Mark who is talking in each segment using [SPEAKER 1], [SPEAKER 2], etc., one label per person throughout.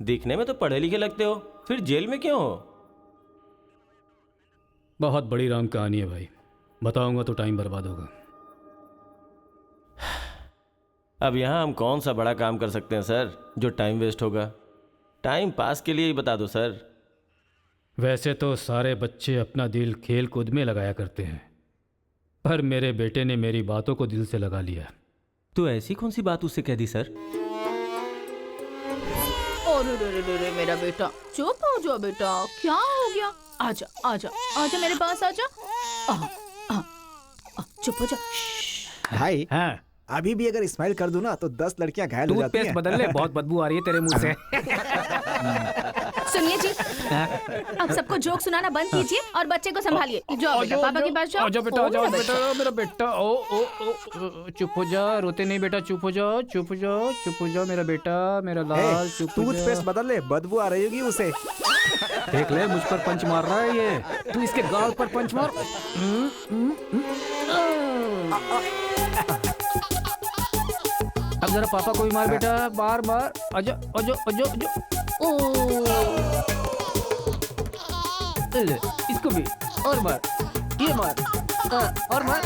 [SPEAKER 1] दिखने में तो पढ़े लिखे लगते हो, फिर जेल में क्यों हो?
[SPEAKER 2] बहुत बड़ी राम कहानी है भाई, बताऊंगा तो टाइम बर्बाद होगा।
[SPEAKER 1] अब यहाँ हम कौन सा बड़ा काम कर सकते हैं सर जो टाइम वेस्ट होगा? टाइम पास के लिए ही बता दो सर।
[SPEAKER 2] वैसे तो सारे बच्चे अपना दिल खेल कूद में लगाया करते हैं, पर मेरे बेटे ने मेरी बातों को दिल से लगा लिया।
[SPEAKER 1] तो ऐसी कौन सी बात उससे कह दी सर?
[SPEAKER 3] अरे मेरा बेटा, चुप हो जाओ बेटा, क्या हो गया? आजा आजा आजा मेरे पास आजा। चुप हो जा।
[SPEAKER 4] भाई
[SPEAKER 2] हाँ,
[SPEAKER 4] अभी भी अगर स्माइल कर दूं ना तो 10 लड़कियां घायल हो जाती
[SPEAKER 2] टूथपेस्ट
[SPEAKER 4] हैं।
[SPEAKER 2] बदल ले, बहुत बदबू आ रही है तेरे मुंह से।
[SPEAKER 3] सुनिए जी, अब सबको जोक सुनाना बंद कीजिए और बच्चे को संभालिए। जाओ बेटा, पापा के पास जाओ।
[SPEAKER 2] आजा बेटा,
[SPEAKER 3] ओ,
[SPEAKER 2] आजा
[SPEAKER 3] मेरा
[SPEAKER 2] बेटा, मेरा बेटा। ओ ओ ओ, चुप हो जा, रोते नहीं बेटा, चुप हो जाओ, चुप हो जाओ, चुप हो जाओ मेरा बेटा, मेरा लाल, चुप हो
[SPEAKER 4] टूथपेस्ट
[SPEAKER 2] जा।
[SPEAKER 4] बदल ले, बदबू आ रही होगी उसे।
[SPEAKER 2] देख ले, मुझ पर पंच मार रहा है ये, तू इसके गाल पर पंच मार। अब जरा पापा को भी मार बेटा, बार बार। आजा आजा आजा आजा। ले, इसको भी और मार, ये मार, और मार।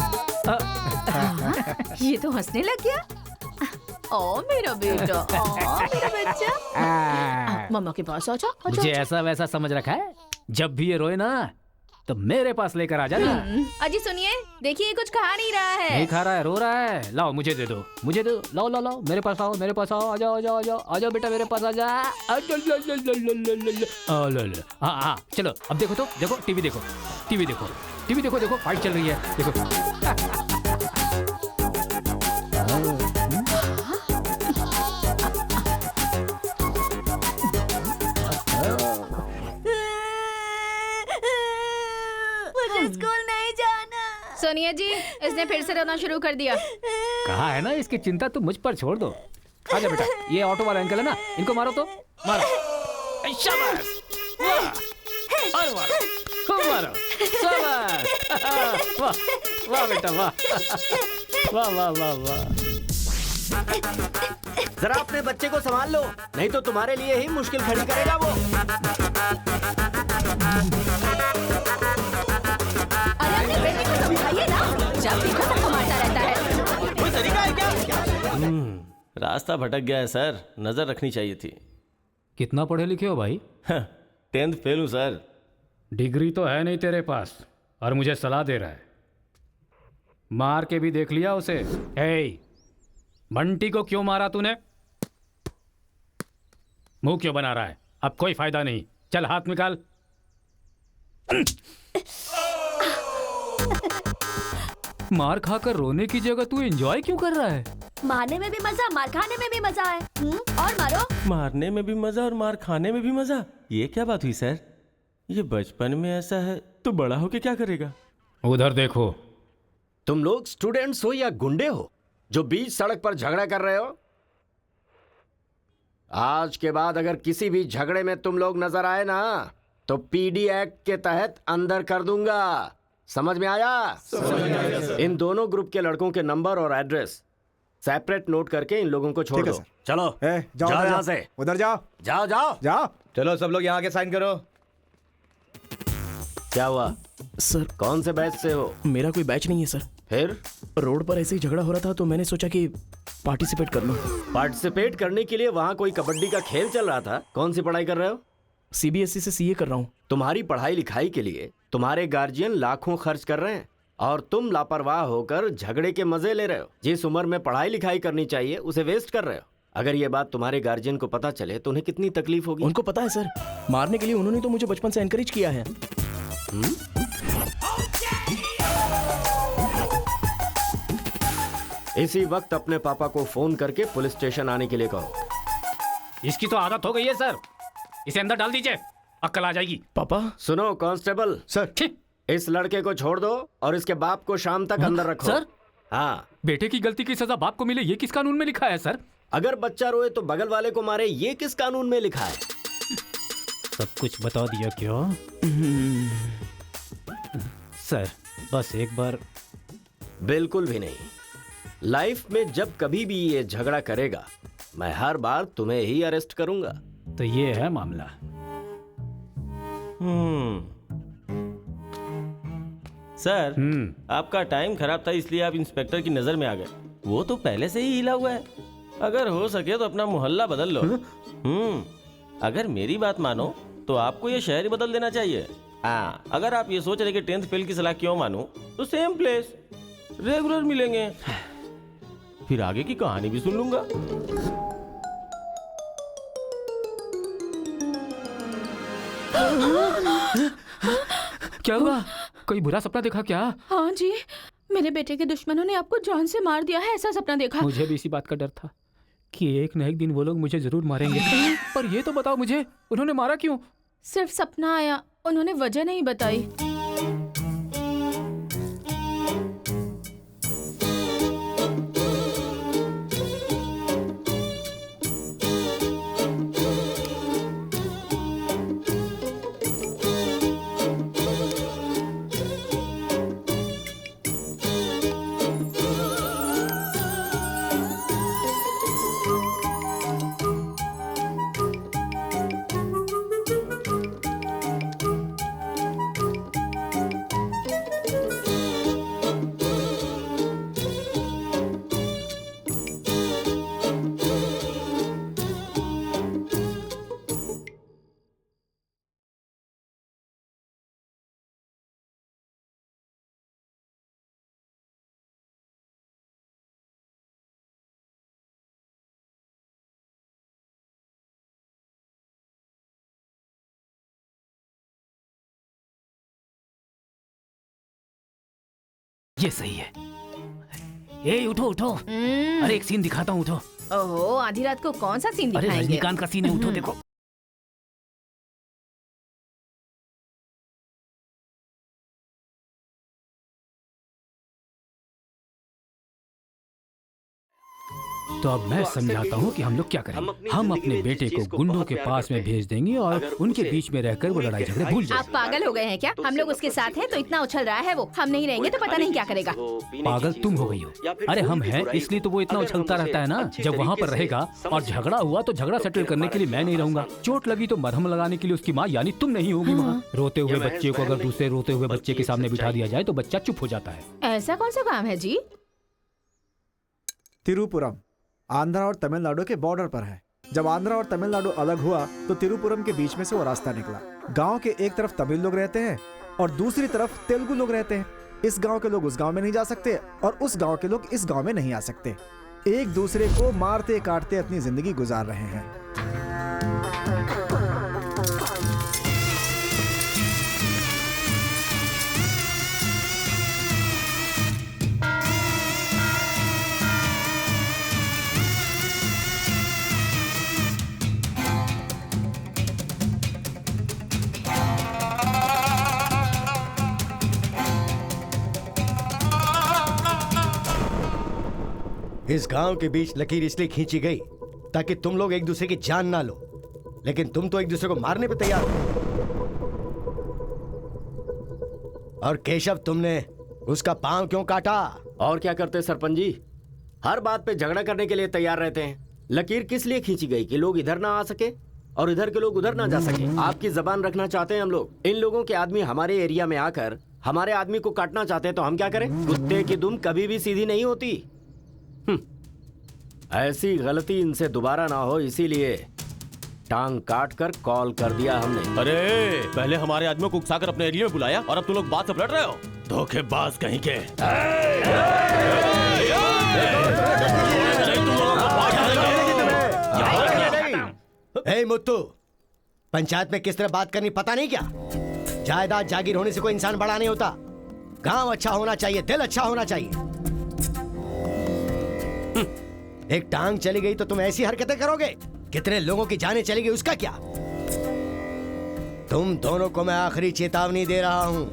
[SPEAKER 3] ये तो हंसने लग गया। ओ मेरा बेटा, ओ मेरा बच्चा, मम्मा के पास आजा।
[SPEAKER 2] मुझे ऐसा वैसा समझ रखा है? जब भी ये रोए ना तो मेरे पास लेकर आ जाना।
[SPEAKER 3] अजी सुनिए, देखिए कुछ खा नहीं रहा है।
[SPEAKER 2] नहीं खा रहा है, रो रहा है। लाओ मुझे दे दो, मुझे दो, लाओ लाओ लाओ, मेरे पास आओ, मेरे पास आओ, आ जाओ आ जाओ आ जाओ आ जाओ बेटा, मेरे पास आ जा। हाँ हाँ, चलो अब देखो, तो देखो टीवी देखो, टीवी देखो, टीवी देखो, देखो फाइट चल रही है, देखो।
[SPEAKER 3] मुझे स्कूल नहीं जाना। सोनिया जी, इसने फिर से रोना शुरू कर दिया।
[SPEAKER 2] कहा है ना, इसकी चिंता तुम मुझ पर छोड़ दो। आजा बेटा, ये ऑटो वाला अंकल है ना, इनको मारो तो मारो। शाबाश, वाह, और मारो, खूब मारो, शाबाश। वाह वाह बेटा, वाह वाह वाह वाह वाह।
[SPEAKER 5] जरा अपने बच्चे को संभाल लो, नहीं तो तुम्हारे लिए ही मुश्किल खड़ी करेगा वो।
[SPEAKER 3] अरे अपने बेटे को समझाइए ना, जब देखो सबको मारता रहता है।
[SPEAKER 5] कोई तरीका है क्या?
[SPEAKER 1] रास्ता भटक गया है सर, नजर रखनी चाहिए थी।
[SPEAKER 2] कितना पढ़े लिखे हो भाई?
[SPEAKER 1] 10th फेल हूँ सर।
[SPEAKER 2] डिग्री तो है नहीं तेरे पास और मुझे सलाह दे रहा है। मार के भी देख लिया उसे। ए, बंटी को क्यों मारा तूने? मुंह क्यों बना रहा है? अब कोई फायदा नहीं, चल हाथ निकाल। मार खाकर रोने की जगह तू एंजॉय क्यों कर रहा है?
[SPEAKER 3] मारने में भी मजा, मार खाने में भी मजा है। और मारो।
[SPEAKER 1] मारने में भी मजा और मार खाने में भी मजा, ये क्या बात हुई सर? ये बचपन में ऐसा है तो बड़ा होके क्या करेगा?
[SPEAKER 2] उधर देखो।
[SPEAKER 5] तुम लोग स्टूडेंट्स हो या गुंडे हो जो बीच सड़क पर झगड़ा कर रहे हो? आज के बाद अगर किसी भी झगड़े में तुम लोग नजर आए ना तो पीडी एक्ट के तहत अंदर कर दूंगा। समझ में आया? इन दोनों ग्रुप के लड़कों के नंबर और एड्रेस सेपरेट नोट करके इन लोगों को छोड़
[SPEAKER 4] ठीक है
[SPEAKER 5] दो।
[SPEAKER 4] सर।
[SPEAKER 5] चलो
[SPEAKER 4] जाओ
[SPEAKER 5] जाओ
[SPEAKER 4] उधर
[SPEAKER 5] यहाँ
[SPEAKER 4] जाओ,
[SPEAKER 5] से,
[SPEAKER 4] उधर जाओ
[SPEAKER 5] जाओ जाओ
[SPEAKER 4] जाओ।
[SPEAKER 6] चलो सब लोग यहाँ के साइन करो।
[SPEAKER 5] क्या हुआ?
[SPEAKER 7] सर,
[SPEAKER 5] कौन से बैच से हो?
[SPEAKER 7] मेरा कोई बैच नहीं है सर।
[SPEAKER 5] फिर
[SPEAKER 7] रोड पर ऐसे ही झगड़ा हो रहा था तो मैंने सोचा कि पार्टिसिपेट कर लूं।
[SPEAKER 5] पार्टिसिपेट करने के लिए वहाँ कोई कबड्डी का खेल चल रहा था। कौन सी पढ़ाई कर रहे हो?
[SPEAKER 7] सीबीएसई से सीए कर रहा हूं।
[SPEAKER 5] तुम्हारी पढ़ाई लिखाई के लिए तुम्हारे गार्जियन लाखों खर्च कर रहे हैं और तुम लापरवाह होकर झगड़े के मजे ले रहे हो। जिस उम्र में पढ़ाई लिखाई करनी चाहिए उसे वेस्ट कर रहे हो। अगर ये बात तुम्हारे गार्जियन को पता चले तो उन्हें कितनी तकलीफ होगी।
[SPEAKER 7] उनको पता है सर, मारने के लिए उन्होंने तो मुझे बचपन से एनकरेज किया है।
[SPEAKER 5] इसी वक्त अपने पापा को फोन करके पुलिस स्टेशन आने के लिए कहो।
[SPEAKER 2] इसकी तो आदत हो गई है सर, इसे अंदर डाल दीजिए, अक्ल आ जाएगी।
[SPEAKER 7] पापा।
[SPEAKER 5] सुनो कांस्टेबल
[SPEAKER 4] सर,
[SPEAKER 5] इस लड़के को छोड़ दो और इसके बाप को शाम तक अंदर रखो।
[SPEAKER 2] सर?
[SPEAKER 5] हाँ।
[SPEAKER 2] बेटे की गलती की सजा बाप को मिले, ये किस कानून में लिखा है सर?
[SPEAKER 5] अगर बच्चा रोए तो बगल वाले को मारे, ये किस कानून में लिखा है?
[SPEAKER 2] सब कुछ बता दिया क्यों? सर बस एक बार।
[SPEAKER 5] बिल्कुल भी नहीं। लाइफ में जब कभी भी ये झगड़ा करेगा मैं हर बार तुम्हें ही अरेस्ट करूंगा।
[SPEAKER 2] तो ये है मामला।
[SPEAKER 1] सर, आपका टाइम खराब था इसलिए आप इंस्पेक्टर की नजर में आ गए। वो तो पहले से ही हिला हुआ है। अगर हो सके तो अपना मोहल्ला बदल लो। अगर मेरी बात मानो तो आपको ये शहर ही बदल देना चाहिए। अगर आप ये सोच रहे कि 10th फेल की सलाह क्यों मानूं, तो सेम प्लेस रेगुलर मिलेंगे, फिर आगे की कहानी भी सुन लूंगा।
[SPEAKER 2] क्या हुआ? कोई बुरा सपना देखा क्या?
[SPEAKER 3] हाँ जी, मेरे बेटे के दुश्मनों ने आपको जान से मार दिया है, ऐसा सपना देखा।
[SPEAKER 2] मुझे भी इसी बात का डर था कि एक न एक दिन वो लोग मुझे जरूर मारेंगे। पर ये तो बताओ मुझे, उन्होंने मारा क्यों?
[SPEAKER 3] सिर्फ सपना आया, उन्होंने वजह नहीं बताई।
[SPEAKER 2] ये सही है। ए उठो उठो, अरे एक सीन दिखाता हूँ, उठो।
[SPEAKER 3] ओहो, आधी रात को कौन सा सीन
[SPEAKER 2] अरे
[SPEAKER 3] दिखाएंगे?
[SPEAKER 2] रजनीकांत का सीन है, उठो देखो। तो अब मैं समझाता हूँ कि हम लोग क्या करेंगे। हम अपने बेटे को गुंडों के पास में भेज देंगे और उनके बीच में रहकर वो लड़ाई झगड़े भूल जाएंगे।
[SPEAKER 3] आप पागल हो गए हैं क्या? हम लोग उसके साथ हैं तो इतना उछल रहा है वो। हम नहीं रहेंगे तो पता नहीं क्या करेगा।
[SPEAKER 2] पागल तुम हो गई हो। अरे हम हैं इसलिए तो वो इतना उछलता रहता है ना। जब वहाँ पर रहेगा और झगड़ा हुआ तो झगड़ा सेटल करने के लिए मैं नहीं रहूंगा। चोट लगी तो मरहम लगाने के लिए उसकी माँ यानी तुम नहीं होगी वहाँ। रोते हुए बच्चे को अगर दूसरे रोते हुए बच्चे के सामने बिठा दिया जाए तो बच्चा चुप हो जाता है।
[SPEAKER 3] ऐसा कौन सा काम है जी?
[SPEAKER 4] तिरुपुरम आंध्रा और तमिलनाडु के बॉर्डर पर है। जब आंध्रा और तमिलनाडु अलग हुआ तो तिरुपुरम के बीच में से वो रास्ता निकला। गांव के एक तरफ तमिल लोग रहते हैं और दूसरी तरफ तेलुगु लोग रहते हैं। इस गांव के लोग उस गांव में नहीं जा सकते और उस गांव के लोग इस गांव में नहीं आ सकते। एक दूसरे को मारते काटते अपनी जिंदगी गुजार रहे हैं।
[SPEAKER 5] इस गांव के बीच लकीर इसलिए खींची गई ताकि तुम लोग एक दूसरे की जान ना लो, लेकिन तुम तो एक दूसरे को मारने पे तैयार हो। और केशव, तुमने उसका पांव क्यों काटा?
[SPEAKER 1] और क्या करते सरपंच जी, हर बात पे झगड़ा करने के लिए तैयार रहते हैं। लकीर किस लिए खींची गई कि लोग इधर ना आ सके और इधर के लोग उधर ना जा सके। आपकी जबान रखना चाहते हैं हम लोग। इन लोगों के आदमी हमारे एरिया में आकर हमारे आदमी को काटना चाहते हैं तो हम क्या करें? कुत्ते की दुम कभी भी सीधी नहीं होती। ऐसी गलती इनसे दोबारा ना हो इसीलिए टांग काट कर कॉल कर दिया हमने।
[SPEAKER 6] अरे पहले हमारे आदमियों को उकसाकर अपने एरिया में बुलाया और अब तुम लोग बात से पलट रहे हो। धोखेबाज कहीं के।
[SPEAKER 5] ए मुत्तू, पंचायत में किस तरह बात करनी पता नहीं क्या? जायदाद जागीर होने से कोई इंसान बड़ा नहीं होता। गांव अच्छा होना चाहिए, दिल अच्छा होना चाहिए। एक टांग चली गई तो तुम ऐसी हरकतें करोगे? कितने लोगों की जानें चली गई उसका क्या? तुम दोनों को मैं आखिरी चेतावनी दे रहा हूं।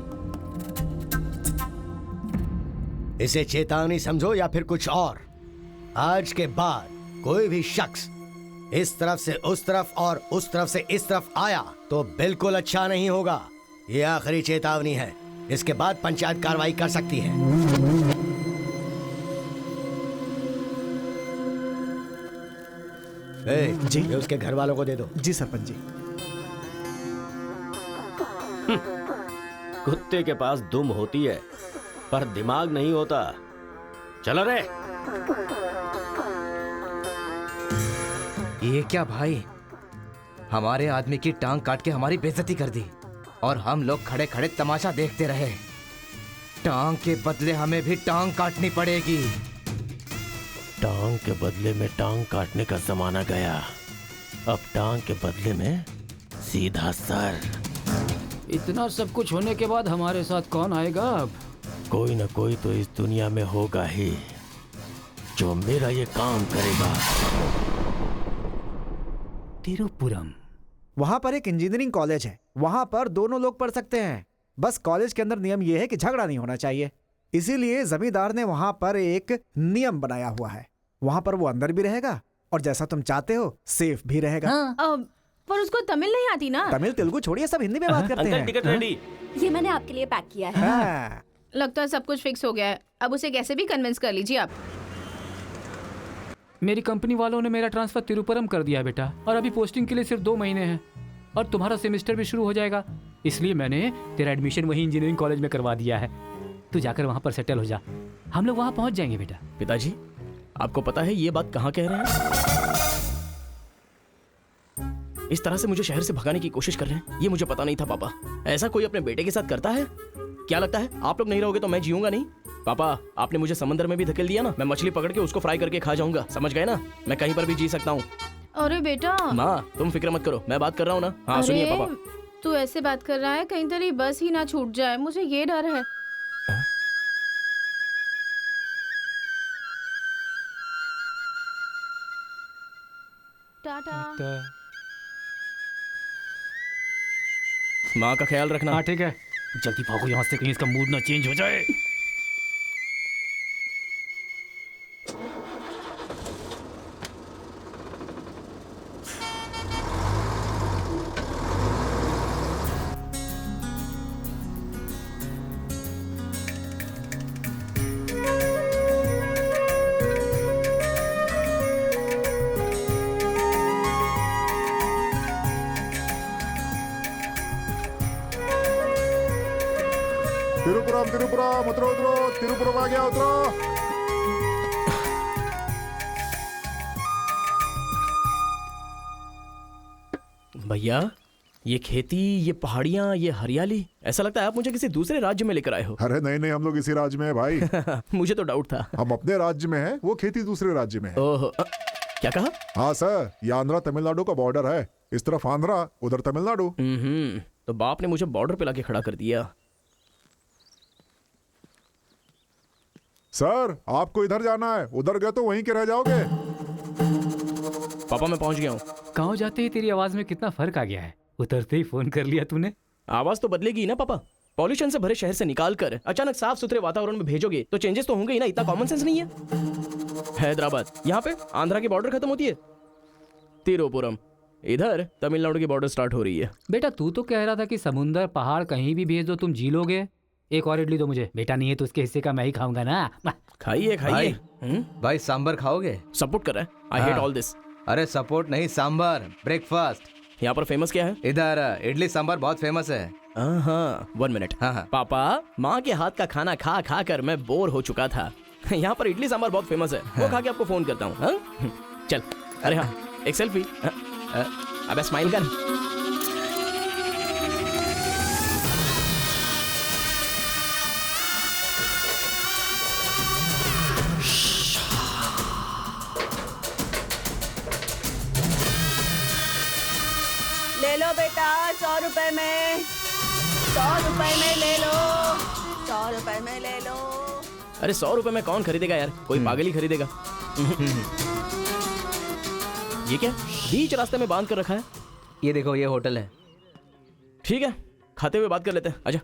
[SPEAKER 5] इसे चेतावनी समझो या फिर कुछ और। आज के बाद कोई भी शख्स इस तरफ से उस तरफ और उस तरफ से इस तरफ आया तो बिल्कुल अच्छा नहीं होगा। यह आखिरी चेतावनी है। इसके बाद पंचायत कार्रवाई कर सकती है।
[SPEAKER 4] जी
[SPEAKER 5] ये उसके घर वालों को दे दो।
[SPEAKER 4] जी सरपंच जी।
[SPEAKER 5] कुत्ते के पास दुम होती है पर दिमाग नहीं होता। चलो रे।
[SPEAKER 8] ये क्या भाई, हमारे आदमी की टांग काट के हमारी बेइज्जती कर दी और हम लोग खड़े खड़े तमाशा देखते रहे। टांग के बदले हमें भी टांग काटनी पड़ेगी।
[SPEAKER 6] टांग के बदले में टांग काटने का जमाना गया। अब टांग के बदले में सीधा सर।
[SPEAKER 2] इतना सब कुछ होने के बाद हमारे साथ कौन आएगा अब?
[SPEAKER 6] कोई ना कोई तो इस दुनिया में होगा ही जो मेरा ये काम करेगा।
[SPEAKER 2] तिरुपुरम।
[SPEAKER 4] वहां पर एक इंजीनियरिंग कॉलेज है, वहां पर दोनों लोग पढ़ सकते हैं। बस कॉलेज के अंदर नियम यह है कि झगड़ा नहीं होना चाहिए। इसीलिए जमींदार ने वहां पर एक नियम बनाया हुआ है। वहां पर वो अंदर भी रहेगा और जैसा तुम चाहते हो सेफ भी रहेगा।
[SPEAKER 3] पर उसको तमिल नहीं आती ना।
[SPEAKER 4] तमिल तेलुगु छोड़िए, सब हिंदी में बात करते
[SPEAKER 1] अंकल
[SPEAKER 4] हैं।
[SPEAKER 1] Ticket ready.
[SPEAKER 9] ये मैंने आपके लिए पैक किया है।
[SPEAKER 4] हाँ।
[SPEAKER 3] लगता है सब कुछ फिक्स हो गया है। अब उसे कैसे भी कन्विंस कर लीजिए आप।
[SPEAKER 2] मेरी कंपनी वालों ने मेरा ट्रांसफर तिरुपुरम कर दिया है बेटा, और अभी पोस्टिंग के लिए सिर्फ 2 महीने हैं और तुम्हारा सेमेस्टर भी शुरू हो जाएगा। इसलिए मैंने तेरा एडमिशन वही इंजीनियरिंग कॉलेज में करवा दिया है। तू जाकर वहां पर सेटल हो जा, हम लोग वहां पहुंच जाएंगे बेटा।
[SPEAKER 7] पिताजी, आपको पता है ये बात कहाँ कह रहे हैं? इस तरह से मुझे शहर से भगाने की कोशिश कर रहे हैं, ये मुझे पता नहीं था पापा। ऐसा कोई अपने बेटे के साथ करता है? क्या लगता है आप लोग नहीं रहोगे तो मैं जीऊंगा नहीं? पापा, आपने मुझे समंदर में भी धकेल दिया ना, मैं मछली पकड़ के उसको फ्राई करके खा जाऊंगा, समझ गए ना? मैं कहीं पर भी जी सकता हूँ।
[SPEAKER 3] अरे बेटा।
[SPEAKER 7] माँ, तुम फिक्र मत करो, मैं बात कर रहा हूँ ना। हाँ
[SPEAKER 3] अरे,
[SPEAKER 7] सुनिए पापा।
[SPEAKER 3] तू ऐसे बात कर रहा है, कहीं तेरी बस ही ना छूट जाए, मुझे ये डर है। टाटा।
[SPEAKER 7] माँ का ख्याल रखना।
[SPEAKER 2] हाँ ठीक है, जल्दी भागो यहाँ से, कहीं इसका मूड ना चेंज हो जाए।
[SPEAKER 10] तिरुपुरम तिरुपुरम, उतरो उतरो, तिरुपुरम आ गया, उतरो।
[SPEAKER 7] भैया, ये खेती, ये पहाड़ियाँ, ये हरियाली, ऐसा लगता है आप मुझे किसी दूसरे राज्य में लेकर आए हो।
[SPEAKER 10] अरे नहीं नहीं, हम लोग इसी राज्य में है भाई।
[SPEAKER 7] मुझे तो डाउट था।
[SPEAKER 10] हम अपने राज्य में हैं, वो खेती दूसरे राज्य में है।
[SPEAKER 7] ओह, क्या कहा?
[SPEAKER 10] हाँ सर, ये आंध्रा तमिलनाडु का बॉर्डर है। इस तरफ आंध्रा, उधर तमिलनाडु।
[SPEAKER 7] तो बाप ने मुझे बॉर्डर पे लाके खड़ा कर दिया।
[SPEAKER 10] सर, आपको इधर जाना है, उधर गए तो वहीं के रह जाओगे।
[SPEAKER 7] पापा मैं पहुंच गया हूँ।
[SPEAKER 2] गाँव जाते ही तेरी आवाज में कितना फर्क आ गया है। उतरते ही फोन कर लिया तूने।
[SPEAKER 7] आवाज तो बदलेगी ना पापा। पॉल्यूशन से भरे शहर से निकाल कर अचानक साफ सुथरे वातावरण में भेजोगे तो चेंजेस तो होंगे ही ना। इतना कॉमन सेंस नहीं है? हैदराबाद, यहाँ पे आंध्रा की बॉर्डर खत्म होती है। तिरुपुरम, इधर तमिलनाडु की बॉर्डर स्टार्ट हो रही है।
[SPEAKER 2] बेटा तू तो कह रहा था कि समुंदर पहाड़ कहीं भी भेज दो तुम जी लोगे। एक और इडली दो मुझे। बेटा नहीं है तो उसके हिस्से का मैं ही खाऊंगा ना।
[SPEAKER 7] खाइए खाइए।
[SPEAKER 8] भाई सांबर खाओगे?
[SPEAKER 7] सपोर्ट कर रहा है। I hate all this.
[SPEAKER 8] अरे सपोर्ट नहीं, सांबर, ब्रेकफास्ट।
[SPEAKER 7] यहाँ पर फेमस क्या है?
[SPEAKER 8] इधर इडली सांबर बहुत फेमस है।
[SPEAKER 7] हाँ, 1 मिनट।
[SPEAKER 8] हाँ।
[SPEAKER 7] पापा, माँ के हाथ का खाना खा खा कर मैं बोर हो चुका था। यहाँ पर इडली सांबर बहुत फेमस है, वो खा के आपको फोन करता हूँ। हाँ? चल। अरे हाँ, एक सेल्फी। अबे स्माइल कर।
[SPEAKER 9] ले लो बेटा, 100 रुपए में, 100 रुपए में ले लो, 100 रुपए में ले लो।
[SPEAKER 7] अरे 100 रुपए में कौन खरीदेगा यार, कोई पागल ही खरीदेगा। ये क्या बीच रास्ते में बांध कर रखा है?
[SPEAKER 8] ये देखो, ये होटल है।
[SPEAKER 7] ठीक है, खाते हुए बात कर लेते हैं। आजा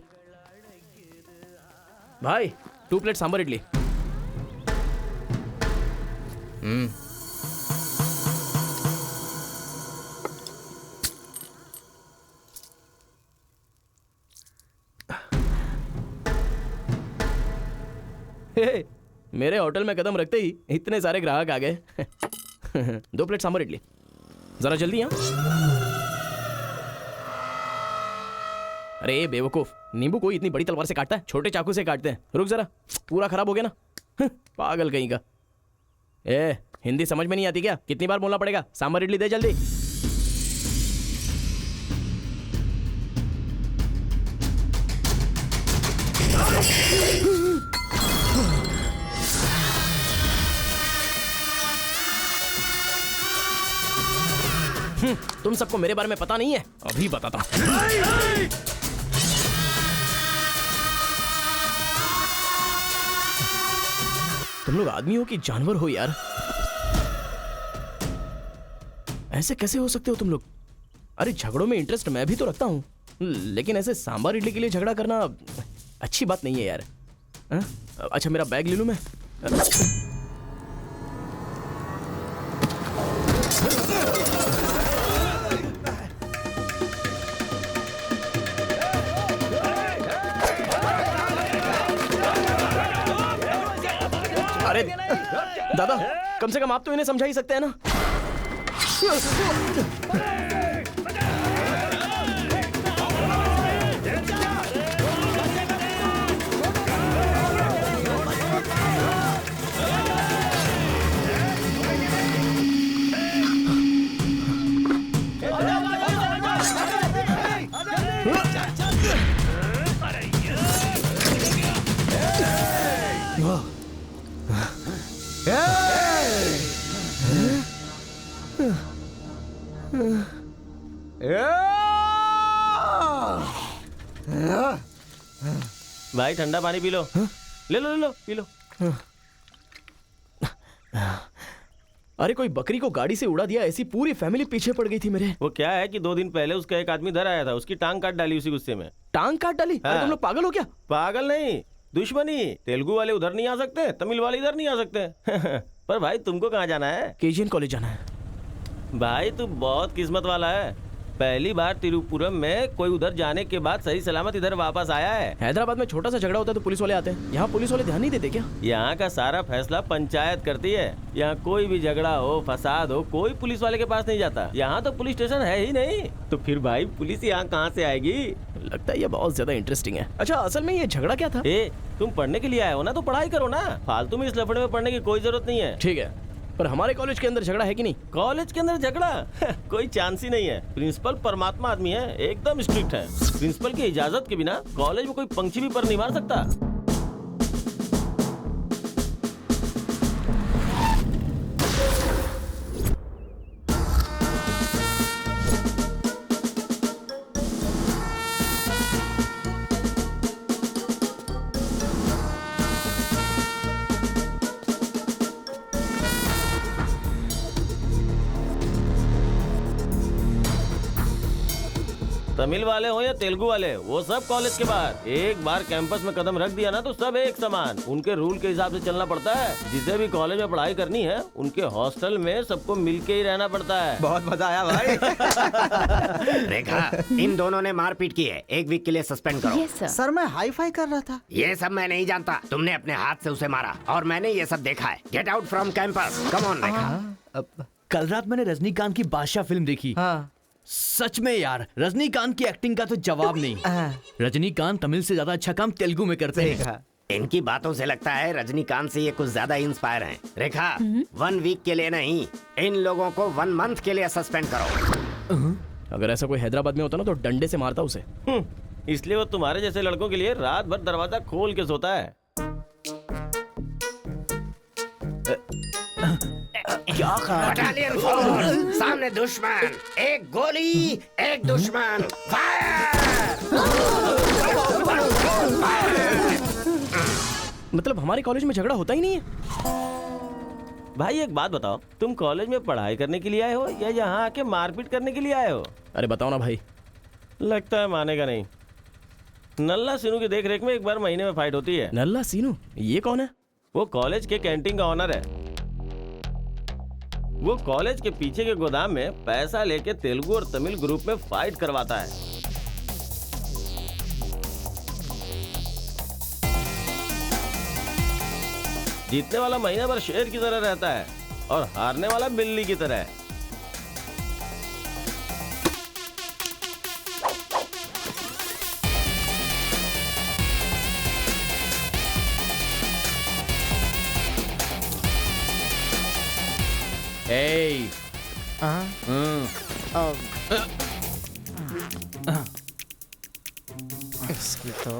[SPEAKER 7] भाई, 2 प्लेट सांबर इडली। मेरे होटल में कदम रखते ही इतने सारे ग्राहक आ गए। 2 प्लेट सांबर इडली। जरा जल्दी यहाँ। अरे बेवकूफ, नींबू कोई इतनी बड़ी तलवार से काटता है? छोटे चाकू से काटते हैं। रुक जरा, पूरा खराब हो गया ना। पागल कहीं का। ए, हिंदी समझ में नहीं आती क्या? कितनी बार बोलना पड़ेगा? सांभर इडली दे जल्दी। तुम सबको मेरे बारे में पता नहीं है? अभी बताता हूं। तुम लोग आदमी हो कि जानवर हो यार? ऐसे कैसे हो सकते हो तुम लोग? अरे झगड़ों में इंटरेस्ट मैं भी तो रखता हूं, लेकिन ऐसे सांभर इडली के लिए झगड़ा करना अच्छी बात नहीं है यार। अच्छा मेरा बैग ले लूं मैं? अरे दादा, कम से कम आप तो इन्हें समझा ही सकते हैं ना।
[SPEAKER 1] भाई ठंडा पानी पी लो। ले लो ले लो, पी लो।
[SPEAKER 7] अरे कोई बकरी को गाड़ी से उड़ा दिया, ऐसी पूरी फैमिली पीछे पड़ गई थी मेरे।
[SPEAKER 1] वो क्या है कि 2 दिन पहले उसका एक आदमी इधर आया था, उसकी टांग काट डाली उसी गुस्से में।
[SPEAKER 7] टांग काट डाली?
[SPEAKER 1] हाँ।
[SPEAKER 7] अरे तुम लोग पागल हो क्या?
[SPEAKER 1] पागल नहीं, दुश्मनी। तेलुगु वाले उधर नहीं आ सकते, तमिल वाले इधर नहीं आ सकते। पर भाई तुमको कहाँ जाना है?
[SPEAKER 7] केजीएन कॉलेज जाना है।
[SPEAKER 1] भाई तू बहुत किस्मत वाला है। पहली बार तिरुपुरम में कोई उधर जाने के बाद सही सलामत इधर वापस आया है।
[SPEAKER 7] हैदराबाद में छोटा सा झगड़ा होता है तो पुलिस वाले आते हैं, यहाँ पुलिस वाले ध्यान नहीं देते क्या?
[SPEAKER 1] यहाँ का सारा फैसला पंचायत करती है। यहाँ कोई भी झगड़ा हो, फसाद हो, कोई पुलिस वाले के पास नहीं जाता। यहाँ तो पुलिस स्टेशन है ही नहीं, तो फिर भाई पुलिस यहाँ कहाँ से आएगी?
[SPEAKER 7] लगता है ये बहुत ज्यादा इंटरेस्टिंग है। अच्छा असल में ये झगड़ा क्या था?
[SPEAKER 1] तुम पढ़ने के लिए आए हो ना, तो पढ़ाई करो ना। फालतू में इस लफड़े में पढ़ने की कोई जरूरत नहीं है।
[SPEAKER 7] ठीक है, पर हमारे कॉलेज के अंदर झगड़ा है कि नहीं?
[SPEAKER 1] कॉलेज के अंदर झगड़ा? कोई चांस ही नहीं है। प्रिंसिपल परमात्मा आदमी है, एकदम स्ट्रिक्ट है। प्रिंसिपल की इजाजत के बिना कॉलेज में कोई पंछी भी पर नहीं मार सकता। तमिल वाले हो या तेलुगु वाले, वो सब कॉलेज के बाहर। एक बार कैंपस में कदम रख दिया ना तो सब एक समान। उनके रूल के हिसाब से चलना पड़ता है। जिसे भी कॉलेज में पढ़ाई करनी है, उनके हॉस्टल में सबको मिलके ही रहना पड़ता है।
[SPEAKER 5] बहुत मजा आया भाई। रेखा, इन दोनों ने मारपीट की है, 1 वीक के लिए सस्पेंड करो।
[SPEAKER 11] सर मैं हाई फाई कर रहा था।
[SPEAKER 5] ये सब मैं नहीं जानता। तुमने अपने हाथ से उसे मारा और मैंने ये सब देखा है। Get out from campus. Come on Rekha.
[SPEAKER 11] कल रात मैंने रजनीकांत की बादशाह फिल्म देखी। सच में यार, रजनीकांत की एक्टिंग का तो जवाब नहीं। रजनीकांत तमिल से ज्यादा अच्छा काम तेलुगु में करते हैं।
[SPEAKER 5] इनकी बातों से लगता है रजनीकांत से ये कुछ ज्यादा इंस्पायर हैं। रेखा, 1 वीक के लिए नहीं, इन लोगों को 1 मंथ के लिए सस्पेंड करो।
[SPEAKER 7] अगर ऐसा कोई हैदराबाद में होता ना तो डंडे से मारता उसे।
[SPEAKER 1] इसलिए वो तुम्हारे जैसे लड़कों के लिए रात भर दरवाजा खोल के सोता है।
[SPEAKER 5] क्या बटालियन फॉरवर्ड, सामने दुश्मन, एक गोली, एक दुश्मन,
[SPEAKER 7] मतलब हमारे कॉलेज में झगड़ा होता ही नहीं है?
[SPEAKER 1] भाई एक बात बताओ, तुम कॉलेज में पढ़ाई करने के लिए आए हो या यहाँ आके मारपीट करने के लिए आए हो?
[SPEAKER 7] अरे बताओ ना भाई।
[SPEAKER 1] लगता है मानेगा नहीं। नल्ला सीनू की देख रेख में एक बार महीने में फाइट होती है।
[SPEAKER 7] नल्ला सीनू? ये कौन है?
[SPEAKER 1] वो कॉलेज के कैंटीन का ऑनर है। वो कॉलेज के पीछे के गोदाम में पैसा लेके तेलुगु और तमिल ग्रुप में फाइट करवाता है। जीतने वाला महीने भर शेर की तरह रहता है और हारने वाला बिल्ली की तरह।
[SPEAKER 11] ए
[SPEAKER 4] इसकी तो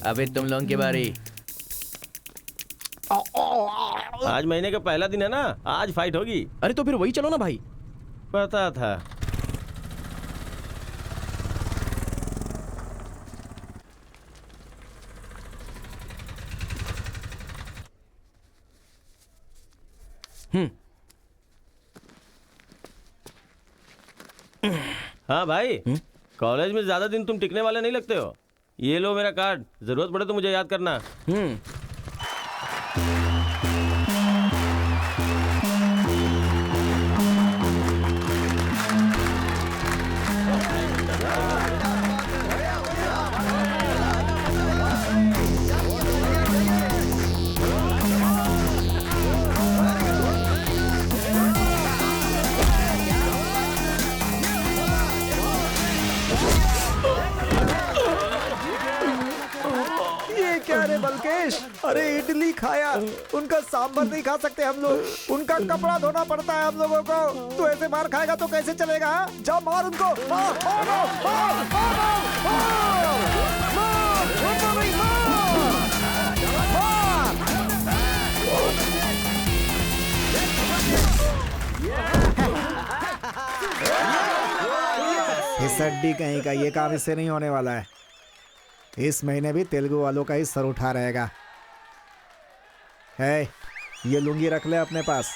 [SPEAKER 11] अबे तुम लोगों की बारी।
[SPEAKER 1] आज महीने का पहला दिन है ना, आज फाइट होगी।
[SPEAKER 7] अरे तो फिर वही चलो ना भाई।
[SPEAKER 1] पता था। हाँ भाई, कॉलेज में ज्यादा दिन तुम टिकने वाले नहीं लगते हो। ये लो मेरा कार्ड, जरूरत पड़े तो मुझे याद करना।
[SPEAKER 4] क्या रे बलकेश, अरे इडली खाया, उनका सांभर नहीं खा सकते हम लोग, उनका कपड़ा धोना पड़ता है हम लोगों को। तू ऐसे मार खाएगा तो कैसे चलेगा? जाओ मार उनको, मार, मार, मार, मार, मार, इस हड्डी कहीं का ये काम इससे नहीं होने वाला है। इस महीने भी तेलुगु वालों का ही सर उठा रहेगा। है, ये लुंगी रख ले अपने पास।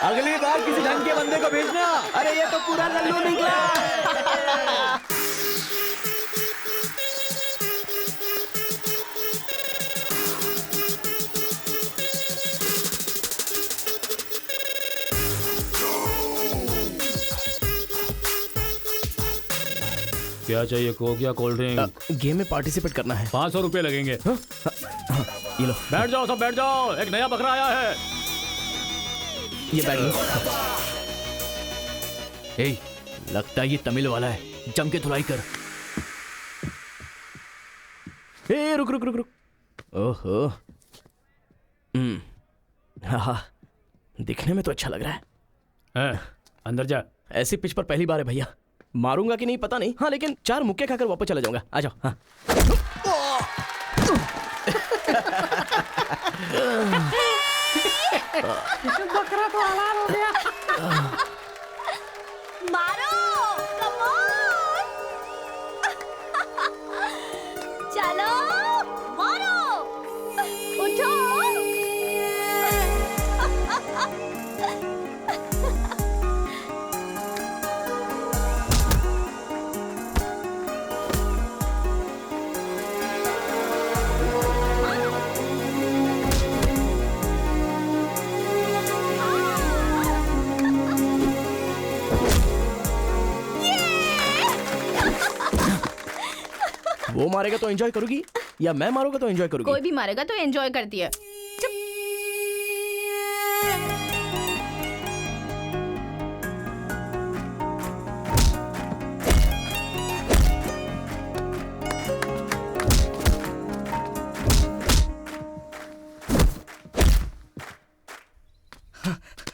[SPEAKER 11] अगली बार किसी ढंग के बंदे को भेजना। अरे ये तो पूरा लल्लू निकला।
[SPEAKER 2] क्या चाहिए, कोक या कोल्ड ड्रिंक?
[SPEAKER 7] गेम में पार्टिसिपेट करना है।
[SPEAKER 2] 500 रुपए लगेंगे।
[SPEAKER 7] ये लो।
[SPEAKER 2] बैठ जाओ, सब बैठ जाओ, एक नया बकरा आया है।
[SPEAKER 7] ये बैठ लो।
[SPEAKER 11] ए, लगता है ये तमिल वाला है, जम के धुलाई कर।
[SPEAKER 7] ए रुक रुक रुक रुक। ओहो, हाँ, दिखने में तो अच्छा लग रहा है।
[SPEAKER 2] अंदर जा।
[SPEAKER 7] ऐसी पिच पर पहली बार है भैया। मारूंगा कि नहीं पता नहीं, हाँ लेकिन 4 मुक्के खाकर वापस चला जाऊंगा। आ जाओ। हाँ।
[SPEAKER 3] बकरा तो हलाल हो गया। मारो, कम ऑन। चलो, मारो, उठो।
[SPEAKER 7] वो मारेगा तो एंजॉय करोगी या मैं मारूंगा तो एंजॉय करोगी?
[SPEAKER 3] कोई भी मारेगा तो एंजॉय करती है।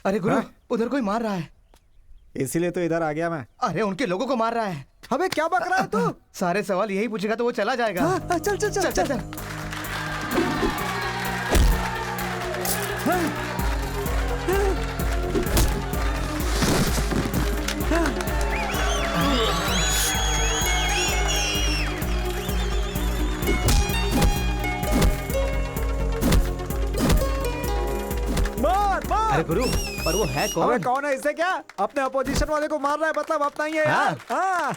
[SPEAKER 8] अरे गुरु, उधर कोई मार रहा है।
[SPEAKER 4] इसीलिए तो इधर आ गया मैं।
[SPEAKER 8] अरे उनके लोगों को मार रहा है।
[SPEAKER 4] अबे क्या बक रहा है तू?
[SPEAKER 8] सारे सवाल यही पूछेगा तो वो चला जाएगा।
[SPEAKER 4] चल चल चल चल, चल। मार मार।
[SPEAKER 8] अरे गुरु, पर वो है कौन?
[SPEAKER 4] अबे कौन है? इससे क्या? अपने अपोजिशन वाले को मार रहा है, मतलब अपना ही है यार। हाँ।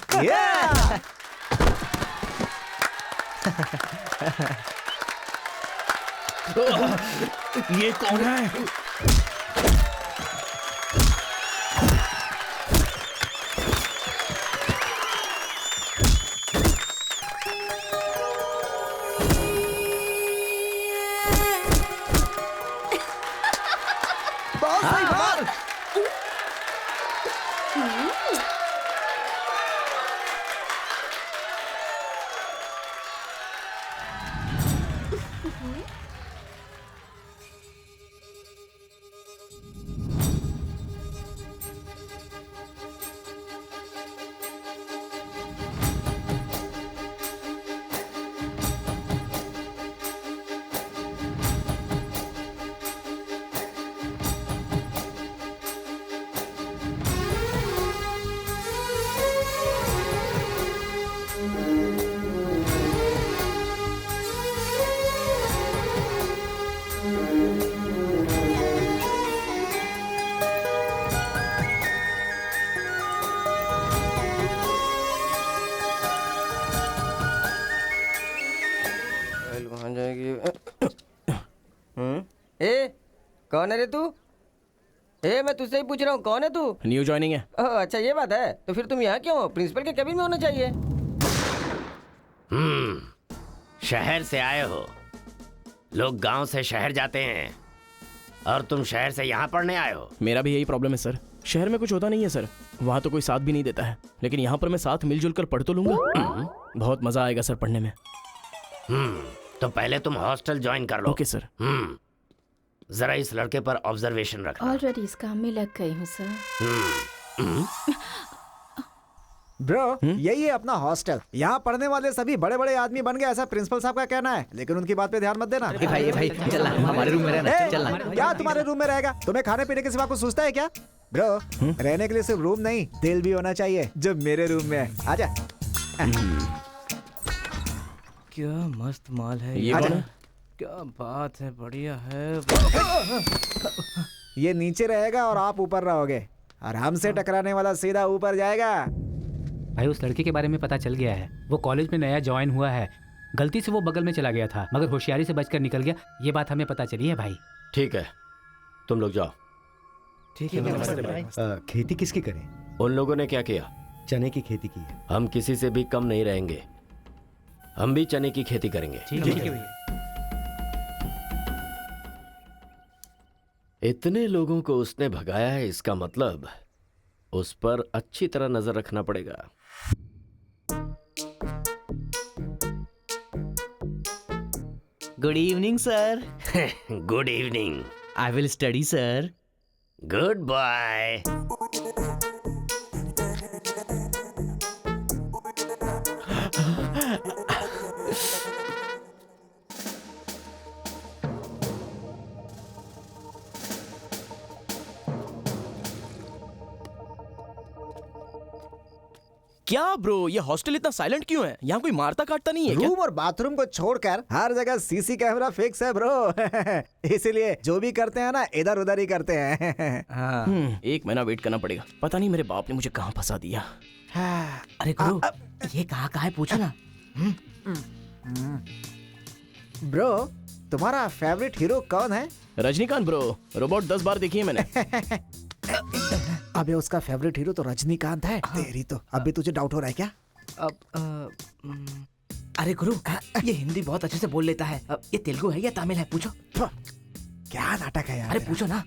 [SPEAKER 11] ये कौन है?
[SPEAKER 12] कौन है रे तू? मैं तुझसे ही पूछ रहा हूँ, कौन है तू?
[SPEAKER 7] न्यू ज्वाइनिंग है।
[SPEAKER 12] ओह अच्छा ये बात है, तो फिर तुम यहाँ क्यों हो? प्रिंसिपल के केबिन में होना चाहिए।
[SPEAKER 6] शहर से आए हो। लोग गांव से शहर जाते हैं और तुम शहर से यहाँ पढ़ने आए हो।
[SPEAKER 7] मेरा भी यही प्रॉब्लम है सर, शहर में कुछ होता नहीं है सर, वहाँ तो कोई साथ भी नहीं देता है, लेकिन यहाँ पर मैं साथ मिलजुल कर पढ़ तो लूंगा। बहुत मजा आएगा सर पढ़ने में।
[SPEAKER 6] तो पहले तुम हॉस्टल ज्वाइन कर लो।
[SPEAKER 7] Okay sir.
[SPEAKER 6] जरा इस लड़के पर ऑब्जर्वेशन रखना।
[SPEAKER 3] ऑलरेडी इस काम में लग गई हूँ सर।
[SPEAKER 4] ब्रो यही है अपना हॉस्टल। यहाँ पढ़ने वाले सभी बड़े बड़े आदमी बन गए, ऐसा प्रिंसिपल साहब का कहना है, लेकिन उनकी बात पे ध्यान मत देना।
[SPEAKER 11] भाई चल ना, हमारे रूम में रहना। चल ना।
[SPEAKER 4] क्या तुम्हारे रूम में रहेगा? तुम्हें खाने पीने के सिवा कुछ सोचता है क्या? ब्रो रहने के लिए सिर्फ रूम नहीं, दिल भी होना चाहिए, जो मेरे रूम में है। आजा।
[SPEAKER 8] क्या मस्त माल है
[SPEAKER 7] ये कौन है?
[SPEAKER 8] क्या बात है, बढ़िया है।
[SPEAKER 4] ये नीचे रहेगा और आप ऊपर रहोगे, और हमसे टकराने वाला सीधा ऊपर जाएगा।
[SPEAKER 2] भाई उस लड़के के बारे में पता चल गया है, वो कॉलेज में नया ज्वाइन हुआ है। गलती से वो बगल में चला गया था, मगर होशियारी से बचकर निकल गया। ये बात हमें पता चली है भाई।
[SPEAKER 5] ठीक है, तुम लोग जाओ।
[SPEAKER 8] ठीक है।
[SPEAKER 13] खेती किसकी करें?
[SPEAKER 5] उन लोगों ने क्या किया?
[SPEAKER 13] चने की खेती की है।
[SPEAKER 5] हम किसी से भी कम नहीं रहेंगे, हम भी चने की खेती करेंगे।
[SPEAKER 2] ठीक है।
[SPEAKER 5] इतने लोगों को उसने भगाया है, इसका मतलब उस पर अच्छी तरह नजर रखना पड़ेगा।
[SPEAKER 11] Good evening sir.
[SPEAKER 6] Good evening.
[SPEAKER 11] I will study sir.
[SPEAKER 6] Good bye.
[SPEAKER 7] क्या ब्रो, ये हॉस्टल इतना साइलेंट क्यों है? यहाँ कोई मारता काटता नहीं है क्या?
[SPEAKER 4] रूम और बाथरूम को छोड़कर हर जगह सीसी कैमरा फिक्स है ब्रो। इसीलिए जो भी करते हैं ना, इधर उधर ही करते हैं।
[SPEAKER 7] एक महीना वेट करना पड़ेगा, पता नहीं मेरे बाप ने मुझे कहाँ फंसा दिया।
[SPEAKER 8] अरे गुरु, ये कहाँ है पूछो ना।
[SPEAKER 4] ब्रो तुम्हारा फेवरेट हीरो कौन है?
[SPEAKER 7] रजनीकांत ब्रो, रोबोट 10 बार देखी है मैंने।
[SPEAKER 4] अबे उसका फेवरेट हीरो तो रजनीकांत है। तेरी तो अभी तुझे डाउट हो रहा है क्या?
[SPEAKER 8] अरे गुरु, ये हिंदी बहुत अच्छे से बोल लेता है। ये तेलुगु है या तमिल है पूछो।
[SPEAKER 4] क्या नाटक है यार।
[SPEAKER 8] अरे पूछो ना।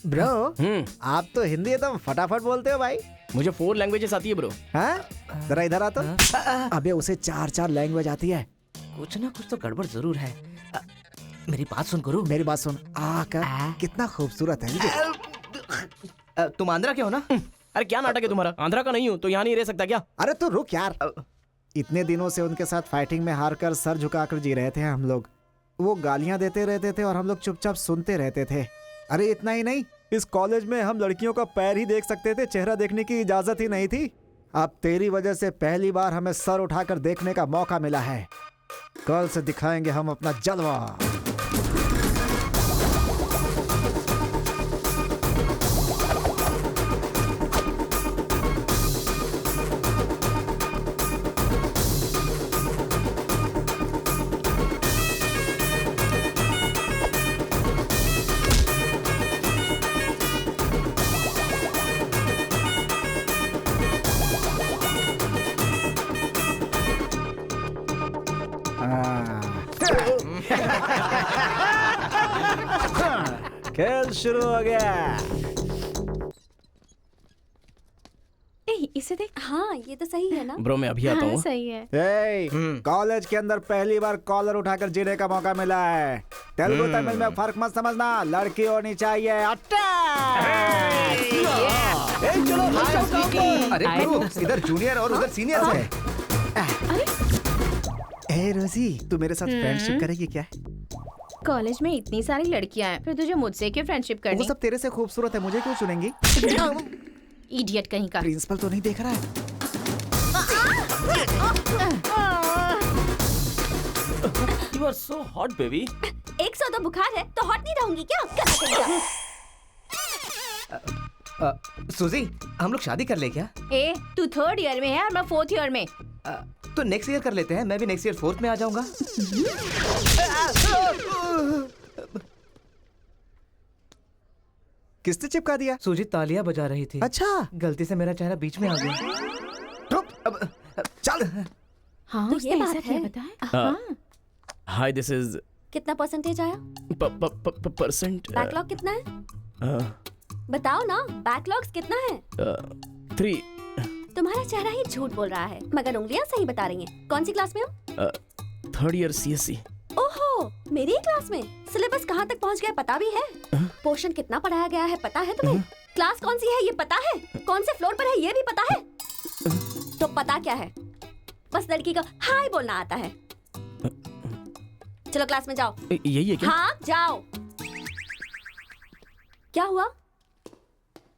[SPEAKER 4] ब्रो आप तो हिंदी एकदम फटाफट बोलते हो भाई।
[SPEAKER 7] मुझे 4 लैंग्वेजेस आती है ब्रो।
[SPEAKER 4] हाँ जरा इधर आ तो। अबे उसे 4 लैंग्वेज आती है।
[SPEAKER 8] कुछ ना कुछ तो गड़बड़ जरूर है। मेरी बात सुन गुरु।
[SPEAKER 4] मेरी बात सुन। कितना खूबसूरत है।
[SPEAKER 8] तुम आंध्रा के हो ना?
[SPEAKER 7] अरे क्या नाटक है तुम्हारा? आंध्रा का नहीं हूँ तो यहाँ नहीं रह सकता क्या?
[SPEAKER 4] अरे तू रुक यार। इतने दिनों से उनके साथ फाइटिंग में हारकर सर झुकाकर जी रहे थे हम लोग। वो गालियां देते रहते थे और हम लोग चुपचाप सुनते रहते थे। अरे इतना ही नहीं, इस कॉलेज में हम लड़कियों का पैर ही देख सकते थे, चेहरा देखने की इजाजत ही नहीं थी। अब तेरी वजह से पहली बार हमें सर उठाकर देखने का मौका मिला है। कल से दिखाएंगे हम अपना जलवा। खेल शुरू हो गया।
[SPEAKER 14] इसे देख। हाँ ये तो सही है ना
[SPEAKER 7] ब्रो मैं अभी आता हूँ।
[SPEAKER 14] सही है।
[SPEAKER 4] कॉलेज के अंदर पहली बार कॉलर उठाकर जीने का मौका मिला है। तेलुगु तमिल में फर्क मत समझना, लड़की होनी चाहिए।
[SPEAKER 8] अरे गुरु, इधर जूनियर और उधर सीनियर है।
[SPEAKER 4] ए रोजी, तू मेरे साथ फ्रेंडशिप करेगी क्या?
[SPEAKER 3] कॉलेज में इतनी सारी लड़कियां हैं, फिर तुझे मुझसे क्यों फ्रेंडशिप करनी?
[SPEAKER 4] वो सब तेरे से खूबसूरत है, मुझे क्यों चुनेंगी?
[SPEAKER 3] इडियट कहीं का।
[SPEAKER 4] प्रिंसिपल तो नहीं देख रहा है।
[SPEAKER 1] You are so hot, baby.
[SPEAKER 14] 100 बुखार है तो हॉट नहीं रहूंगी क्या?
[SPEAKER 8] सुजी, हम लोग शादी कर ले क्या?
[SPEAKER 3] ए, तू 3rd ईयर में है और मैं 4th ईयर में।
[SPEAKER 8] तो नेक्स्ट ईयर कर लेते हैं, मैं भी नेक्स्ट ईयर 4th में आ जाऊंगा।
[SPEAKER 4] किसने चिपका दिया?
[SPEAKER 8] सूजी तालियां बजा रही थी।
[SPEAKER 4] अच्छा,
[SPEAKER 8] गलती से मेरा चेहरा बीच में आ गया।
[SPEAKER 4] चल।
[SPEAKER 3] हाँ
[SPEAKER 14] तो ये बात है।
[SPEAKER 3] हाँ।
[SPEAKER 7] हाय दिस इज
[SPEAKER 14] कितना परसेंटेज आया?
[SPEAKER 7] परसेंट
[SPEAKER 14] बैकलॉग कितना है? बताओ ना, बैकलॉग्स कितना है?
[SPEAKER 7] 3।
[SPEAKER 14] तुम्हारा चेहरा ही झूठ बोल रहा है, मगर उंगलियां सही बता रही हैं। कौन सी क्लास में हो?
[SPEAKER 7] 3rd year CSC।
[SPEAKER 14] ओहो, मेरी ही क्लास में। सिलेबस कहाँ तक पहुँच गया पता भी है? पोर्शन कितना पढ़ाया गया है पता है तुम्हें? क्लास कौन सी है ये पता है? कौन से फ्लोर पर है ये भी पता है? तो पता क्या है? बस लड़की को हाय बोलना आता है। चलो क्लास में जाओ।
[SPEAKER 7] यही है क्या?
[SPEAKER 14] हाँ जाओ। क्या हुआ?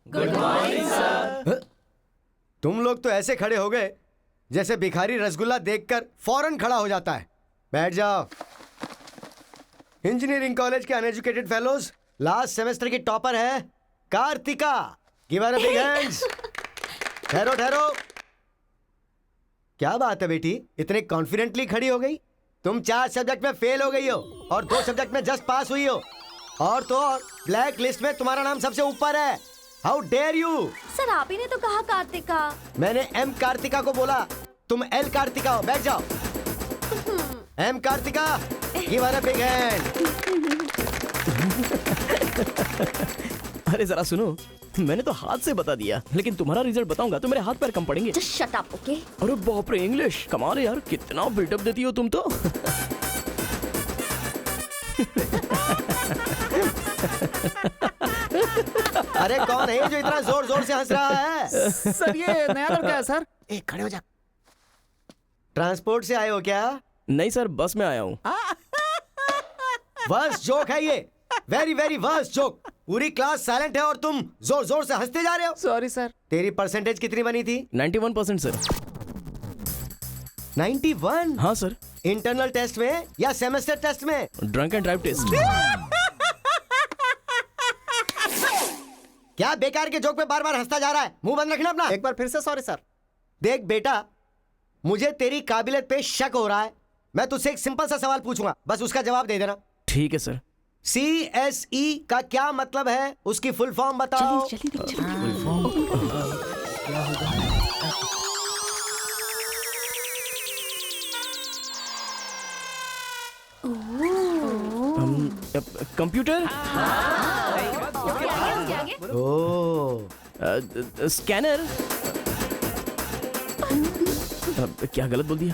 [SPEAKER 5] Good morning sir. तुम लोग तो ऐसे खड़े हो गए जैसे भिखारी रसगुल्ला देखकर फौरन खड़ा हो जाता है। बैठ जाओ। इंजीनियरिंग कॉलेज के अनएजुकेटेड फेलोज, लास्ट सेमेस्टर की टॉपर है Kartika. Give her a big hands. ठहरो ठहरो। क्या बात है बेटी, इतने कॉन्फिडेंटली खड़ी हो गई? तुम 4 सब्जेक्ट में फेल हो गई हो और 2 सब्जेक्ट में जस्ट पास हुई हो, और तो और ब्लैक लिस्ट में तुम्हारा नाम सबसे ऊपर है। How dare you!
[SPEAKER 14] सर आप ही ने तो कहा कार्तिका।
[SPEAKER 5] मैंने एम कार्तिका को बोला, तुम एल कार्तिका हो। बैठ जाओ। Am Kartika, give her a big hand.
[SPEAKER 7] अरे जरा सुनो, मैंने तो हाथ से बता दिया, लेकिन तुम्हारा रिजल्ट बताऊंगा तो मेरे हाथ पैर कम पड़ेंगे।
[SPEAKER 14] Just shut up, okay?
[SPEAKER 7] अरे बाप रे, इंग्लिश कमाल है यार, कितना बिल्डअप देती हो तुम तो।
[SPEAKER 5] अरे कौन है जो इतना जोर जोर से हंस रहा है?
[SPEAKER 4] सर ये नया लड़का है सर। एक खड़े हो जा।
[SPEAKER 5] ट्रांसपोर्ट से आए हो क्या?
[SPEAKER 7] नहीं सर, बस में आया हूँ।
[SPEAKER 5] वर्स्ट जोक है ये, वेरी वेरी वर्स्ट जोक। पूरी क्लास साइलेंट है और तुम जोर जोर से हंसते जा रहे हो।
[SPEAKER 4] Sorry sir.
[SPEAKER 5] तेरी परसेंटेज कितनी बनी थी?
[SPEAKER 7] 91% सर।
[SPEAKER 5] 91?
[SPEAKER 7] हाँ सर।
[SPEAKER 5] इंटरनल टेस्ट में या सेमेस्टर टेस्ट में?
[SPEAKER 7] Drunk and drive test.
[SPEAKER 5] क्या बेकार के जोक पे बार बार हंसता जा रहा है? मुंह बंद रखना अपना।
[SPEAKER 4] एक बार फिर से सॉरी सर।
[SPEAKER 5] देख बेटा, मुझे तेरी काबिलियत पे शक हो रहा है। मैं तुझसे एक सिंपल सा सवाल पूछूंगा, बस उसका जवाब दे देना।
[SPEAKER 7] ठीक है सर।
[SPEAKER 5] CSE का क्या मतलब है? उसकी फुल फॉर्म बताओ।
[SPEAKER 7] Computer, scanner. क्या गलत बोल दिया?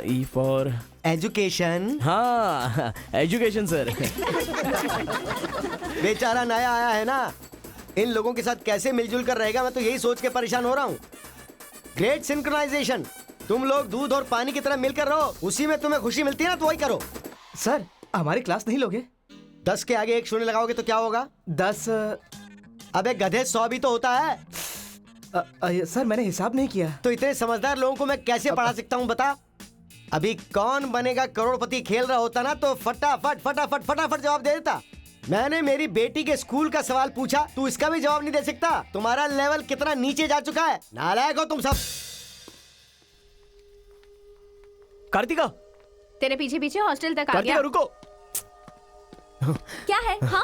[SPEAKER 7] E for
[SPEAKER 5] education.
[SPEAKER 7] हाँ, एजुकेशन सर।
[SPEAKER 5] बेचारा नया आया है ना, इन लोगों के साथ कैसे मिलजुल कर रहेगा, मैं तो यही सोच के परेशान हो रहा हूँ। Great synchronization. तुम लोग दूध और पानी की तरह मिलकर रहो, उसी में तुम्हें खुशी मिलती है ना, तो वही करो।
[SPEAKER 8] सर हमारी क्लास नहीं लोगे?
[SPEAKER 5] 10 के आगे 1 शून्य लगाओगे तो क्या होगा?
[SPEAKER 8] 10।
[SPEAKER 5] अबे गधे 100 भी तो होता है।
[SPEAKER 8] सर मैंने हिसाब नहीं किया।
[SPEAKER 5] तो इतने समझदार लोगों को मैं कैसे पढ़ा सकता हूँ बता? अभी कौन बनेगा करोड़पति खेल रहा होता ना, तो फटाफट फटाफट फटाफट जवाब दे देता। मैंने मेरी बेटी के स्कूल का सवाल पूछा, तू इसका भी जवाब नहीं दे सकता? तुम्हारा लेवल कितना नीचे जा चुका है। नालायक हो तुम सब।
[SPEAKER 7] कार्तिका,
[SPEAKER 3] तेरे पीछे पीछे हॉस्टल तक आ
[SPEAKER 7] कार्तिका
[SPEAKER 3] गया।
[SPEAKER 7] रुको।
[SPEAKER 14] क्या है? हाँ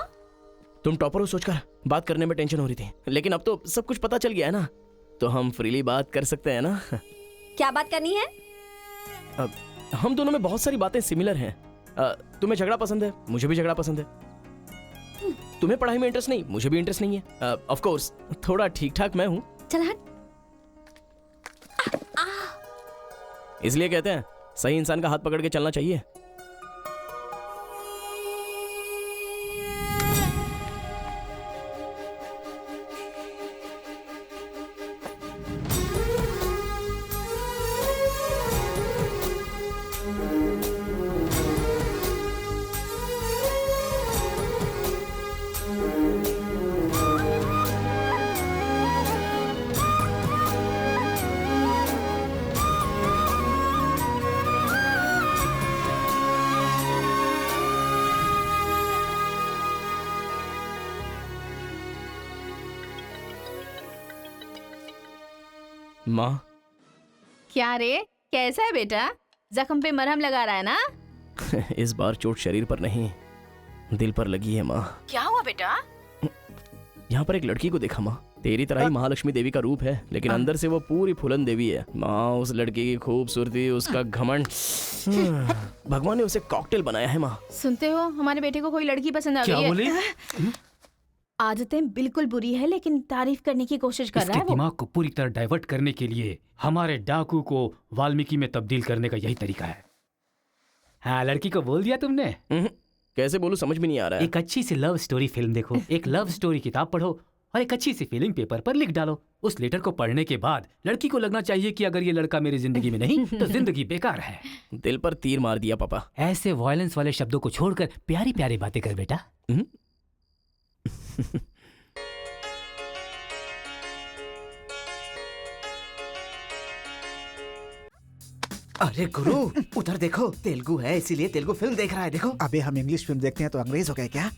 [SPEAKER 7] तुम टॉपर हो सोचकर बात करने में टेंशन हो रही थी, लेकिन अब तो सब कुछ पता चल गया है ना, तो हम फ्रीली बात कर सकते हैं ना।
[SPEAKER 14] क्या बात करनी है?
[SPEAKER 7] अब हम दोनों में बहुत सारी बातें सिमिलर हैं। तुम्हें झगड़ा पसंद है, मुझे भी झगड़ा पसंद है। तुम्हें पढ़ाई में इंटरेस्ट नहीं, मुझे भी इंटरेस्ट नहीं है। ऑफ कोर्स थोड़ा ठीक ठाक मैं हूँ।
[SPEAKER 14] चल हट।
[SPEAKER 7] इसलिए कहते हैं सही इंसान का हाथ पकड़ के चलना चाहिए। माँ,
[SPEAKER 3] क्या रे, कैसा है बेटा? जख्म पे मरहम लगा रहा है ना?
[SPEAKER 7] इस बार चोट शरीर पर नहीं दिल पर लगी है माँ।
[SPEAKER 3] क्या हुआ बेटा?
[SPEAKER 7] यहाँ पर एक लड़की को देखा माँ, तेरी तरह ही महालक्ष्मी देवी का रूप है, लेकिन अंदर से वो पूरी फूलन देवी है। माँ, उस लड़की की खूबसूरती, उसका घमंड, भगवान ने उसे कॉकटेल बनाया है माँ।
[SPEAKER 3] सुनते हो, हमारे बेटे को कोई लड़की पसंद आ गई है।
[SPEAKER 2] क्या बोले?
[SPEAKER 3] आदतें बिल्कुल बुरी है, लेकिन तारीफ करने की कोशिश कर रहा है
[SPEAKER 2] इसके
[SPEAKER 3] वो।
[SPEAKER 2] दिमाग को पूरी तरह डाइवर्ट करने के लिए हमारे डाकू को वाल्मीकि में तब्दील करने का यही तरीका है। हाँ, लड़की को बोल दिया तुमने?
[SPEAKER 7] कैसे बोलूं, समझ में नहीं आ रहा है।
[SPEAKER 2] एक अच्छी सी लव स्टोरी फिल्म देखो, एक लव स्टोरी किताब पढ़ो और एक अच्छी सी फीलिंग पेपर पर लिख डालो। उस लेटर को पढ़ने के बाद लड़की को लगना चाहिए कि अगर ये लड़का मेरी जिंदगी में नहीं तो जिंदगी बेकार है।
[SPEAKER 7] दिल पर तीर मार दिया पापा।
[SPEAKER 2] ऐसे वायलेंस वाले शब्दों को छोड़कर प्यारी प्यारी बातें कर बेटा।
[SPEAKER 8] अरे गुरु, उधर देखो, तेलुगु है इसीलिए तेलुगु फिल्म देख रहा है। देखो।
[SPEAKER 4] अबे हम इंग्लिश फिल्म देखते हैं तो अंग्रेज हो गए क्या?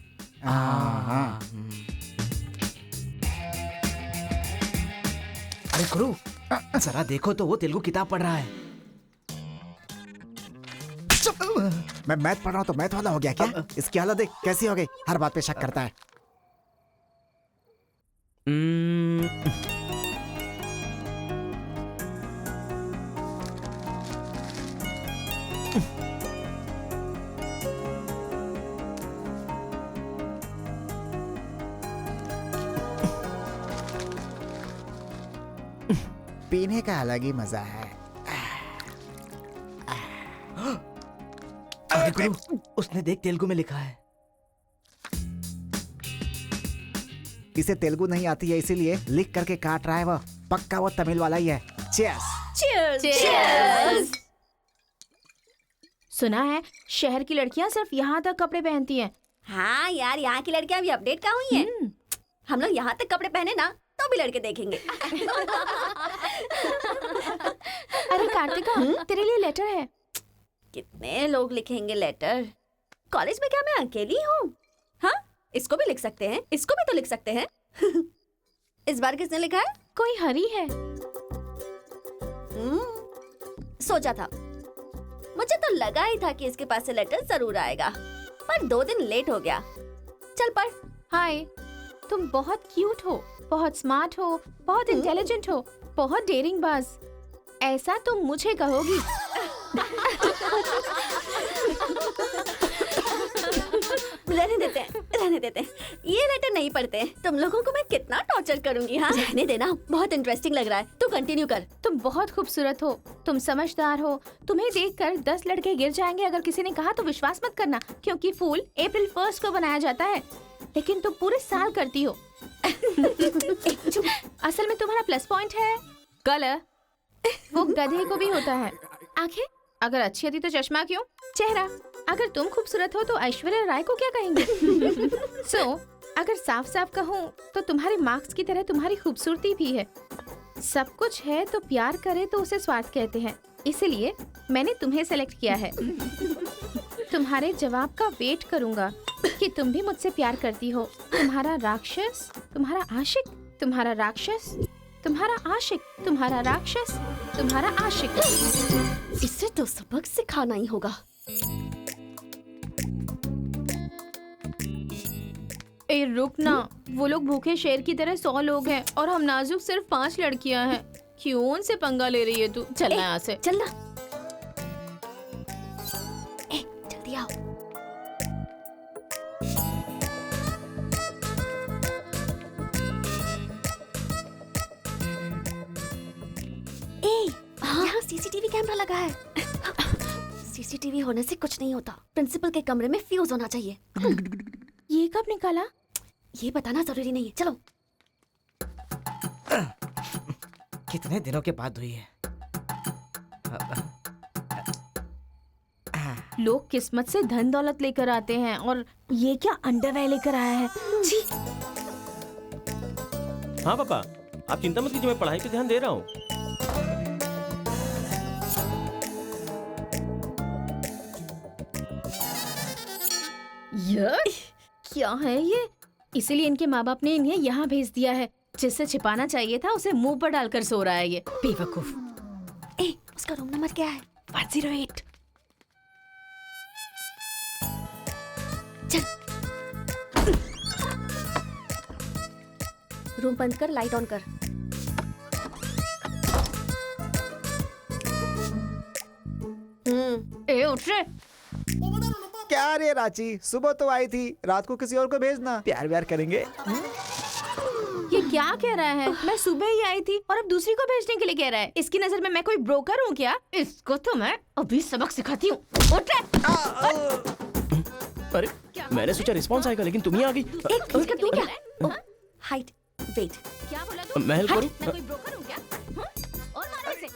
[SPEAKER 4] हाँ।
[SPEAKER 8] अरे गुरु, जरा देखो तो वो तेलुगु किताब पढ़ रहा है।
[SPEAKER 4] मैं मैथ पढ़ रहा हूँ तो मैथ वाला हो गया क्या? इसकी हालत देख कैसी हो गई, हर बात पे शक करता है। पीने का अलग ही मजा है।
[SPEAKER 8] अरे गुरु, उसने देख तेलुगु में लिखा है।
[SPEAKER 4] इसे तेलुगु नहीं आती है इसीलिए लिख करके काट रहा है वो। पक्का वो तमिल वाला ही है। चीयर्स।
[SPEAKER 3] चीयर्स। चीयर्स। सुना है शहर की लड़कियां सिर्फ यहाँ तक कपड़े पहनती हैं।
[SPEAKER 14] हाँ यार, यहाँ की लड़कियां भी अपडेट कहाँ हुई हैं? हम लोग यहाँ तक कपड़े पहने ना तो भी लड़के देखेंगे।
[SPEAKER 3] अरे कार्तिका, तेरे लिए लेटर है।
[SPEAKER 14] कितने लोग लिखेंगे लेटर? कॉलेज में क्या मैं अकेली हूँ? हाँ, इसको भी लिख सकते हैं, इसको भी तो लिख सकते हैं। इस बार किसने लिखा है?
[SPEAKER 3] कोई हरी है।
[SPEAKER 14] सोचा था, मुझे तो लगा ही था कि इसके पास से लेटर जरूर आएगा, पर 2 दिन लेट हो गया। चल पढ़।
[SPEAKER 3] हाय, तुम बहुत क्यूट हो, बहुत स्मार्ट हो, बहुत इंटेलिजेंट हो, बहुत डेयरिंग बाज। ऐसा तुम मुझे कहोगी?
[SPEAKER 14] रहने देते हैं। ये लेटर नहीं पढ़ते। तुम लोगों को मैं कितना टॉर्चर करूंगी। हाँ, रहने देना, बहुत इंटरेस्टिंग लग रहा है। तू कंटिन्यू कर।
[SPEAKER 3] तुम बहुत खूबसूरत हो, तुम समझदार हो। तुम्हें देखकर 10 लड़के गिर जाएंगे अगर किसी ने कहा तो विश्वास मत करना, क्योंकि फूल अप्रैल 1 को बनाया जाता है, लेकिन तुम पूरे साल करती हो। असल में तुम्हारा प्लस पॉइंट है कलर। वो गधे को भी होता है। आंखें अगर अच्छी होती तो चश्मा क्यों? चेहरा अगर तुम खूबसूरत हो तो ऐश्वर्या राय को क्या कहेंगे? अगर साफ साफ कहूँ तो तुम्हारे मार्क्स की तरह तुम्हारी खूबसूरती भी है। सब कुछ है तो प्यार करे तो उसे स्वार्थ कहते हैं, इसलिए मैंने तुम्हें सेलेक्ट किया है। तुम्हारे जवाब का वेट करूंगा कि तुम भी मुझसे प्यार करती हो। तुम्हारा राक्षस, तुम्हारा आशिक, तुम्हारा राक्षस, तुम्हारा आशिक, तुम्हारा राक्षस, तुम्हारा आशिक।
[SPEAKER 14] इसे तो सबक सिखाना ही होगा।
[SPEAKER 3] ए रुक ना, वो लोग भूखे शेर की तरह 100 लोग हैं और हम नाजुक सिर्फ 5 लड़कियां हैं। क्यों उनसे पंगा ले रही है तू? चलना यहाँ से।
[SPEAKER 14] चलना। जल्दी आओ। यहाँ सीसीटीवी कैमरा लगा है। सीसीटीवी होने से कुछ नहीं होता। प्रिंसिपल के कमरे में फ्यूज होना चाहिए।
[SPEAKER 3] ये कब निकाला?
[SPEAKER 14] ये बताना जरूरी नहीं है। चलो।
[SPEAKER 8] कितने दिनों के बाद हुई है।
[SPEAKER 3] लोग किस्मत से धन दौलत लेकर आते हैं और ये क्या अंडरवेयर लेकर आया है। जी।
[SPEAKER 1] हाँ पापा, आप चिंता मत कीजिए, मैं पढ़ाई पे ध्यान दे रहा हूँ।
[SPEAKER 3] क्या है ये? इसीलिए इनके माँ बाप ने इन्हें यहाँ भेज दिया है। जिससे छिपाना चाहिए था उसे मुंह पर डालकर सो रहा है ये बेवकूफ।
[SPEAKER 14] उसका रूम नंबर क्या है? 108। चल। रूम बंद कर, लाइट ऑन कर।
[SPEAKER 3] ए उठ रे।
[SPEAKER 4] क्या रे रांची, सुबह तो आई थी, रात को किसी और को भेजना, प्यार व्यार करेंगे।
[SPEAKER 3] ये क्या कह रहा है? मैं सुबह ही आई थी और अब दूसरी को भेजने के लिए कह रहा है। इसकी नजर में मैं कोई ब्रोकर हूँ क्या? इसको तो मैं अभी सबक सिखाती हूँ। उठ रे।
[SPEAKER 7] अरे मैंने सोचा रिस्पॉन्स आएगा, लेकिन तुम ही आ गई।
[SPEAKER 14] एक मिनट कर दूं क्या? Height, weight.
[SPEAKER 3] क्या बोला तू?
[SPEAKER 7] मैं हेल्प करूं?
[SPEAKER 3] मैं कोई ब्रोकर हूँ क्या? और मारो इसे।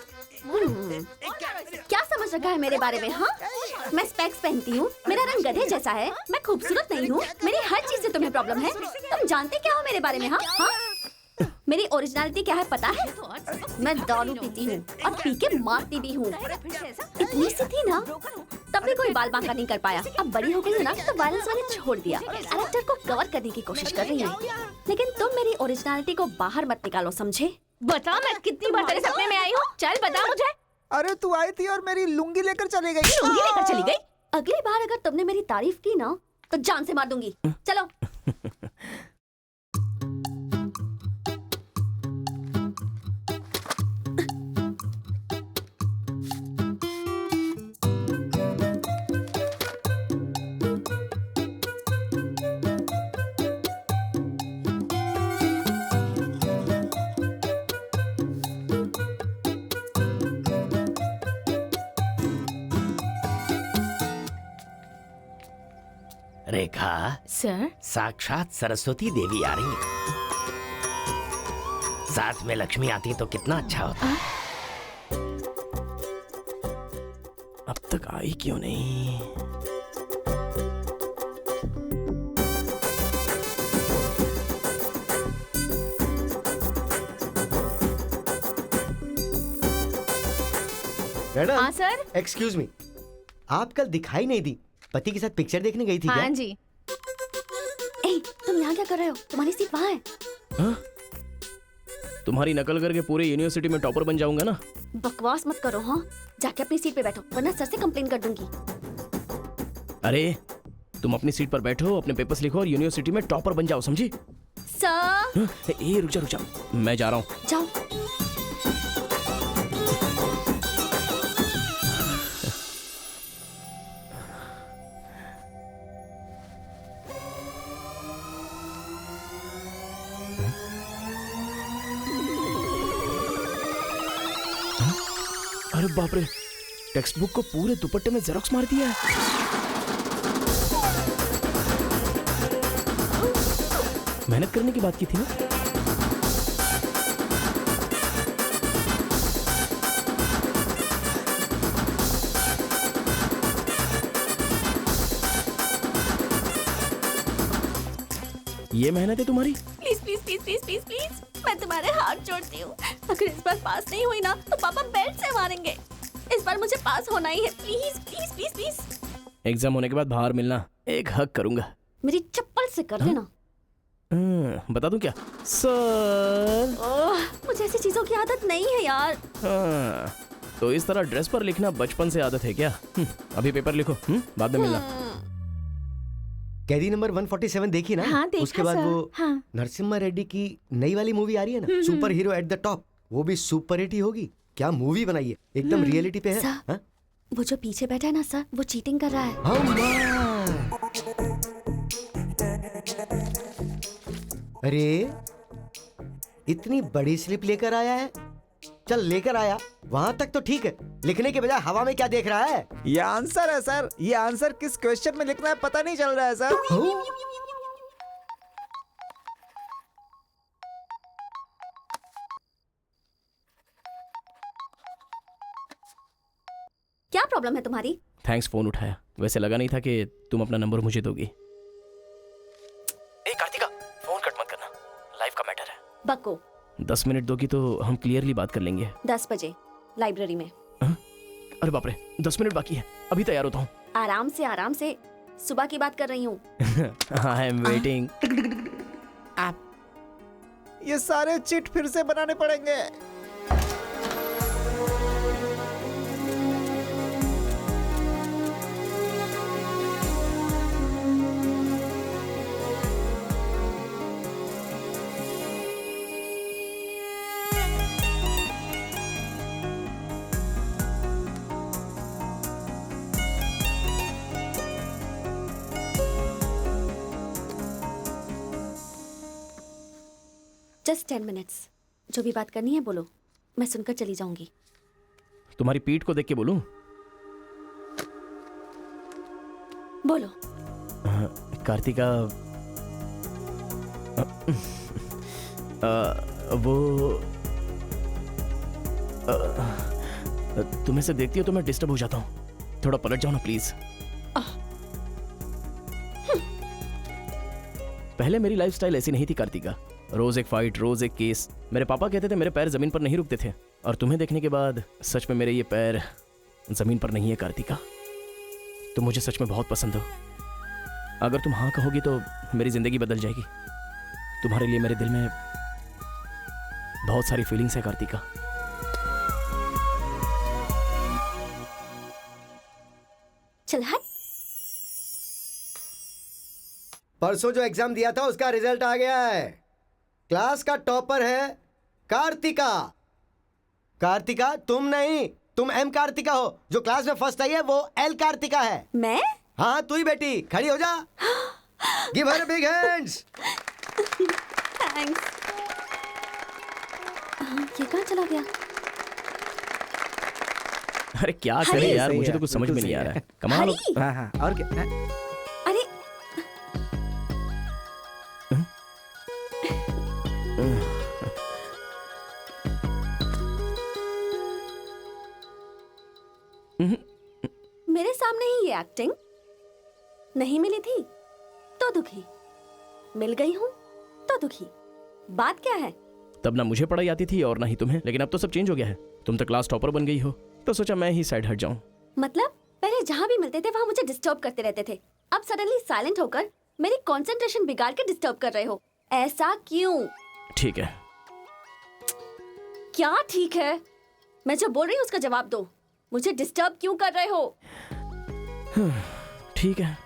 [SPEAKER 14] क्या समझ रखा है मेरे बारे में? हाँ, मैं स्पेक्स पहनती हूँ, मेरा रंग गधे जैसा है, मैं खूबसूरत नहीं हूँ, मेरी हर चीज से तुम्हें प्रॉब्लम है। तुम जानते क्या हो मेरे बारे में? हाँ हाँ, मेरी ओरिजिनलिटी क्या है पता है? मैं दारू पीती हूँ और पी के मारती भी हूँ। इतनी सी थी ना, तब भी कोई बाल बांका नहीं कर पाया। अब बड़ी हो गई है ना, तो वायलेंस मैंने छोड़ दिया। कैरेक्टर को कवर करने की कोशिश कर रही हूँ, लेकिन तुम मेरी ओरिजिनलिटी को बाहर मत निकालो, समझे?
[SPEAKER 3] बता, मैं कितनी बार तेरे सपने में आई हूँ? चल बता मुझे।
[SPEAKER 4] अरे तू आई थी और मेरी लुंगी लेकर चली गई।
[SPEAKER 3] लुंगी लेकर चली गई?
[SPEAKER 14] अगली बार अगर तुमने मेरी तारीफ की ना, तो जान से मार दूंगी। चलो।
[SPEAKER 6] रेखा
[SPEAKER 3] सर,
[SPEAKER 6] साक्षात सरस्वती देवी आ रही है। साथ में लक्ष्मी आती तो कितना अच्छा होता।
[SPEAKER 7] अब तक आई क्यों नहीं?
[SPEAKER 13] मैडम।
[SPEAKER 3] हाँ सर।
[SPEAKER 13] एक्सक्यूज मी, आप कल दिखाई नहीं दी, पति के साथ पिक्चर देखने गई थी क्या?
[SPEAKER 3] हाँ जी।
[SPEAKER 14] ए, तुम यहाँ क्या कर रहे हो? तुम्हारी सीट वहाँ है।
[SPEAKER 7] हाँ? तुम्हारी नकल करके पूरे यूनिवर्सिटी में टॉपर बन जाऊंगा ना।
[SPEAKER 14] बकवास मत करो। हाँ, जाके अपनी सीट पे बैठो, वरना सर से कंप्लेन कर दूंगी।
[SPEAKER 7] अरे तुम अपनी सीट पर बैठो, अपने पेपर्स लिखो और यूनिवर्सिटी में टॉपर बन जाओ, समझी?
[SPEAKER 14] सर।
[SPEAKER 7] हाँ? ए रुक जा, मैं जा रहा हूँ।
[SPEAKER 14] जाओ।
[SPEAKER 7] अरे बाप रे, टेक्स्ट बुक को पूरे दुपट्टे में जेरोक्स मार दिया है। मेहनत करने की बात की थी ना। ये मेहनत है तुम्हारी?
[SPEAKER 14] Please please please please please please, मैं तुम्हारे हाथ जोड़ती हूँ। अगर इस बार पास नहीं हुई ना, तो पापा बेल्ट से मारेंगे। इस बार मुझे पास होना ही है, please please please please.
[SPEAKER 7] Exam होने के बाद बाहर मिलना, एक हक करूंगा।
[SPEAKER 14] मेरी चप्पल से कर लेना।
[SPEAKER 7] बता दूं क्या? सर।
[SPEAKER 14] मुझे ऐसी चीजों की आदत नहीं है यार।
[SPEAKER 7] हाँ, तो इस तरह ड्रेस पर लिखना बचपन से आदत है क्या? अभी पेपर लिखो, बाद में मिलना।
[SPEAKER 13] कैदी नंबर 147 देखी ना?
[SPEAKER 3] हाँ, देखा
[SPEAKER 13] उसके बाद
[SPEAKER 3] सर।
[SPEAKER 13] वो
[SPEAKER 3] हाँ।
[SPEAKER 13] नरसिम्हा रेड्डी की नई वाली मूवी आ रही है ना, super hero at the top, वो भी सुपर हिट ही होगी। क्या मूवी बनाई है, एकदम रियलिटी पे है।
[SPEAKER 14] सर, वो जो पीछे बैठा है ना सर, वो चीटिंग कर रहा है।
[SPEAKER 13] अरे इतनी बड़ी स्लिप लेकर आया है। चल लेकर आया, वहां तक तो ठीक है, लिखने के बजाय हवा में क्या देख रहा है?
[SPEAKER 4] ये आंसर है सर, ये आंसर किस क्वेश्चन में लिखना है पता नहीं चल रहा है सर।
[SPEAKER 14] क्या प्रॉब्लम है तुम्हारी?
[SPEAKER 7] थैंक्स फोन उठाया, वैसे लगा नहीं था कि तुम अपना नंबर मुझे दोगी। ए कार्तिका, फोन कट मत करना, लाइफ का मैटर है।
[SPEAKER 14] बक्को।
[SPEAKER 7] 10 मिनट दोगी तो हम क्लियरली बात कर लेंगे।
[SPEAKER 14] 10 बजे लाइब्रेरी में।
[SPEAKER 7] अरे बाप रे, 10 मिनट बाकी है, अभी तैयार होता हूँ।
[SPEAKER 14] आराम से, सुबह की बात कर रही हूँ।
[SPEAKER 7] I am waiting.
[SPEAKER 4] ये सारे चिट फिर से बनाने पड़ेंगे।
[SPEAKER 14] Just 10 minutes. जो भी बात करनी है बोलो, मैं सुनकर चली जाऊंगी।
[SPEAKER 7] तुम्हारी पीठ को देख के बोलूं?
[SPEAKER 14] बोलो।
[SPEAKER 7] कार्तिका, वो तुम्हें से देखती हो तो मैं डिस्टर्ब हो जाता हूँ। थोड़ा पलट जाओ ना प्लीज। पहले मेरी लाइफस्टाइल ऐसी नहीं थी कार्तिका। रोज एक फाइट, रोज एक केस। मेरे पापा कहते थे मेरे पैर जमीन पर नहीं रुकते थे, और तुम्हें देखने के बाद सच में मेरे ये पैर जमीन पर नहीं है कार्तिका। तुम मुझे सच में बहुत पसंद हो। अगर तुम हाँ कहोगी तो मेरी जिंदगी बदल जाएगी। तुम्हारे लिए मेरे दिल में बहुत सारी फीलिंग्स है कार्तिका।
[SPEAKER 14] चल हट।
[SPEAKER 13] परसों जो एग्जाम दिया था उसका रिजल्ट आ गया है। क्लास का टॉपर है कार्तिका। कार्तिका तुम नहीं, तुम एम कार्तिका हो। जो क्लास में फर्स्ट आई है वो एल कार्तिका है।
[SPEAKER 14] मैं?
[SPEAKER 13] हाँ तू ही बेटी, खड़ी हो जा। Give her big hands.
[SPEAKER 14] Thanks. ये कहाँ चला गया?
[SPEAKER 7] अरे क्या करे यार, मुझे तो कुछ समझ में नहीं आ रहा है। कमाल हो।
[SPEAKER 4] हाँ हाँ, और क्या?
[SPEAKER 14] अरे मेरे सामने ही ये एक्टिंग। नहीं मिली थी तो दुखी, मिल गई हूँ तो दुखी। बात क्या है?
[SPEAKER 7] तब ना मुझे पढ़ाई आती थी और ना ही तुम्हें, लेकिन अब तो सब चेंज हो गया है। तुम तो क्लास टॉपर बन गई हो, तो सोचा मैं ही साइड हट जाऊं।
[SPEAKER 14] मतलब पहले जहाँ भी मिलते थे वहाँ मुझे डिस्टर्ब करते रहते थे, अब सडनली साइलेंट होकर मेरी कंसंट्रेशन बिगाड़ के डिस्टर्ब कर रहे हो। ऐसा क्यों?
[SPEAKER 7] ठीक है।
[SPEAKER 14] क्या ठीक है? मैं जो बोल रही हूँ उसका जवाब दो। मुझे डिस्टर्ब क्यों कर रहे हो?
[SPEAKER 7] ठीक है।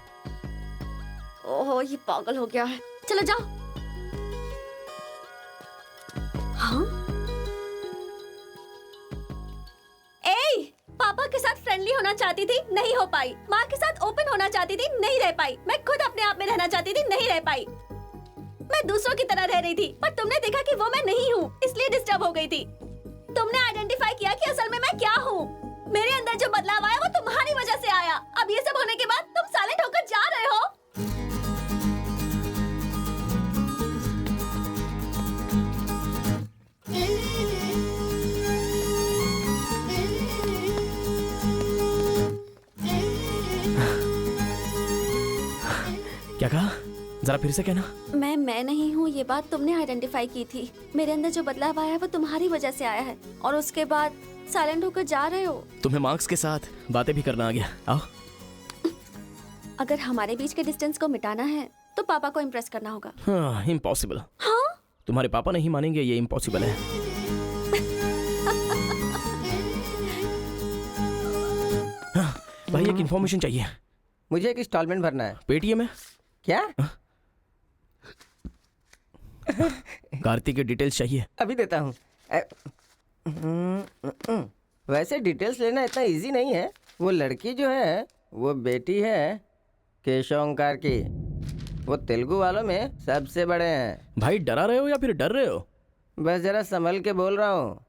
[SPEAKER 14] ओहो, ये पागल हो गया है। चलो जाओ। हाँ? ए, पापा के साथ फ्रेंडली होना चाहती थी, नहीं हो पाई। माँ के साथ ओपन होना चाहती थी, नहीं रह पाई। मैं खुद अपने आप में रहना चाहती थी, नहीं रह पाई। मैं दूसरों की तरह रह रही थी, पर तुमने देखा कि वो मैं नहीं हूँ, इसलिए डिस्टर्ब हो गई थी। तुमने आइडेंटिफाई किया कि असल में मैं क्या हूँ। मेरे अंदर जो बदलाव आया वो तुम्हारी वजह से आया। अब ये सब होने के बाद तुम साइलेंट होकर जा रहे हो।
[SPEAKER 7] क्या कहा? जरा फिर से कहना।
[SPEAKER 14] मैं नहीं हूँ, ये बात तुमने आइडेंटिफाई की थी। मेरे अंदर जो बदलाव आया है वो तुम्हारी वजह से आया है, और उसके बाद साइलेंट होकर जा रहे हो।
[SPEAKER 7] तुम्हें मार्क्स के साथ बातें भी करना आ गया। आओ।
[SPEAKER 14] अगर हमारे बीच के डिस्टेंस को मिटाना है तो पापा को इम्प्रेस करना होगा।
[SPEAKER 7] हाँ, इम्पॉसिबल।
[SPEAKER 14] हाँ?
[SPEAKER 7] तुम्हारे पापा नहीं मानेंगे, ये इम्पॉसिबल है। हाँ, भाई एक इन्फॉर्मेशन चाहिए।
[SPEAKER 12] मुझे एक इंस्टॉलमेंट भरना है।
[SPEAKER 7] पेटीएम है
[SPEAKER 12] क्या?
[SPEAKER 7] कार्तिक की डिटेल्स चाहिए।
[SPEAKER 12] अभी देता हूँ। वैसे डिटेल्स लेना इतना इजी नहीं है। वो लड़की जो है वो बेटी है केशव ओंकार की। वो तेलुगु वालों में सबसे बड़े हैं।
[SPEAKER 7] भाई डरा रहे हो या फिर डर रहे हो?
[SPEAKER 12] बस जरा संभल के बोल रहा हूँ।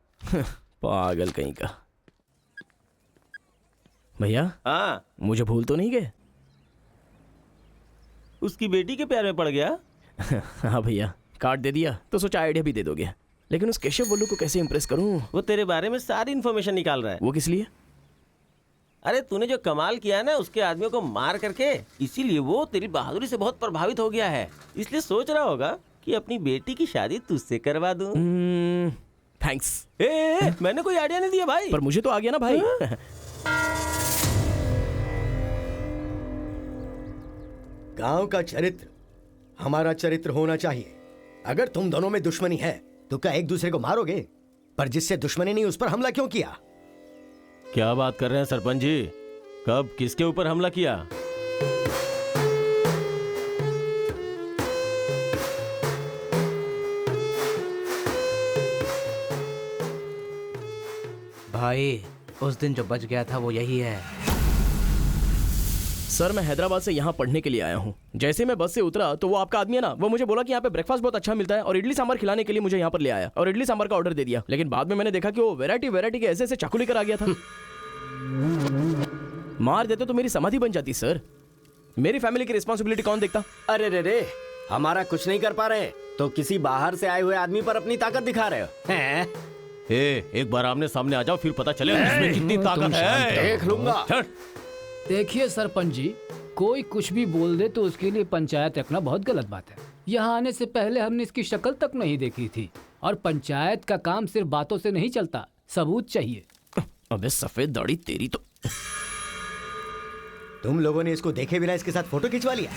[SPEAKER 7] पागल कहीं का। भैया,
[SPEAKER 1] हाँ
[SPEAKER 7] मुझे भूल तो नहीं गए?
[SPEAKER 1] उसकी बेटी के प्यार में पड़ गया।
[SPEAKER 7] हाँ भैया, कार्ड दे दिया तो सोचा आइडिया भी दे दोगे। लेकिन उस केशव बोलू को कैसे इंप्रेस करूं?
[SPEAKER 1] वो तेरे बारे में सारी इन्फॉर्मेशन निकाल रहा है।
[SPEAKER 7] वो किस लिए?
[SPEAKER 1] अरे तूने जो कमाल किया ना उसके आदमियों को मार करके, इसीलिए वो तेरी बहादुरी से बहुत प्रभावित हो गया है। इसलिए सोच रहा होगा कि अपनी बेटी की शादी तुझसे करवा दूं।
[SPEAKER 7] थैंक्स।
[SPEAKER 1] मैंने कोई आइडिया नहीं दिया भाई।
[SPEAKER 7] पर मुझे तो आ गया ना भाई।
[SPEAKER 13] गांव का चरित्र हमारा चरित्र होना चाहिए। अगर तुम दोनों में दुश्मनी है तो क्या एक दूसरे को मारोगे? पर जिससे दुश्मनी नहीं उस पर हमला क्यों किया?
[SPEAKER 1] क्या बात कर रहे हैं सरपंच जी? कब किसके ऊपर हमला किया?
[SPEAKER 8] भाई उस दिन जो बच गया था वो यही है।
[SPEAKER 7] सर मैं हैदराबाद से यहाँ पढ़ने के लिए आया हूँ। जैसे मैं बस से उतरा तो वो आपका आदमी है ना, वो मुझे बोला कि यहाँ पे ब्रेकफास्ट बहुत अच्छा मिलता है और इडली सांभर खिलाने के लिए मुझे यहाँ पर ले आया और इडली सांभर का ऑर्डर दे दिया। लेकिन बाद में मैंने देखा कि वो वैरायटी के ऐसे ऐसे चाकू लेकर आ गया था। मार देते तो मेरी समाधि बन जाती सर। मेरी फैमिली की रिस्पॉन्सिबिलिटी कौन देखता?
[SPEAKER 5] अरे रे हमारा कुछ नहीं कर पा रहे तो किसी बाहर से आए हुए आदमी पर अपनी ताकत दिखा रहे हो हैं?
[SPEAKER 6] एक बार आमने सामने आ जाओ, फिर पता चले इसमें कितनी ताकत है।
[SPEAKER 5] देख लूंगा।
[SPEAKER 2] देखिए सरपंच जी, कोई कुछ भी बोल दे तो उसके लिए पंचायत रखना बहुत गलत बात है। यहाँ आने से पहले हमने इसकी शक्ल तक नहीं देखी थी और पंचायत का काम सिर्फ बातों से नहीं चलता, सबूत चाहिए।
[SPEAKER 7] अबे सफेद दाढ़ी तेरी तो।
[SPEAKER 13] तुम लोगों ने इसको देखे बिना इसके साथ फोटो खिंचवा लिया।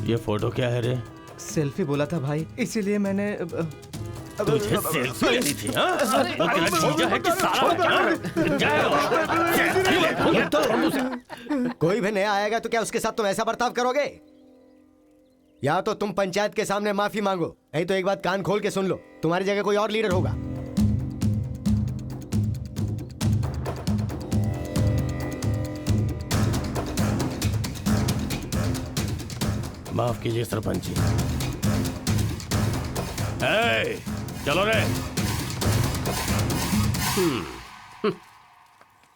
[SPEAKER 6] ये फोटो क्या है रे?
[SPEAKER 8] सेल्फी बोला था भाई, इसीलिए मैंने
[SPEAKER 6] तुझे सेल्फी लेनी थी हाँ? वो तेरा जीजा है कि साला?
[SPEAKER 13] कोई भी नया आएगा तो क्या उसके साथ तुम ऐसा बर्ताव करोगे? या तो तुम पंचायत के सामने माफी मांगो, नहीं तो एक बात कान खोल के सुन लो, तुम्हारी जगह कोई और लीडर होगा।
[SPEAKER 6] माफ कीजिए सरपंच जी। चलो रे।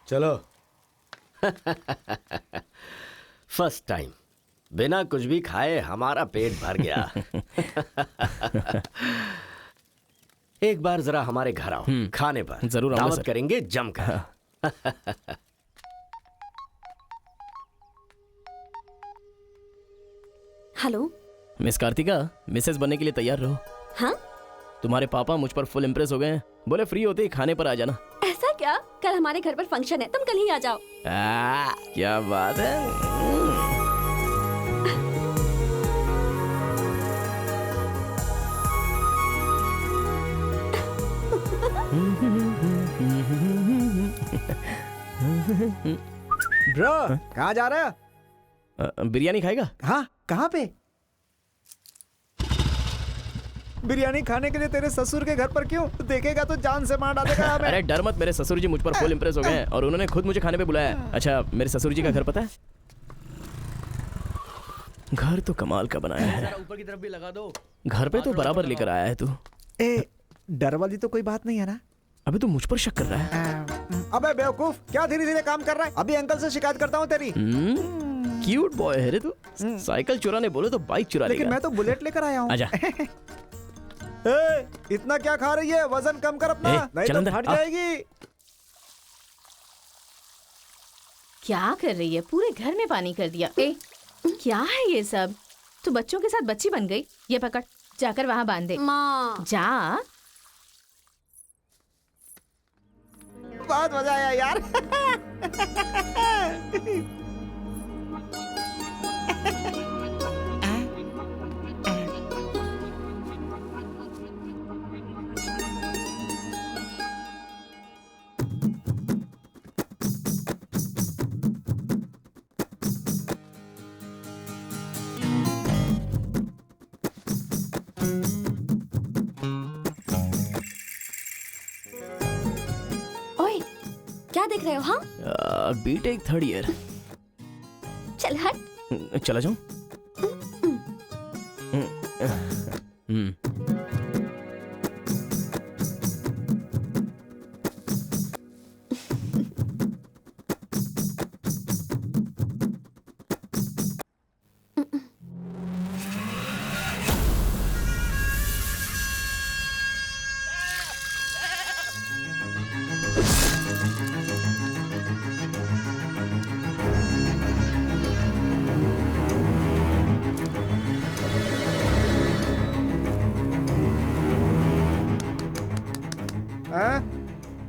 [SPEAKER 5] चलो। फर्स्ट टाइम बिना कुछ भी खाए हमारा पेट भर गया। एक बार जरा हमारे घर आओ, खाने पर
[SPEAKER 7] जरूर आऊंगा
[SPEAKER 5] दावत
[SPEAKER 7] सर।
[SPEAKER 5] करेंगे जमकर।
[SPEAKER 14] हेलो
[SPEAKER 7] मिस कार्तिका, मिसेस बनने के लिए तैयार रहो।
[SPEAKER 14] हाँ,
[SPEAKER 7] तुम्हारे पापा मुझ पर फुल इम्प्रेस हो गए हैं, बोले फ्री होते ही खाने पर आ जाना।
[SPEAKER 14] ऐसा क्या? कल हमारे घर पर फंक्शन है, तुम कल ही आ जाओ।
[SPEAKER 7] क्या बात है।
[SPEAKER 4] ब्रो कहाँ जा रहे हो?
[SPEAKER 7] बिरयानी खाएगा?
[SPEAKER 4] हाँ, कहाँ पे? बिरयानी खाने के लिए तेरे ससुर के घर पर क्यों? देखेगा तो जान से मार डालेगा हमें।
[SPEAKER 7] अरे डर मत, मेरे ससुर जी मुझ पर फुल इम्प्रेस हो गए हैं और उन्होंने खुद मुझे खाने पे बुलाया है। अच्छा, मेरे ससुर जी का घर पता है? घर तो कमाल का बनाया है।
[SPEAKER 11] ऊपर की तरफ भी लगा दो।
[SPEAKER 7] घर पे तो बराबर लेकर आया है तू।
[SPEAKER 4] डर वाली तो कोई बात नहीं है ना?
[SPEAKER 7] अभी तू मुझ पर शक कर रहा है।
[SPEAKER 4] अबे बेवकूफ, क्या धीरे धीरे काम कर रहा है? अभी अंकल से शिकायत करता हूँ तेरी।
[SPEAKER 7] क्यूट बॉय है रे तू। साइकिल चुराने बोले तो बाइक चुरा लेगा।
[SPEAKER 4] लेकिन मैं तो बुलेट लेकर आया हूँ।
[SPEAKER 7] आजा।
[SPEAKER 4] इतना क्या खा रही है? वजन कम कर अपना, नहीं तो फट जाएगी।
[SPEAKER 3] क्या कर रही है? पूरे घर में पानी कर दिया। क्या है ये सब? तू बच्चों के साथ बच्ची बन गई। ये पकड़, जाकर वहाँ बांध दे।
[SPEAKER 14] माँ
[SPEAKER 3] जा।
[SPEAKER 4] बहुत मजा आया यार।
[SPEAKER 14] ओए, क्या देख रहे हो? हाँ,
[SPEAKER 7] बीटेक थर्ड ईयर।
[SPEAKER 14] चल हट।
[SPEAKER 7] चला जाऊं?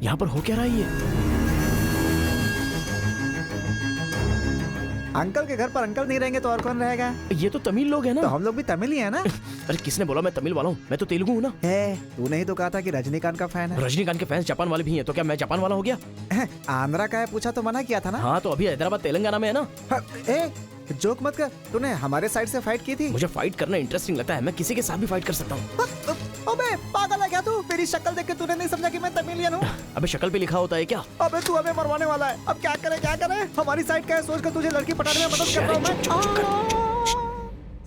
[SPEAKER 7] यहाँ पर हो क्या रहा है ये?
[SPEAKER 4] अंकल के घर पर अंकल नहीं रहेंगे तो और कौन रहेगा?
[SPEAKER 7] ये तो तमिल लोग हैं ना।
[SPEAKER 4] तो हम लोग भी तमिल ही है ना।
[SPEAKER 7] अरे किसने बोला मैं तमिल वाला हूँ? मैं तो तेलुगु हूँ ना।
[SPEAKER 4] तूने ही तो कहा था कि रजनीकांत का फैन है।
[SPEAKER 7] रजनीकांत के फैंस जापान वाले भी हैं, तो क्या मैं जापान वाला हो गया?
[SPEAKER 4] आंध्रा का है पूछा तो मना किया था ना।
[SPEAKER 7] हाँ तो अभी हैदराबाद तेलंगाना में है ना।
[SPEAKER 4] जोक मत कर, तूने हमारे साइड से फाइट की थी।
[SPEAKER 7] मुझे फाइट करना इंटरेस्टिंग लगता है, मैं किसी के साथ भी फाइट कर सकता हूँ।
[SPEAKER 4] अबे पागल है क्या तू? मेरी शक्ल देख के तूने नहीं समझा कि मैं तमिलियन हूँ?
[SPEAKER 7] अबे शक्ल पे लिखा होता है क्या?
[SPEAKER 4] अबे तू हमें मरवाने वाला है। अब क्या करे क्या करे? हमारी साइड का है, सोच कर तुझे लड़की पटाने में मदद कर रहा हूँ मैं।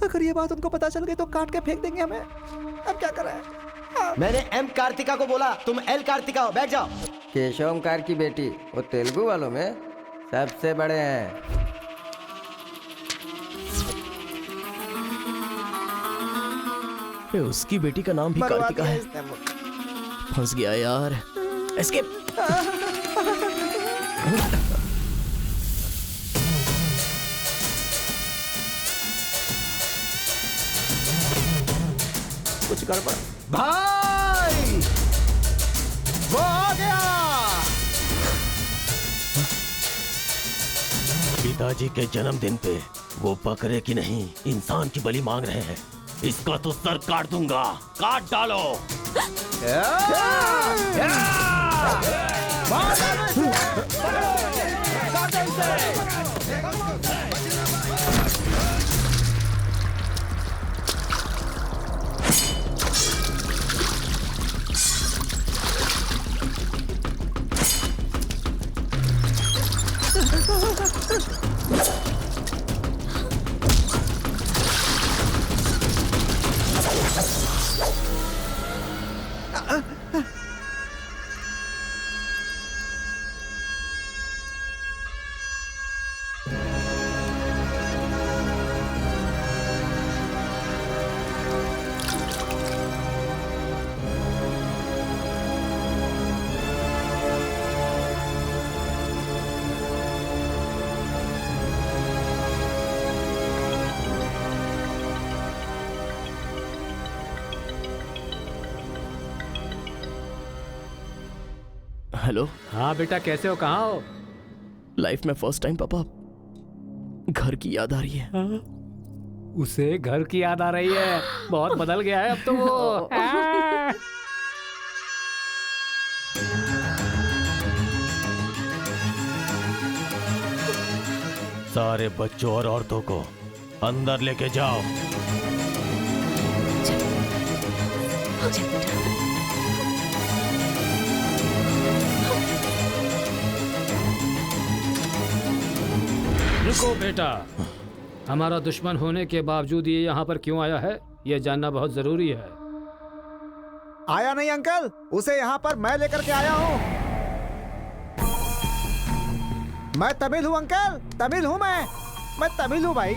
[SPEAKER 4] अगर ये बात उनको पता चल गई तो काट के फेंक देंगे हमें। अब क्या करें?
[SPEAKER 13] मैंने एम कार्तिका को बोला, तुम एल कार्तिका हो। बैठ जाओ।
[SPEAKER 12] केशव ओंकार की बेटी वो तेलुगु वालों में सबसे बड़े हैं।
[SPEAKER 7] उसकी बेटी का नाम भी कार्तिका है। फंस गया यार। एस्केप।
[SPEAKER 4] कुछ गड़बड़। भाई वो आ गया।
[SPEAKER 6] पिताजी के जन्मदिन पे वो बकरे की नहीं इंसान की बलि मांग रहे हैं। इसका तो सर काट दूंगा। काट डालो।
[SPEAKER 7] हेलो।
[SPEAKER 2] हाँ बेटा, कैसे हो? कहाँ हो?
[SPEAKER 7] लाइफ में फर्स्ट टाइम पापा घर की याद आ रही है।
[SPEAKER 2] उसे घर की याद आ रही है? बहुत बदल गया है अब तो वो।
[SPEAKER 6] सारे बच्चों और औरतों को अंदर लेके जाओ।
[SPEAKER 2] रुको बेटा, हमारा दुश्मन होने के बावजूद ये यहाँ पर क्यों आया है, ये जानना बहुत जरूरी है।
[SPEAKER 4] आया नहीं अंकल, उसे यहाँ पर मैं लेकर के आया हूँ। मैं तमिल हूँ अंकल, तमिल हूँ मैं तमिल हूँ भाई।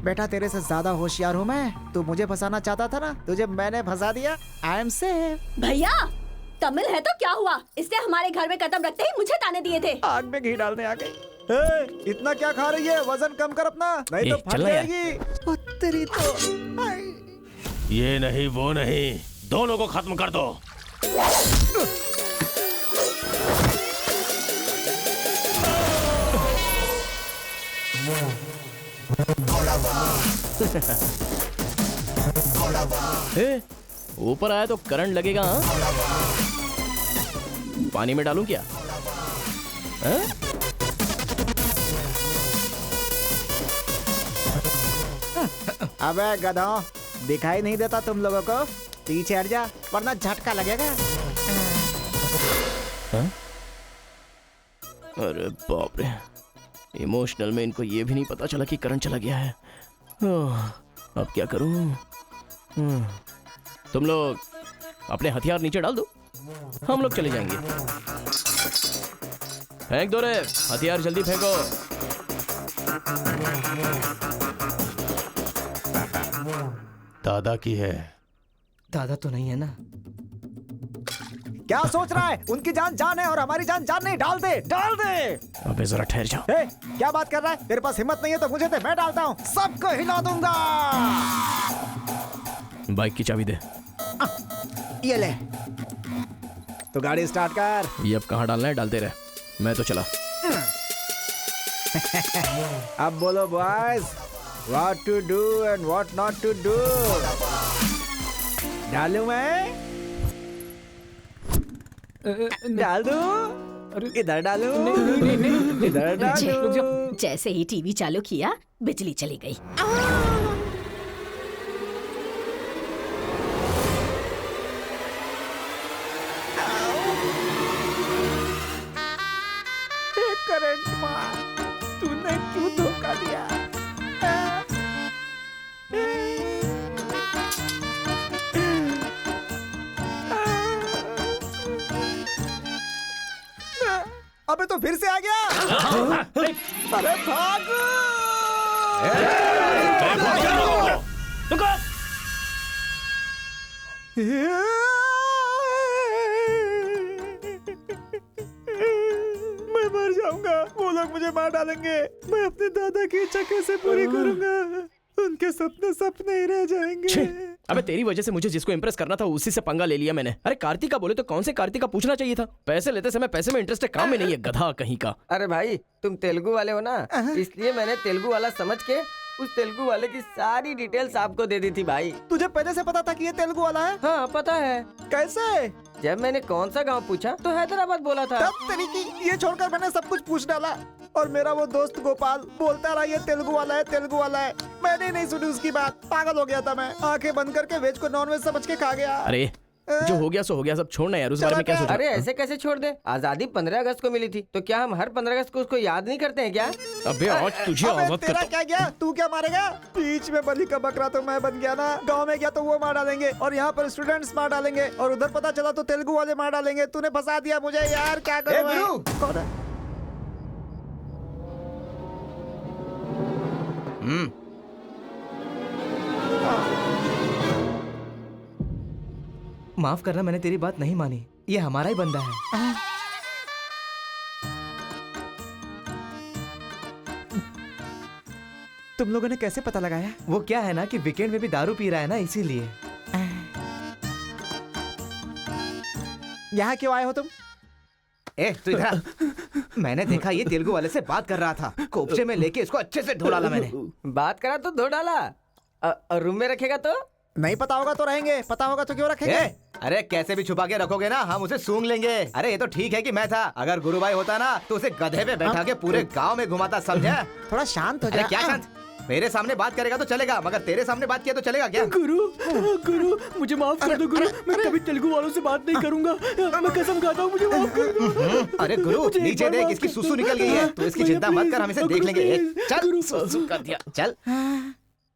[SPEAKER 4] बेटा तेरे से ज्यादा होशियार हूँ मैं। तू मुझे फंसाना चाहता था ना, तुझे मैंने फंसा दिया। I am safe.
[SPEAKER 14] भैया तमिल है तो क्या हुआ, इसने हमारे घर में कदम रखते ही मुझे ताने दिए थे।
[SPEAKER 4] आग में घी डालने आ गई। इतना क्या खा रही है? वजन कम कर अपना, नहीं तो फट जाएगी। तेरी तो
[SPEAKER 6] ये नहीं वो नहीं, दोनों को खत्म कर दो।
[SPEAKER 7] ऊपर आया तो करंट लगेगा। पानी में डालूं क्या?
[SPEAKER 4] अबे गधों, दिखाई नहीं देता तुम लोगों को? पीछे हट जा वरना झटका लगेगा।
[SPEAKER 7] अरे बाप रे, इमोशनल में इनको ये भी नहीं पता चला कि करंट चला गया है। अब क्या करूं? तुम लोग अपने हथियार नीचे डाल दो, हम लोग चले जाएंगे। फेंक दो रे हथियार, जल्दी फेंको।
[SPEAKER 6] दादा की है।
[SPEAKER 8] दादा तो नहीं है ना?
[SPEAKER 4] क्या सोच रहा है? उनकी जान जान है और हमारी जान जान नहीं। डाल दे, डाल दे।
[SPEAKER 7] अबे जरा ठहर जाओ।
[SPEAKER 4] क्या बात कर रहा है? तेरे पास हिम्मत नहीं है तो मुझे दे, मैं डालता हूँ, सबको हिला दूंगा।
[SPEAKER 7] बाइक की चाबी दे।
[SPEAKER 4] ये ले, तो गाड़ी स्टार्ट कर।
[SPEAKER 7] ये अब कहाँ डालना है डालते रहे, मैं तो चला।
[SPEAKER 4] अब बोलो boys, what to do and what not to do. डालूं मैं? डाल दूं? इधर डालूं? इधर डालूं?
[SPEAKER 3] जैसे ही टीवी चालू किया बिजली चली गई।
[SPEAKER 4] अबे तो फिर से आ गया। अरे भागो। मैं मर जाऊंगा, वो लोग मुझे मार डालेंगे। मैं अपने दादा की इच्छा कैसे पूरी करूंगा? उनके सपने सपने ही रह जाएंगे।
[SPEAKER 7] अबे तेरी वजह से मुझे जिसको इम्प्रेस करना था उसी से पंगा ले लिया मैंने। अरे कार्तिका बोले तो कौन से कार्तिका पूछना चाहिए था। पैसे लेते समय पैसे में इंटरेस्ट है, काम में नहीं है, गधा कहीं का।
[SPEAKER 12] अरे भाई तुम तेलुगु वाले हो ना, इसलिए मैंने तेलुगु वाला समझ के उस तेलुगु वाले की सारी डिटेल्स आपको दे दी थी भाई।
[SPEAKER 4] तुझे पहले से पता था कि ये तेलुगु वाला है?
[SPEAKER 12] हाँ पता है।
[SPEAKER 4] कैसे?
[SPEAKER 12] जब मैंने कौन सा गांव पूछा तो हैदराबाद बोला था।
[SPEAKER 4] तब तरीकी ये छोड़कर मैंने सब कुछ पूछ डाला और मेरा वो दोस्त गोपाल बोलता रहा ये तेलुगु वाला है, तेलुगु वाला है। मैंने नहीं सुनी उसकी बात, पागल हो गया था मैं। आंखें बंद करके वेज को नॉन वेज समझ के खा गया।
[SPEAKER 7] अरे जो हो गया सो हो गया, सब छोड़ना यार, उस बारे में क्या सोचा?
[SPEAKER 12] अरे ऐसे कैसे छोड़ दे? आजादी 15 अगस्त को मिली थी, तो क्या हम हर 15 अगस्त को उसको याद नहीं करते हैं क्या?
[SPEAKER 7] अबे आज तुझे आवाज
[SPEAKER 4] तेरा क्या गया? तू क्या मारेगा? बीच में बलि का बकरा तो मैं बन गया ना। गांव में गया तो वो मार डालेंगे और यहाँ पर स्टूडेंट्स मार डालेंगे और उधर पता चला तो तेलुगु वाले मार डालेंगे। तूने फंसा दिया मुझे यार, क्या करूँ? कौन है?
[SPEAKER 8] माफ करना, मैंने तेरी बात नहीं मानी। ये हमारा ही बंदा है।
[SPEAKER 4] तुम लोगों ने कैसे पता लगाया?
[SPEAKER 8] वो क्या है ना कि वीकेंड में भी दारू पी रहा है ना, इसीलिए।
[SPEAKER 4] यहाँ क्यों आए हो तुम?
[SPEAKER 8] ए तू इधर। मैंने देखा ये तेलुगु वाले से बात कर रहा था, कोपचे में लेके इसको अच्छे से धो डाला मैंने।
[SPEAKER 12] बात करा तो धो डाला, रूम में रखेगा तो?
[SPEAKER 4] नहीं पता होगा तो रहेंगे, पता होगा तो क्यों रखेंगे?
[SPEAKER 8] अरे कैसे भी छुपा के रखोगे ना, हम उसे सूंघ लेंगे। अरे ये तो ठीक है कि मैं था, अगर गुरु भाई होता ना तो उसे गधे पे बैठा के पूरे गांव में घुमाता, समझा?
[SPEAKER 4] थोड़ा शांत हो
[SPEAKER 8] अरे
[SPEAKER 4] जा।
[SPEAKER 8] क्या शांत? मेरे सामने बात करेगा तो चलेगा, मगर तेरे सामने बात किया तो चलेगा क्या?
[SPEAKER 7] गुरु मुझे माफ कर दो गुरु, मैं कभी तेलुगु वालों से बात नहीं करूंगा, मैं कसम खाता हूँ, मुझे माफ कर दो।
[SPEAKER 8] अरे गुरु नीचे देख, इसकी सुसु निकल गई है, तो इसकी चिंता मत कर, हम इसे देख लेंगे। चल सुसु कर दिया, चल।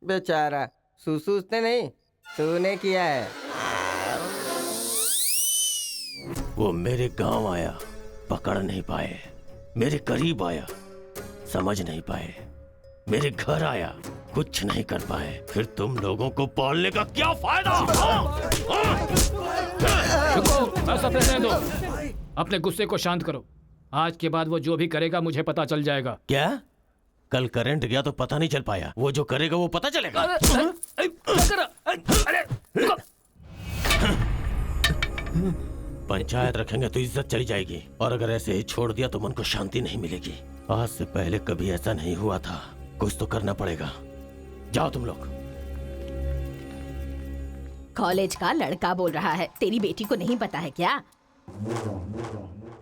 [SPEAKER 12] बेचारा सुसु उसने नहीं, तूने किया है।
[SPEAKER 6] वो मेरे गांव आया, पकड़ नहीं पाए। मेरे करीब आया, समझ नहीं पाए। मेरे घर आया, कुछ नहीं कर पाए। फिर तुम लोगों को पालने का क्या फायदा?
[SPEAKER 2] रुको, ऐसा रहने दो। अपने गुस्से को शांत करो। आज के बाद वो जो भी करेगा मुझे पता चल जाएगा।
[SPEAKER 6] क्या? कल करंट गया तो पता नहीं चल पाया, वो जो करेगा वो पता चलेगा। पंचायत रखेंगे तो इज्जत चली जाएगी, और अगर ऐसे ही छोड़ दिया तो मन को शांति नहीं मिलेगी। आज से पहले कभी ऐसा नहीं हुआ था, कुछ तो करना पड़ेगा। जाओ तुम लोग।
[SPEAKER 3] कॉलेज का लड़का बोल रहा है, तेरी बेटी को नहीं पता है क्या?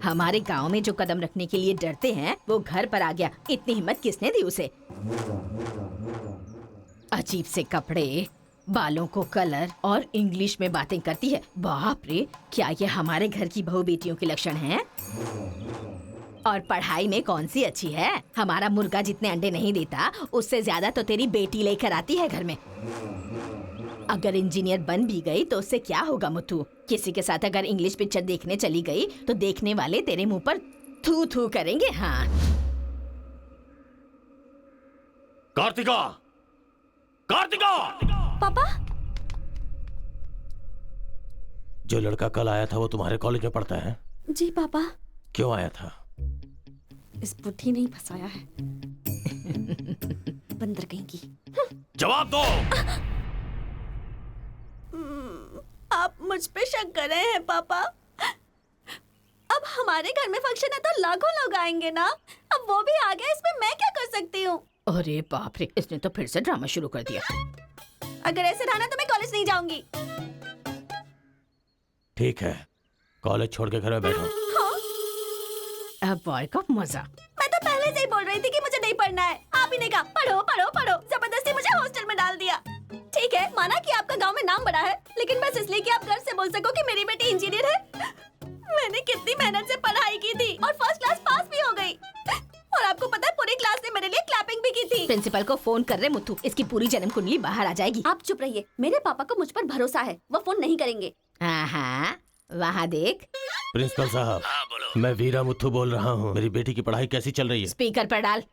[SPEAKER 3] हमारे गांव में जो कदम रखने के लिए डरते हैं वो घर पर आ गया। इतनी हिम्मत किसने दी उसे? अजीब से कपड़े, बालों को कलर और इंग्लिश में बातें करती है। बाप रे, क्या ये हमारे घर की बहू बेटियों के लक्षण हैं? और पढ़ाई में कौन सी अच्छी है? हमारा मुर्गा जितने अंडे नहीं देता उससे ज्यादा तो तेरी बेटी लेकर आती है घर में। अगर इंजीनियर बन भी गई तो उससे क्या होगा मुथु? किसी के साथ अगर इंग्लिश पिक्चर देखने चली गई तो देखने वाले तेरे मुंह पर थू थू करेंगे। हाँ
[SPEAKER 6] कार्तिका, कार्तिका!
[SPEAKER 14] पापा,
[SPEAKER 6] जो लड़का कल आया था वो तुम्हारे कॉलेज में पढ़ता है?
[SPEAKER 14] जी पापा।
[SPEAKER 6] क्यों आया था?
[SPEAKER 14] इस बुद्धि नहीं फंसाया है। बंदर कहीं की।
[SPEAKER 6] जवाब दो।
[SPEAKER 14] आप मुझ पे शक कर रहे हैं पापा? अब हमारे घर में फंक्शन है तो लाखों लोग आएंगे ना। अब वो भी आ गया, इसमें मैं क्या कर सकती हूँ?
[SPEAKER 3] अरे बाप रे, इसने तो फिर से ड्रामा शुरू कर दिया।
[SPEAKER 14] अगर ऐसे रहा ना तो मैं कॉलेज नहीं जाऊंगी।
[SPEAKER 6] ठीक है, कॉलेज छोड़ के घर में बैठो।
[SPEAKER 14] हाँ?
[SPEAKER 3] अब बॉय का मजा।
[SPEAKER 14] मैं तो पहले से ही बोल रही थी कि मुझे नहीं पढ़ना है। आप ही ने कहा पढ़ो पढ़ो पढ़ो, जबरदस्ती मुझे हॉस्टल में डाल दिया। ठीक है, माना कि आपका गांव में नाम बड़ा है, लेकिन बस इसलिए कि आप घर से बोल सको कि मेरी बेटी इंजीनियर है। मैंने कितनी मेहनत से पढ़ाई की थी और फर्स्ट क्लास पास भी हो गई। और आपको पता है पूरी क्लास ने मेरे लिए क्लैपिंग भी की थी।
[SPEAKER 3] प्रिंसिपल को फोन कर रहे मुथु, इसकी पूरी जन्म कुंडली बाहर आ जाएगी।
[SPEAKER 14] आप चुप रहिए, मेरे पापा को मुझ पर भरोसा है, वो फोन नहीं करेंगे।
[SPEAKER 3] हाँ, वहाँ देख।
[SPEAKER 6] प्रिंसिपल साहब, मैं वीरा मुथु बोल रहा हूँ। मेरी बेटी की पढ़ाई कैसी चल रही है?
[SPEAKER 3] स्पीकर पर डाल।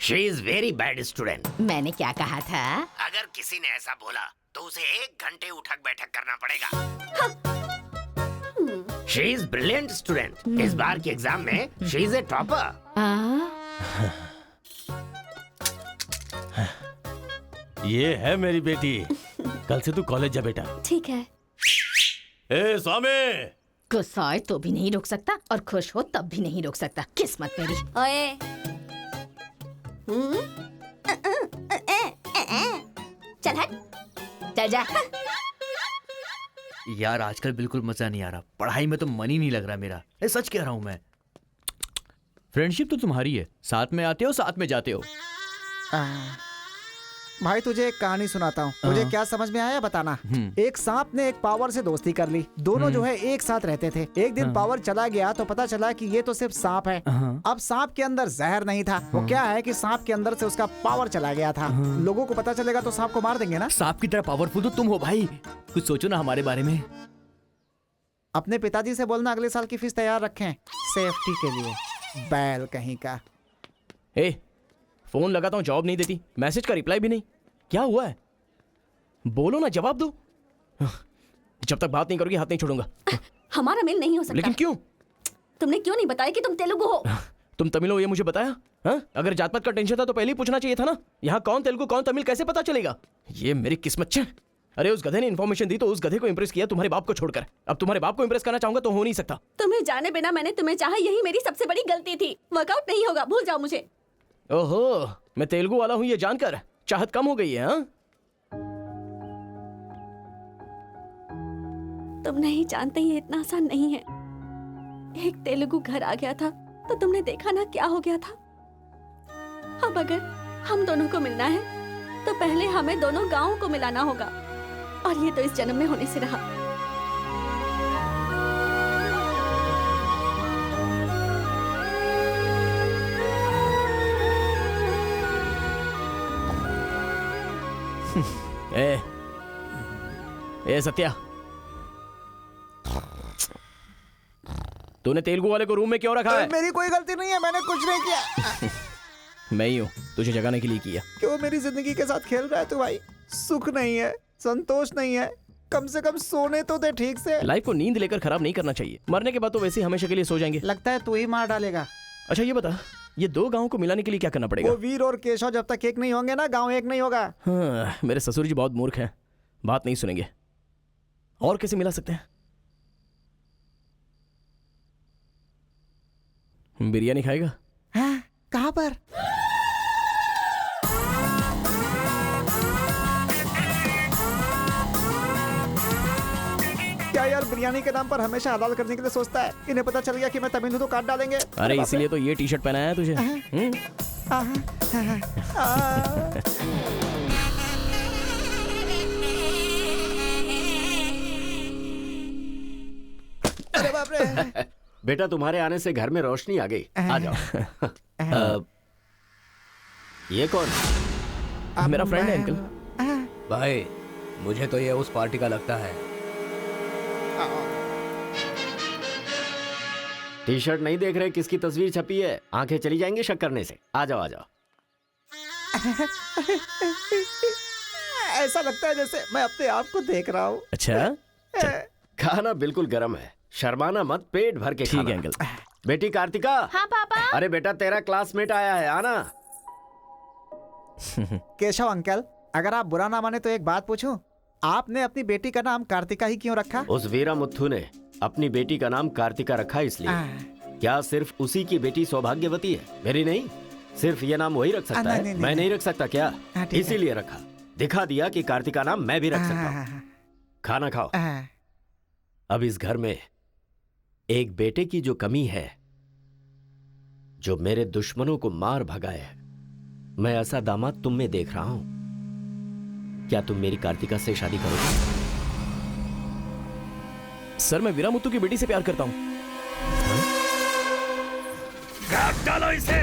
[SPEAKER 5] She is very bad student.
[SPEAKER 3] मैंने क्या कहा था?
[SPEAKER 5] अगर किसी ने ऐसा बोला तो उसे 1 घंटे उठक बैठक करना पड़ेगा। She is brilliant student. इस बार के एग्जाम में शी इज ए टॉपर।
[SPEAKER 6] ये है मेरी बेटी। कल से तू कॉलेज जा बेटा।
[SPEAKER 14] ठीक है।
[SPEAKER 6] ए स्वामी,
[SPEAKER 3] गुस्सा तो भी नहीं रोक सकता और खुश हो तब भी नहीं रोक सकता। किस्मत मेरी।
[SPEAKER 14] ओए चल हट,
[SPEAKER 3] चल जा।
[SPEAKER 11] यार आजकल बिल्कुल मजा नहीं आ रहा। पढ़ाई में तो मन ही नहीं लग रहा मेरा। सच कह रहा हूँ मैं। फ्रेंडशिप तो तुम्हारी है, साथ में आते हो साथ में जाते हो।
[SPEAKER 4] भाई तुझे एक कहानी सुनाता हूँ, मुझे क्या समझ में आया बताना। एक सांप ने एक पावर से दोस्ती कर ली। दोनों जो है एक साथ रहते थे। एक दिन पावर चला गया तो पता चला कि ये तो सिर्फ सांप है। अब सांप के अंदर जहर नहीं था। वो क्या है कि सांप के अंदर से उसका पावर चला गया था। लोगों को पता चलेगा तो सांप को मार देंगे ना।
[SPEAKER 11] सांप की तरह पावरफुल तो तुम हो भाई। कुछ सोचो ना हमारे बारे में।
[SPEAKER 4] अपने पिताजी से बोलना अगले साल की फीस तैयार रखें, सेफ्टी के लिए। बैल कहीं का।
[SPEAKER 7] फोन लगाता हूँ, जवाब नहीं देती। मैसेज का रिप्लाई भी नहीं। क्या हुआ है? बोलो ना, जवाब दो। जब तक बात नहीं करोगी हाथ नहीं छोड़ूंगा।
[SPEAKER 14] हमारा मेल नहीं हो सकता।
[SPEAKER 7] लेकिन क्यों?
[SPEAKER 14] तुमने क्यों नहीं बताया कि तुम तेलुगु हो?
[SPEAKER 7] तुम तमिल हो ये मुझे बताया? हाँ? अगर जात पात का टेंशन था तो पहले ही पूछना चाहिए था ना। यहाँ कौन तेलुगु कौन तमिल कैसे पता चलेगा? ये मेरी किस्मत है। अरे उस गधे ने इन्फॉर्मेशन दी तो उस गधे को इंप्रेस किया तुम्हारे बाप को छोड़कर। अब तुम्हारे बाप को इंप्रेस करना चाहूंगा तो हो नहीं सकता।
[SPEAKER 14] तुम्हें जाने बिना मैंने तुम्हें चाहा, यही मेरी सबसे बड़ी गलती थी। वर्कआउट नहीं होगा, भूल जाओ मुझे।
[SPEAKER 7] ओहो, मैं तेलुगु वाला हूँ ये जानकर चाहत कम हो गई है। हाँ?
[SPEAKER 14] तुम नहीं जानते ये इतना आसान नहीं है। एक तेलुगु घर आ गया था तो तुमने देखा ना क्या हो गया था। अब अगर हम दोनों को मिलना है तो पहले हमें दोनों गांवों को मिलाना होगा, और ये तो इस जन्म में होने से रहा।
[SPEAKER 7] ए सत्या, तूने तेलुगु वाले को रूम में क्यों रखा है?
[SPEAKER 4] मेरी कोई गलती नहीं है, मैंने कुछ नहीं किया।
[SPEAKER 7] मैं ही हूँ तुझे जगाने के लिए किया।
[SPEAKER 4] क्यों मेरी जिंदगी के साथ खेल रहा है तू भाई? सुख नहीं है, संतोष नहीं है, कम से कम सोने तो दे ठीक से।
[SPEAKER 7] लाइफ को नींद लेकर खराब नहीं करना चाहिए। मरने के बाद तो वैसे ही हमेशा के लिए सो जाएंगे।
[SPEAKER 4] लगता है तू ही मार डालेगा।
[SPEAKER 7] अच्छा ये बता, ये 2 गांवों को मिलाने के लिए क्या करना पड़ेगा?
[SPEAKER 4] वो वीर और केशव जब तक एक नहीं होंगे ना, गांव एक नहीं होगा।
[SPEAKER 7] हाँ, मेरे ससुर जी बहुत मूर्ख हैं, बात नहीं सुनेंगे। और कैसे मिला सकते हैं? बिरयानी खाएगा?
[SPEAKER 4] हाँ, कहाँ पर? क्या यार बिरयानी के नाम पर हमेशा हलाल करने के लिए सोचता है। इन्हें पता चल गया कि मैं तमिल हूं तो काट डालेंगे।
[SPEAKER 7] अरे इसीलिए तो ये टी शर्ट पहनाया है तुझे।
[SPEAKER 4] अरे बाप रे।
[SPEAKER 5] बेटा तुम्हारे आने से घर में रोशनी आ गई। आ जाओ। ये कौन?
[SPEAKER 7] मेरा फ्रेंड है अंकल।
[SPEAKER 8] भाई मुझे तो ये उस पार्टी का लगता है।
[SPEAKER 5] टी शर्ट नहीं देख रहे किसकी तस्वीर छपी है? आंखें चली जाएंगी शक करने से। आ जाओ आ जाओ।
[SPEAKER 4] ऐसा लगता है जैसे मैं अपने आप को देख रहा हूँ।
[SPEAKER 7] अच्छा
[SPEAKER 5] खाना बिल्कुल गर्म है, शर्माना मत, पेट भर के खाना।
[SPEAKER 7] ठीक है अंकल।
[SPEAKER 5] बेटी कार्तिका।
[SPEAKER 3] हाँ पापा।
[SPEAKER 5] अरे बेटा तेरा क्लासमेट आया है, आना।
[SPEAKER 4] केशव अंकल, अगर आप बुरा ना माने तो एक बात पूछूं? आपने अपनी बेटी का नाम कार्तिका ही क्यों रखा?
[SPEAKER 5] उस वीरा मुथु ने अपनी बेटी का नाम कार्तिका रखा इसलिए। क्या सिर्फ उसी की बेटी सौभाग्यवती है? मेरी नहीं, सिर्फ ये नाम वही रख सकता है। मैं नहीं रख सकता क्या? इसीलिए रखा, दिखा दिया कि कार्तिका नाम मैं भी रख सकता हूँ। खाना खाओ। अब इस घर में एक बेटे की जो कमी है, जो मेरे दुश्मनों को मार भगाए, मैं ऐसा दामाद तुम में देख रहा हूं। क्या तुम मेरी कार्तिका से शादी करोगे?
[SPEAKER 7] सर मैं वीरा मुत्तू की बेटी से प्यार करता हूं।
[SPEAKER 5] काट डालो इसे।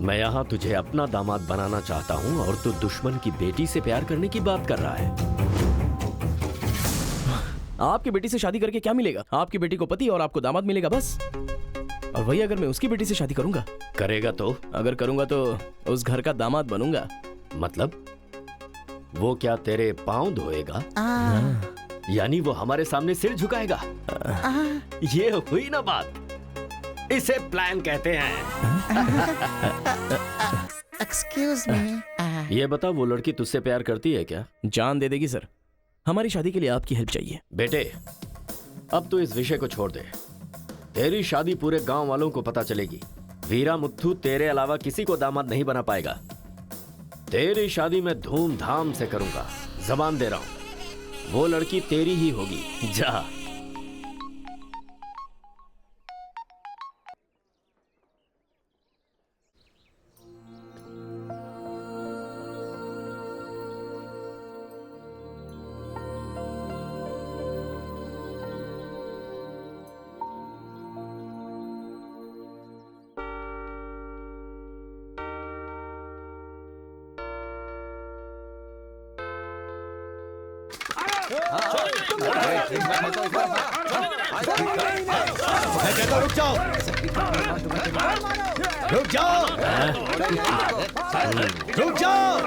[SPEAKER 5] मैं यहां तुझे अपना दामाद बनाना चाहता हूं और तू दुश्मन की बेटी से प्यार करने की बात कर रहा है।
[SPEAKER 7] आपकी बेटी से शादी करके क्या मिलेगा? आपकी बेटी को पति और आपको दामाद मिलेगा बस। और वही अगर मैं उसकी बेटी से शादी करूंगा,
[SPEAKER 5] करेगा तो?
[SPEAKER 7] अगर करूंगा तो उस घर का दामाद बनूंगा।
[SPEAKER 5] मतलब वो क्या तेरे पांव धोएगा? यानी वो हमारे सामने सिर झुकाएगा? ये हुई ना बात। इसे प्लान कहते हैं।
[SPEAKER 15] Excuse me.
[SPEAKER 5] ये बता, वो लड़की तुझसे प्यार करती है क्या?
[SPEAKER 7] जान दे देगी सर। हमारी शादी के लिए आपकी हेल्प चाहिए।
[SPEAKER 5] बेटे, अब तो इस विषय को छोड़ दे। तेरी शादी पूरे गांव वालों को पता चलेगी। वीरा मुत्थू तेरे अलावा किसी को दामाद नहीं बना पाएगा। तेरी शादी में धूमधाम से करूंगा, जबान दे रहा हूं। वो लड़की तेरी ही होगी। जा।
[SPEAKER 13] रुक जाओ, रुक जाओ, रुक जाओ।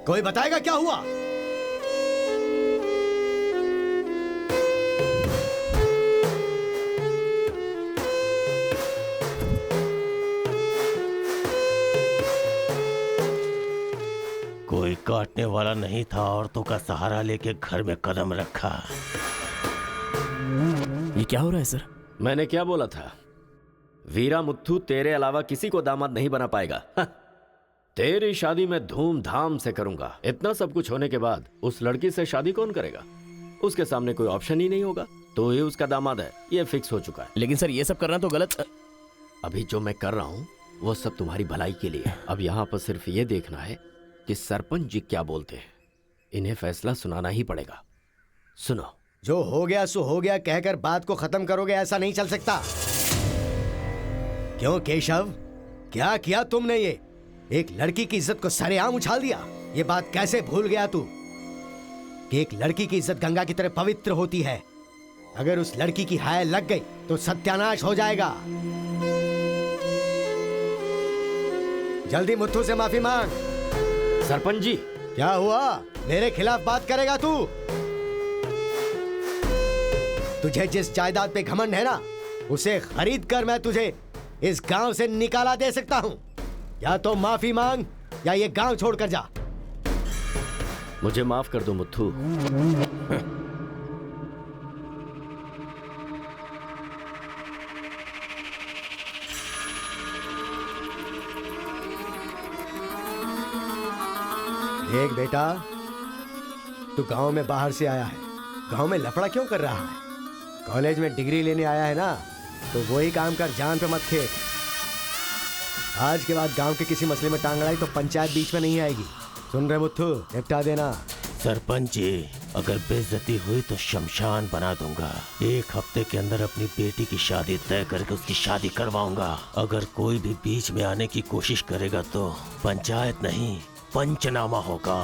[SPEAKER 13] कोई बताएगा क्या हुआ?
[SPEAKER 6] कोई काटने वाला नहीं था, औरतों का सहारा लेके घर में कदम रखा।
[SPEAKER 7] ये क्या हो रहा है सर?
[SPEAKER 5] मैंने क्या बोला था? वीरा मुत्थू तेरे अलावा किसी को दामाद नहीं बना पाएगा। तेरी शादी में धूमधाम से करूंगा। इतना सब कुछ होने के बाद उस लड़की से शादी कौन करेगा? उसके सामने कोई ऑप्शन ही नहीं होगा। तो ये उसका दामाद है, ये फिक्स हो चुका है।
[SPEAKER 7] लेकिन सर ये सब करना तो गलत।
[SPEAKER 5] अभी जो मैं कर रहा हूं वो सब तुम्हारी भलाई के लिए। अब यहाँ पर सिर्फ ये देखना है कि सरपंच जी क्या बोलते हैं। इन्हें फैसला सुनाना ही पड़ेगा। सुनो।
[SPEAKER 13] जो हो गया सो हो गया कहकर बात को खत्म करोगे, ऐसा नहीं चल सकता। क्यों केशव, क्या किया तुमने? ये एक लड़की की इज्जत को सरेआम उछाल दिया। ये बात कैसे भूल गया तू कि एक लड़की की इज्जत गंगा की तरह पवित्र होती है। अगर उस लड़की की हाय लग गई तो सत्यानाश हो जाएगा। जल्दी मुत्थू से माफी मांग।
[SPEAKER 5] सरपंच जी।
[SPEAKER 13] क्या हुआ? मेरे खिलाफ बात करेगा तू? तुझे जिस जायदाद पे घमंड है ना, उसे खरीद कर मैं तुझे इस गांव से निकाला दे सकता हूं। या तो माफी मांग या ये गांव छोड़कर जा।
[SPEAKER 5] मुझे माफ कर दो मुत्थू।
[SPEAKER 13] देख बेटा, तू गांव में बाहर से आया है, गांव में लफड़ा क्यों कर रहा है? कॉलेज में डिग्री लेने आया है ना, तो वही काम कर, जान पे मत खेल। आज के बाद गांव के किसी मसले में टांग अड़ाई तो पंचायत बीच में नहीं आएगी। सुन रहे मुत्थू, निपटा देना।
[SPEAKER 6] सरपंच जी, अगर बेइज्जती हुई तो शमशान बना दूंगा। एक हफ्ते के अंदर अपनी बेटी की शादी तय करके उसकी शादी करवाऊंगा। अगर कोई भी बीच में आने की कोशिश करेगा तो पंचायत नहीं, पंचनामा होगा।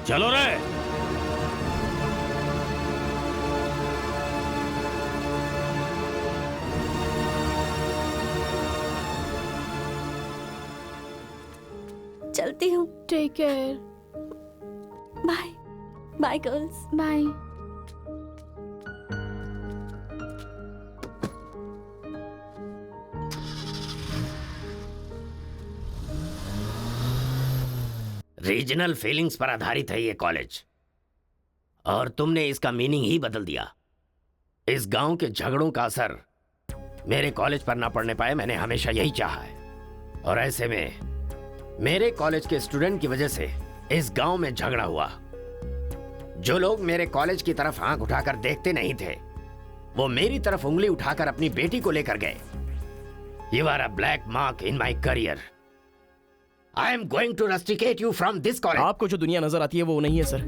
[SPEAKER 6] चलो रे।
[SPEAKER 14] चलती हूँ।
[SPEAKER 3] Take care.
[SPEAKER 14] Bye bye girls.
[SPEAKER 3] Bye.
[SPEAKER 6] Regional feelings पर आधारित है ये कॉलेज, और तुमने इसका मीनिंग ही बदल दिया। इस गांव के झगड़ों का असर मेरे कॉलेज पर ना पड़ने पाए, मैंने हमेशा यही चाहा है। और ऐसे में मेरे कॉलेज के स्टूडेंट की वजह से इस गांव में झगड़ा हुआ। जो लोग मेरे कॉलेज की तरफ आंख उठाकर देखते नहीं थे, वो मेरी तरफ उंगली उठाकर अपनी बेटी को लेकर गए। You are a black mark in my career. I am going to rusticate you from this college.
[SPEAKER 7] आपको जो दुनिया नजर आती है वो नहीं है सर।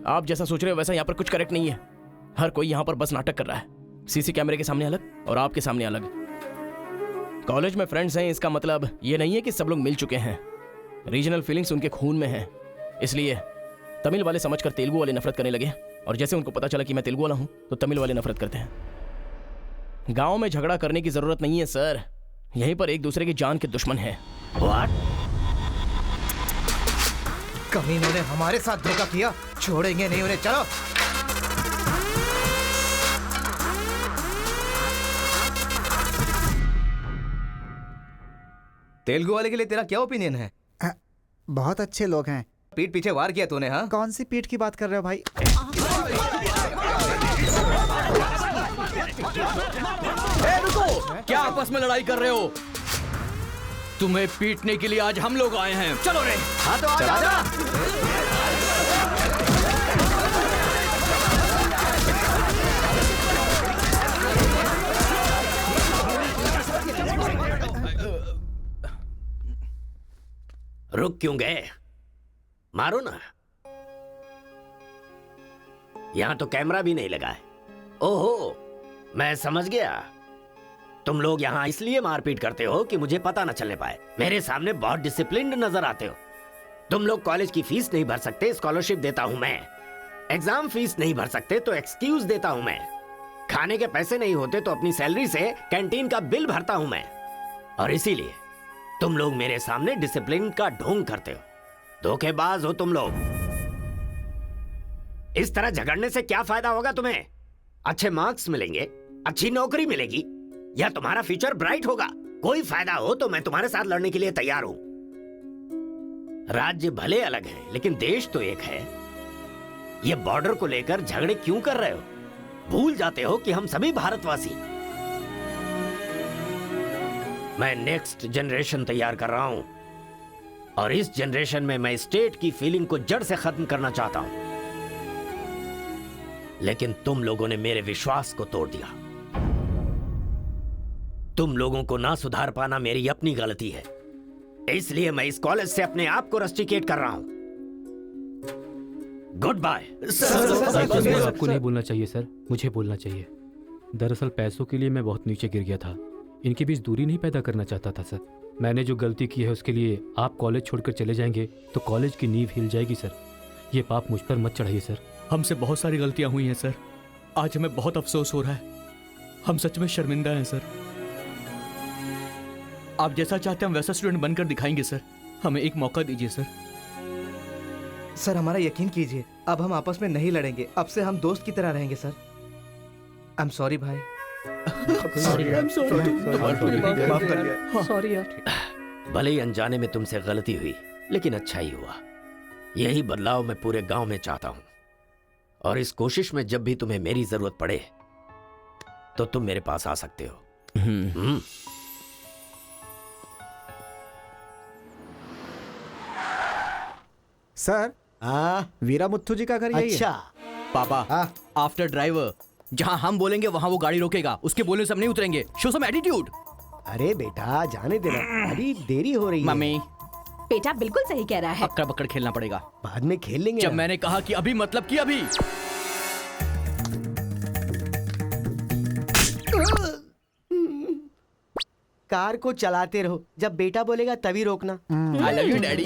[SPEAKER 7] आप जैसा सोच रहे हो वैसा यहाँ पर कुछ करेक्ट नहीं है। हर कोई यहाँ पर बस नाटक कर रहा है। सीसी कैमरे के सामने अलग और आपके सामने अलग। कॉलेज में फ्रेंड्स हैं इसका मतलब ये नहीं है कि सब लोग मिल चुके हैं। रीजनल फीलिंग्स उनके खून में हैं, इसलिए तमिल वाले समझकर तेलुगु वाले नफरत करने लगे, और जैसे उनको पता चला कि मैं तेलुगु वाला हूं तो तमिल वाले नफरत करते हैं। गांव में झगड़ा करने की जरूरत नहीं है सर, यहीं पर एक दूसरे की जान के दुश्मन हैं।
[SPEAKER 8] कमीनों ने हमारे साथ धोखा किया, छोड़ेंगे नहीं उन्हें। चलो तेलुगु वाले के लिए तेरा क्या ओपिनियन है?
[SPEAKER 4] बहुत अच्छे लोग हैं।
[SPEAKER 8] पीठ पीछे वार किया तूने? हाँ,
[SPEAKER 4] कौन सी पीठ की बात कर रहे हो भाई?
[SPEAKER 11] रुको, क्या आपस में लड़ाई कर रहे हो? तुम्हें पीटने के लिए आज हम लोग आए हैं। चलो रे।
[SPEAKER 5] हाँ तो आजा। रुक क्यों गए? मारो ना। यहां तो कैमरा भी नहीं लगा है। ओहो, मैं समझ गया। तुम लोग यहां इसलिए मारपीट करते हो कि मुझे पता न चलने पाए। मेरे सामने बहुत डिसिप्लिन्ड नजर आते हो। तुम लोग कॉलेज की फीस नहीं भर सकते, स्कॉलरशिप देता हूं मैं। एग्जाम फीस नहीं भर सकते तो एक्सक्यूज देता हूं मैं। खाने के पैसे नहीं होते तो अपनी सैलरी से कैंटीन का बिल भरता हूं मैं। और इसीलिए तुम लोग मेरे सामने डिसिप्लिन का ढोंग करते हो। धोखेबाज हो तुम लोग। इस तरह झगड़ने से क्या फायदा होगा तुम्हें? अच्छे मार्क्स मिलेंगे, अच्छी नौकरी मिलेगी, या तुम्हारा फ्यूचर ब्राइट होगा। कोई फायदा हो तो मैं तुम्हारे साथ लड़ने के लिए तैयार हूं। राज्य भले अलग है लेकिन देश तो एक है। ये बॉर्डर को लेकर झगड़े क्यों कर रहे हो? भूल जाते हो कि हम सभी भारतवासी। मैं नेक्स्ट जनरेशन तैयार कर रहा हूं, और इस जनरेशन में मैं स्टेट की फीलिंग को जड़ से खत्म करना चाहता हूं। लेकिन तुम लोगों ने मेरे विश्वास को तोड़ दिया। तुम लोगों को ना सुधार पाना मेरी अपनी गलती है, इसलिए मैं इस कॉलेज से अपने आप को रस्टिकेट कर रहा हूं। Good bye.
[SPEAKER 2] आपको नहीं बोलना चाहिए सर, मुझे बोलना चाहिए। दरअसल पैसों के लिए मैं बहुत नीचे गिर गया था। इनके बीच दूरी नहीं पैदा करना चाहता था सर। मैंने जो गलती की है उसके लिए आप कॉलेज छोड़कर चले जाएंगे तो कॉलेज की नींव हिल जाएगी सर। ये पाप मुझ पर मत चढ़ाइए सर।
[SPEAKER 11] हमसे बहुत सारी गलतियां हुई हैं सर। आज हमें बहुत अफसोस हो रहा है। हम सच में शर्मिंदा हैं सर। आप जैसा चाहते हैं हम वैसा स्टूडेंट बनकर दिखाएंगे सर। हमें एक मौका दीजिए सर।
[SPEAKER 8] सर हमारा यकीन कीजिए, अब हम आपस में नहीं लड़ेंगे। अब से हम दोस्त की तरह रहेंगे सर। आई एम सॉरी भाई।
[SPEAKER 2] सॉरी यार।
[SPEAKER 5] भले ही अनजाने में तुमसे गलती हुई, लेकिन अच्छा ही हुआ। यही बदलाव मैं पूरे गांव में चाहता हूं, और इस कोशिश में जब भी तुम्हें मेरी जरूरत पड़े तो तुम मेरे पास आ सकते हो।
[SPEAKER 4] सर, वीरा मुत्थु जी का घर यही है।
[SPEAKER 11] अच्छा पापा, आफ्टर ड्राइवर जहां हम बोलेंगे वहां वो गाड़ी रोकेगा। उसके बोलने से हम नहीं उतरेंगे। Show some attitude.
[SPEAKER 13] अरे बेटा जाने देना, अभी देरी हो रही है।
[SPEAKER 11] मम्मी,
[SPEAKER 14] बेटा बिल्कुल सही कह रहा है।
[SPEAKER 11] अक्कड़ बक्कड़ खेलना पड़ेगा।
[SPEAKER 13] बाद में खेल लेंगे।
[SPEAKER 11] जब मैंने कहा कि अभी मतलब कि अभी।
[SPEAKER 13] कार को चलाते रहो, जब बेटा बोलेगा तभी रोकना।
[SPEAKER 11] आई लव यू डैडी।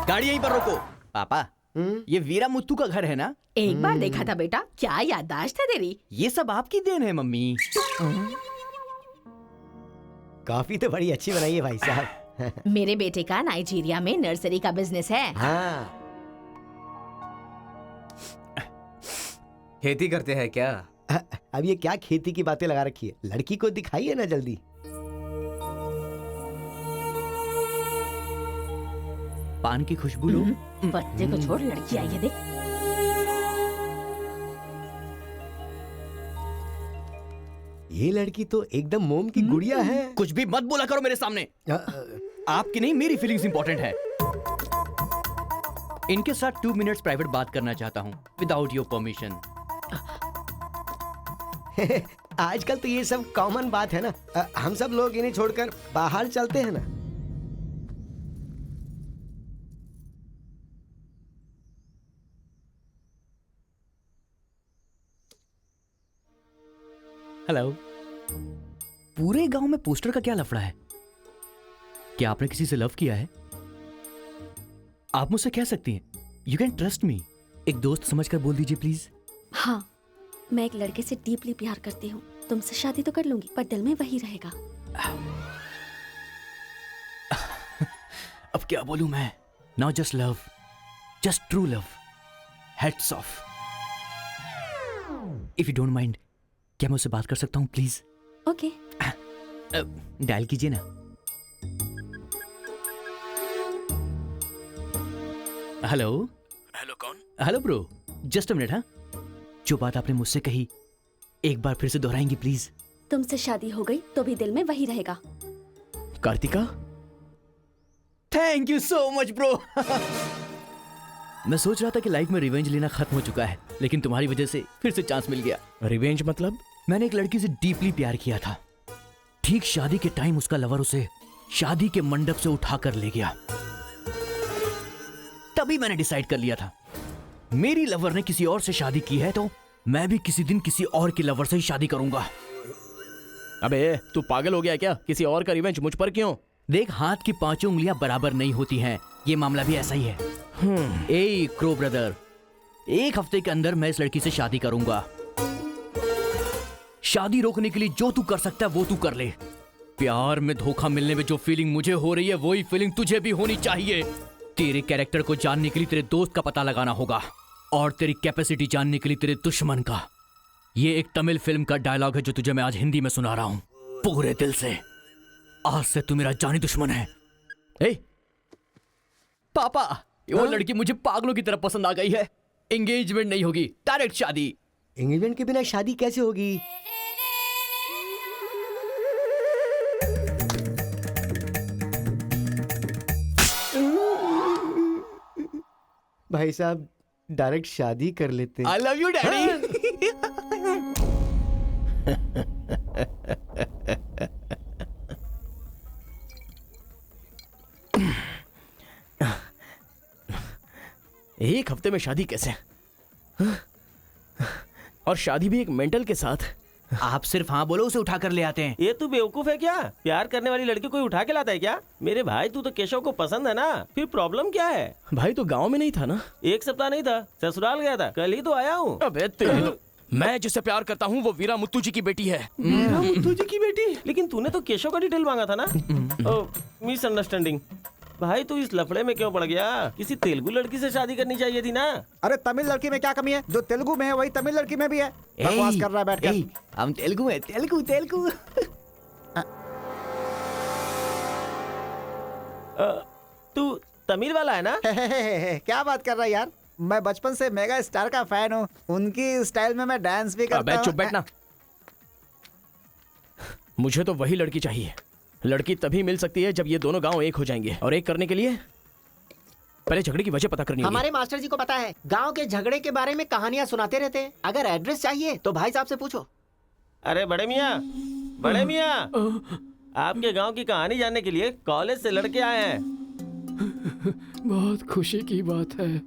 [SPEAKER 11] गाड़ी यहीं पर रोको। पापा, ये वीरा मुत्तू का घर है ना?
[SPEAKER 14] एक बार देखा था बेटा, क्या याददाश्त है तेरी।
[SPEAKER 11] ये सब आपकी देन है मम्मी।
[SPEAKER 13] कॉफी तो बड़ी अच्छी बनाई है भाई साहब।
[SPEAKER 3] मेरे बेटे का नाइजीरिया में नर्सरी का बिजनेस है।
[SPEAKER 13] हाँ।
[SPEAKER 8] खेती करते हैं क्या?
[SPEAKER 13] अब ये क्या खेती की बातें लगा रखी है? लड़की को दिखाइए ना जल्दी।
[SPEAKER 11] पान की खुशबू लो।
[SPEAKER 3] बच्चे को छोड़, लड़की आई है देख।
[SPEAKER 13] ये लड़की तो एकदम मोम की गुड़िया है।
[SPEAKER 11] कुछ भी मत बोला करो मेरे सामने। आपकी नहीं, मेरी फीलिंग्स इंपॉर्टेंट है। इनके साथ 2 मिनट्स प्राइवेट बात करना चाहता हूँ, विदाउट योर परमिशन।
[SPEAKER 13] आजकल तो ये सब कॉमन बात है ना। हम सब लोग इन्हें छोड़कर बाहर चलते हैं ना।
[SPEAKER 11] हेलो। पूरे गांव में पोस्टर का क्या लफड़ा है? क्या आपने किसी से लव किया है? आप मुझसे कह सकती हैं, यू कैन ट्रस्ट मी। एक दोस्त समझकर बोल दीजिए प्लीज।
[SPEAKER 14] हाँ, मैं एक लड़के से डीपली प्यार करती हूँ। तुमसे शादी तो कर लूंगी, पर दिल में वही रहेगा।
[SPEAKER 11] अब क्या बोलूं मैं? Not just love, just true love. Heads of. If you don't mind, क्या मैं उससे बात कर सकता हूँ प्लीज?
[SPEAKER 14] ओके।
[SPEAKER 11] डायल कीजिए ना। हेलो।
[SPEAKER 7] हेलो, कौन?
[SPEAKER 11] Hello bro, just a minute. हाँ, जो बात आपने मुझसे कही एक बार फिर से दोहराएंगी प्लीज?
[SPEAKER 14] तुमसे शादी हो गई तो भी दिल में वही रहेगा।
[SPEAKER 11] Kartika, thank you so much bro. मैं सोच रहा था कि लाइफ में रिवेंज लेना खत्म हो चुका है, लेकिन तुम्हारी वजह से फिर से चांस मिल गया।
[SPEAKER 7] रिवेंज मतलब?
[SPEAKER 11] मैंने एक लड़की से डीपली प्यार किया था। ठीक शादी के टाइम उसका लवर उसे शादी के मंडप से उठाकर ले गया। तभी मैंने डिसाइड कर लिया था, मेरी लवर ने किसी और से शादी की है तो मैं भी किसी दिन किसी और के लवर से ही शादी करूंगा।
[SPEAKER 7] अबे तू पागल हो गया क्या? किसी और का रिवेंज मुझ पर क्यों?
[SPEAKER 11] देख, हाथ की पांचों उंगलियां बराबर नहीं होती हैं। ये मामला भी ऐसा ही है। ए क्रो ब्रदर, एक हफ्ते के अंदर मैं इस लड़की से शादी करूंगा। शादी रोकने के लिए जो तू कर सकता है वो तू कर ले। प्यार में धोखा मिलने में जो फीलिंग मुझे हो रही है वही फीलिंग तुझे भी होनी चाहिए। तेरे कैरेक्टर को जानने के लिए तेरे दोस्त का पता लगाना होगा और तेरी कैपेसिटी जानने के लिए तेरे दुश्मन का। ये एक तमिल फिल्म का डायलॉग है जो तुझे मैं आज हिंदी में सुना रहा हूं, पूरे दिल से। आज से तू मेरा जानी दुश्मन है। ए पापा, वो लड़की मुझे पागलों की तरह पसंद आ गई है। एंगेजमेंट नहीं होगी, डायरेक्ट शादी।
[SPEAKER 13] एंगेजमेंट के बिना शादी कैसे होगी? भाई साहब, डायरेक्ट शादी कर लेते हैं।
[SPEAKER 11] आई लव यू डैडी।
[SPEAKER 7] एक हफ्ते में शादी कैसे? और शादी भी एक मेंटल के साथ।
[SPEAKER 11] आप सिर्फ हाँ बोलो, उसे उठाकर ले आते हैं।
[SPEAKER 1] ये तू बेवकूफ है क्या? प्यार करने वाली लड़की कोई उठा के लाता है क्या? मेरे भाई, तू तो केशव को पसंद है ना, फिर प्रॉब्लम क्या है?
[SPEAKER 7] भाई तो गांव में नहीं था ना?
[SPEAKER 1] एक सप्ताह नहीं था, ससुराल गया था, कल ही तो आया हूँ।
[SPEAKER 7] अबे मैं जिससे प्यार करता हूँ वो वीरा मुत्तू जी की बेटी है।
[SPEAKER 1] वीरा मुत्तू जी की बेटी? लेकिन तूने तो केशव का डिटेल मांगा था ना? मिसअंडरस्टैंडिंग। भाई तू इस लफड़े में क्यों पड़ गया? किसी तेलुगु लड़की से शादी करनी चाहिए थी ना।
[SPEAKER 4] अरे तमिल लड़की में क्या कमी है? जो तेलुगु में है वही तमिल लड़की में भी है। बकवास कर रहा है बैठ कर।
[SPEAKER 11] हम तेलुगु है, तेलुगु तेलुगु।
[SPEAKER 1] तू तमिल वाला है ना?
[SPEAKER 4] क्या बात कर रहा है यार? मैं बचपन से मेगा स्टार का फैन हूँ। उनकी स्टाइल में मैं डांस भी करता हूँ।
[SPEAKER 7] चुप बैठना। मुझे तो वही लड़की चाहिए। लड़की तभी मिल सकती है जब ये दोनों गांव एक हो जाएंगे, और एक करने के लिए पहले झगड़े की वजह पता करनी होगी।
[SPEAKER 13] हमारे मास्टर जी को पता है, गांव के झगड़े के बारे में कहानियां सुनाते रहते हैं। अगर एड्रेस चाहिए तो भाई साहब से पूछो।
[SPEAKER 1] अरे बड़े मियाँ, बड़े मियाँ, आपके गांव की कहानी जानने के लिए कॉलेज से लड़के आए हैं।
[SPEAKER 2] बहुत खुशी की बात है।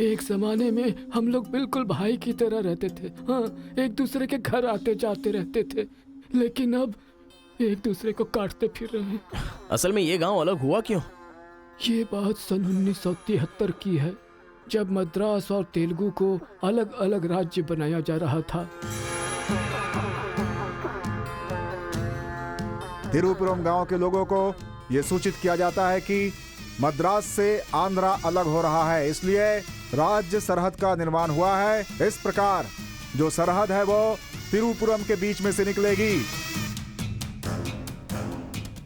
[SPEAKER 2] एक जमाने में हम लोग बिल्कुल भाई की तरह रहते थे। हाँ, एक दूसरे के घर आते जाते रहते थे, लेकिन अब एक दूसरे को काटते फिर रहे हैं।
[SPEAKER 7] असल में ये गांव अलग हुआ क्यों?
[SPEAKER 2] ये बात सन 1973 की है, जब मद्रास और तेलुगु को अलग अलग राज्य बनाया जा रहा था।
[SPEAKER 10] तिरुपुरम गांव के लोगों को यह सूचित किया जाता है कि मद्रास से आंध्रा अलग हो रहा है, इसलिए राज्य सरहद का निर्माण हुआ है। इस प्रकार जो सरहद है वो तिरुपुरम के बीच में से निकलेगी।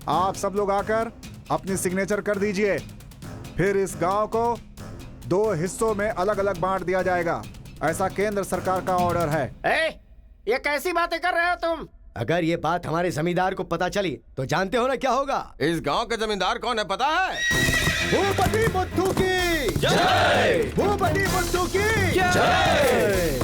[SPEAKER 10] आप सब लोग आकर अपनी सिग्नेचर कर दीजिए, फिर इस गांव को 2 हिस्सों में अलग अलग बांट दिया जाएगा। ऐसा केंद्र सरकार का ऑर्डर है।
[SPEAKER 5] ये कैसी बातें कर रहे हो तुम?
[SPEAKER 13] अगर ये बात हमारे जमींदार को पता चली तो जानते हो ना क्या होगा?
[SPEAKER 6] इस गांव के जमींदार कौन है पता है?
[SPEAKER 13] भूपति मुत्तू की
[SPEAKER 6] जय!
[SPEAKER 13] भूपति मुत्तू की जय!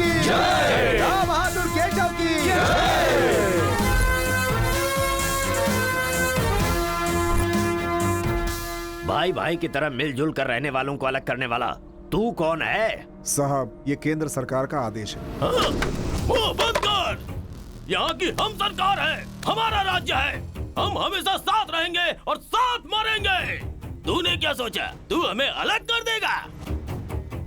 [SPEAKER 13] की जय, राम बहादुर केशव की जय।
[SPEAKER 5] भाई भाई की तरह मिलजुल कर रहने वालों को अलग करने वाला तू कौन है?
[SPEAKER 10] साहब, ये केंद्र सरकार का आदेश है।
[SPEAKER 6] मुंह बंद कर। यहाँ की हम सरकार है, हमारा राज्य है। हम हमेशा साथ रहेंगे और साथ मरेंगे। तूने क्या सोचा तू हमें अलग कर देगा?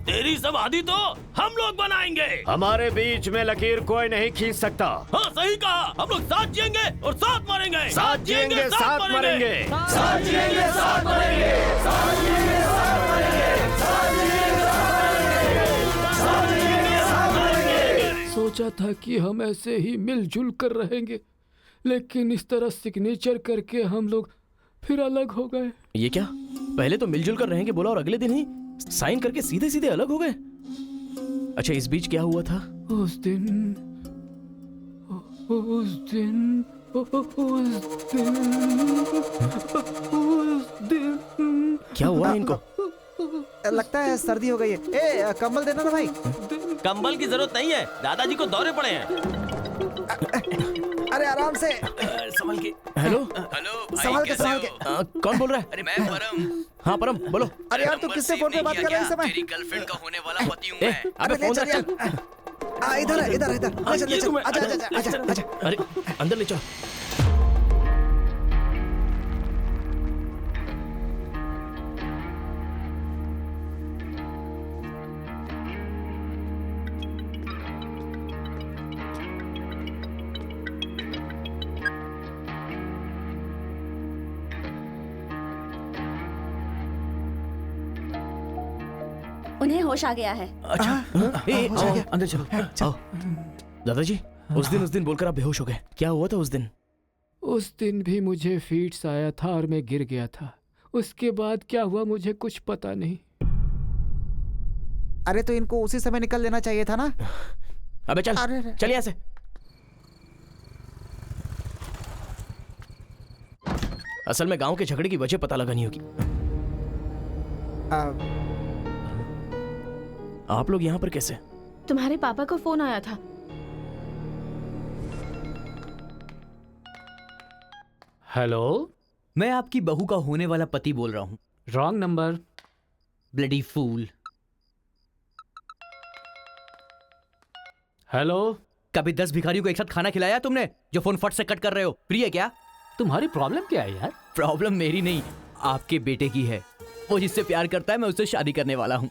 [SPEAKER 6] तेरी समाधि तो हम लोग बनाएंगे।
[SPEAKER 5] हमारे बीच में लकीर कोई नहीं खींच सकता।
[SPEAKER 6] हाँ सही कहा, हम लोग साथ जिएंगे और साथ मरेंगे।
[SPEAKER 5] साथ जिएंगे, साथ मरेंगे।
[SPEAKER 6] साथ जिएंगे, साथ मरेंगे। साथ जिएंगे, साथ मरेंगे। साथ जिएंगे, साथ मरेंगे। साथ मरेंगे।
[SPEAKER 2] सोचा था कि हम ऐसे ही मिलजुल कर रहेंगे, लेकिन इस तरह सिग्नेचर करके हम लोग फिर अलग हो गए।
[SPEAKER 7] ये क्या, पहले तो मिलजुल कर रहेंगे बोला और अगले दिन ही साइन करके सीधे सीधे अलग हो गए। अच्छा, इस बीच क्या हुआ था?
[SPEAKER 2] उस दिन
[SPEAKER 7] क्या हुआ इनको?
[SPEAKER 4] लगता है सर्दी हो गई है। ए, कंबल देना ना भाई।
[SPEAKER 1] कंबल की जरूरत नहीं है, दादाजी को दौरे पड़े हैं।
[SPEAKER 4] अरे आराम से,
[SPEAKER 7] संभल के। हेलो
[SPEAKER 11] हेलो
[SPEAKER 4] संभाल के, संभाल के।
[SPEAKER 7] कौन बोल रहा है?
[SPEAKER 11] अरे मैं परम।
[SPEAKER 7] हाँ परम, बोलो।
[SPEAKER 4] अरे यार, तू किससे फोन पे बात कर रहा है इस समय?
[SPEAKER 11] तेरी गर्लफ्रेंड का होने वाला पति हूँ मैं।
[SPEAKER 7] अबे फोन रख चल।
[SPEAKER 4] इधर है, इधर, इधर। आजा, आजा, आजा, आजा, आजा।
[SPEAKER 7] अरे अंदर ले चलो।
[SPEAKER 14] उन्हें होश आ गया है।
[SPEAKER 7] अच्छा, आओ, अंदर चलो। आओ। दादाजी, उस दिन बोलकर आप बेहोश हो गए। क्या हुआ था उस दिन?
[SPEAKER 2] उस दिन भी मुझे फीट्स आया था और मैं गिर गया था। उसके बाद क्या हुआ मुझे कुछ पता नहीं।
[SPEAKER 4] अरे तो इनको उसी समय निकल लेना चाहिए था ना।
[SPEAKER 7] अबे चल, चल यहाँ से। असल में गांव के झगड़े की वजह पता लगानी होगी। आप लोग यहाँ पर कैसे?
[SPEAKER 3] तुम्हारे पापा को फोन आया था।
[SPEAKER 2] हेलो,
[SPEAKER 11] मैं आपकी बहू का होने वाला पति बोल रहा हूँ।
[SPEAKER 2] Wrong number.
[SPEAKER 11] Bloody fool.
[SPEAKER 2] Hello,
[SPEAKER 11] कभी 10 भिखारियों को एक साथ खाना खिलाया तुमने जो फोन फट से कट कर रहे हो? फ्री है क्या?
[SPEAKER 2] तुम्हारी प्रॉब्लम क्या है यार?
[SPEAKER 11] प्रॉब्लम मेरी नहीं, आपके बेटे की है। वो जिससे प्यार करता है, मैं उससे शादी करने वाला हूँ।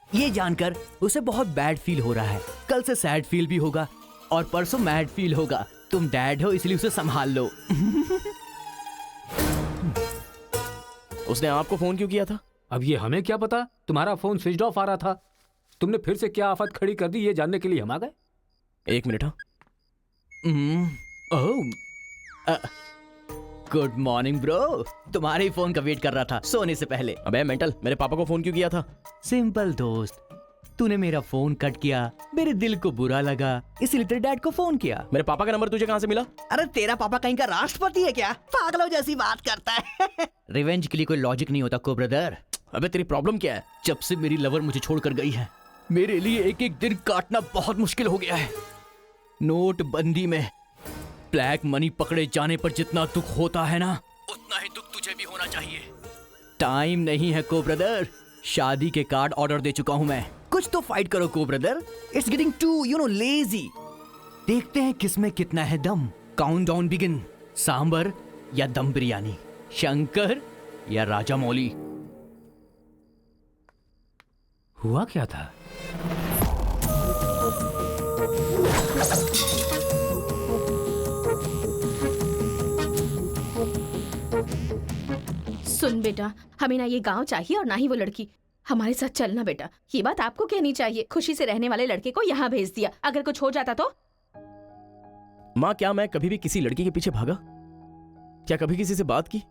[SPEAKER 11] ये जानकर उसे बहुत बैड फील हो रहा है। कल से सैड फील भी होगा और परसों मैड फील होगा। तुम डैड हो इसलिए उसे संभाल लो।
[SPEAKER 7] उसने आपको फोन क्यों किया था?
[SPEAKER 2] अब ये हमें क्या पता, तुम्हारा फोन स्विच ऑफ आ रहा था। तुमने फिर से क्या आफत खड़ी कर दी ये जानने के लिए हम आ गए।
[SPEAKER 7] एक मिनट। हाँ,
[SPEAKER 11] गुड मॉर्निंग ब्रो। तुम्हारे ही फोन का वेट कर रहा था सोने से पहले।
[SPEAKER 7] अबे मेंटल, मेरे पापा को फोन क्यों किया था?
[SPEAKER 11] सिंपल दोस्त, तूने मेरा फोन कट किया, मेरे दिल को बुरा लगा, इसीलिए तेरे डैड को फोन किया।
[SPEAKER 7] मेरे पापा का नंबर तुझे कहाँ से मिला?
[SPEAKER 11] अरे तेरा पापा कहीं का राष्ट्रपति है क्या? पागलों जैसी बात करता है। रिवेंज के लिए कोई लॉजिक नहीं होता को ब्रदर।
[SPEAKER 7] अबे तेरी प्रॉब्लम क्या है?
[SPEAKER 11] जब से मेरी लवर मुझे छोड़कर गई है, मेरे लिए एक एक दिन काटना बहुत मुश्किल हो गया है। नोटबंदी में ब्लैक मनी पकड़े जाने पर जितना दुख होता है ना, उतना ही दुख तुझे भी होना चाहिए। टाइम नहीं है को ब्रदर। शादी के कार्ड ऑर्डर दे चुका हूं मैं। कुछ तो फाइट करो को brother. It's getting too lazy. देखते हैं किसमें कितना है दम। Countdown begin. सांबर या दम बिरयानी, शंकर या राजा मौली।
[SPEAKER 2] हुआ क्या था?
[SPEAKER 3] सुन बेटा, हमें ना ये गांव चाहिए और ना ही वो लड़की। हमारे साथ चलना बेटा। ये बात आपको कहनी चाहिए। खुशी से रहने वाले लड़के को यहाँ भेज दिया, अगर कुछ हो जाता तो?
[SPEAKER 7] माँ, क्या मैं कभी भी किसी लड़की के पीछे भागा? क्या कभी किसी से बात की?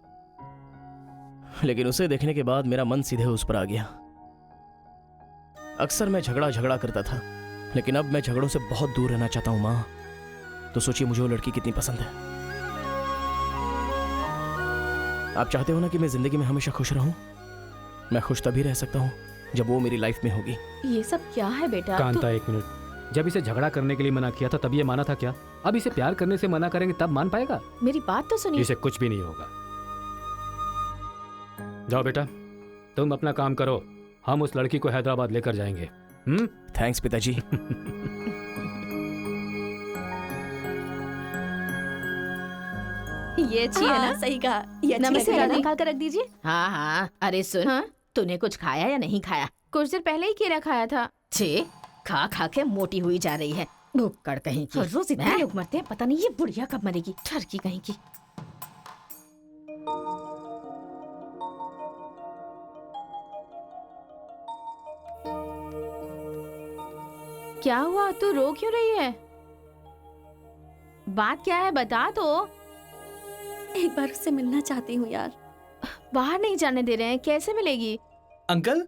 [SPEAKER 7] लेकिन उसे देखने के बाद मेरा मन सीधे उस पर आ गया। अक्सर मैं झगड़ा करता था, लेकिन अब मैं झगड़ों से बहुत दूर रहना चाहता हूँ माँ। तो सोचिए मुझे वो लड़की कितनी पसंद है। आप चाहते हो ना कि मैं जिंदगी में हमेशा खुश रहूं? मैं खुश तभी रह सकता हूं जब वो मेरी लाइफ में होगी।
[SPEAKER 3] ये सब क्या है बेटा?
[SPEAKER 2] कांता, एक मिनट। जब इसे झगड़ा करने के लिए मना किया था तब ये माना था क्या? अब इसे प्यार करने से मना करेंगे तब मान पाएगा?
[SPEAKER 3] मेरी बात तो सुनिए।
[SPEAKER 2] इसे कुछ भी नहीं होगा। जाओ बेटा, तुम अपना काम करो, हम उस लड़की को हैदराबाद लेकर जाएंगे।
[SPEAKER 7] थैंक्स पिताजी।
[SPEAKER 3] ये अच्छी है ना?
[SPEAKER 14] सही कहा। ये अच्छी
[SPEAKER 3] नमस्ते
[SPEAKER 14] लग रही है ना?
[SPEAKER 3] निकाल कर रख दीजिए।
[SPEAKER 16] हाँ हाँ, अरे सुन,
[SPEAKER 3] हाँ?
[SPEAKER 16] तूने कुछ खाया या नहीं खाया?
[SPEAKER 3] कुछ देर पहले ही केला खाया था।
[SPEAKER 16] छे, खा खा के मोटी हुई जा रही है, भुक्कड़ कहीं की।
[SPEAKER 3] हर रोज इतने लोग मरते हैं, पता नहीं ये बुढ़िया कब मरेगी, ठरकी कहीं की। क्या हुआ? तू रो क्यों रही है? बात क्या है, बता तो।
[SPEAKER 14] एक बार उससे मिलना चाहती हूँ यार।
[SPEAKER 3] बाहर नहीं जाने दे रहे हैं, कैसे मिलेगी?
[SPEAKER 11] अंकल,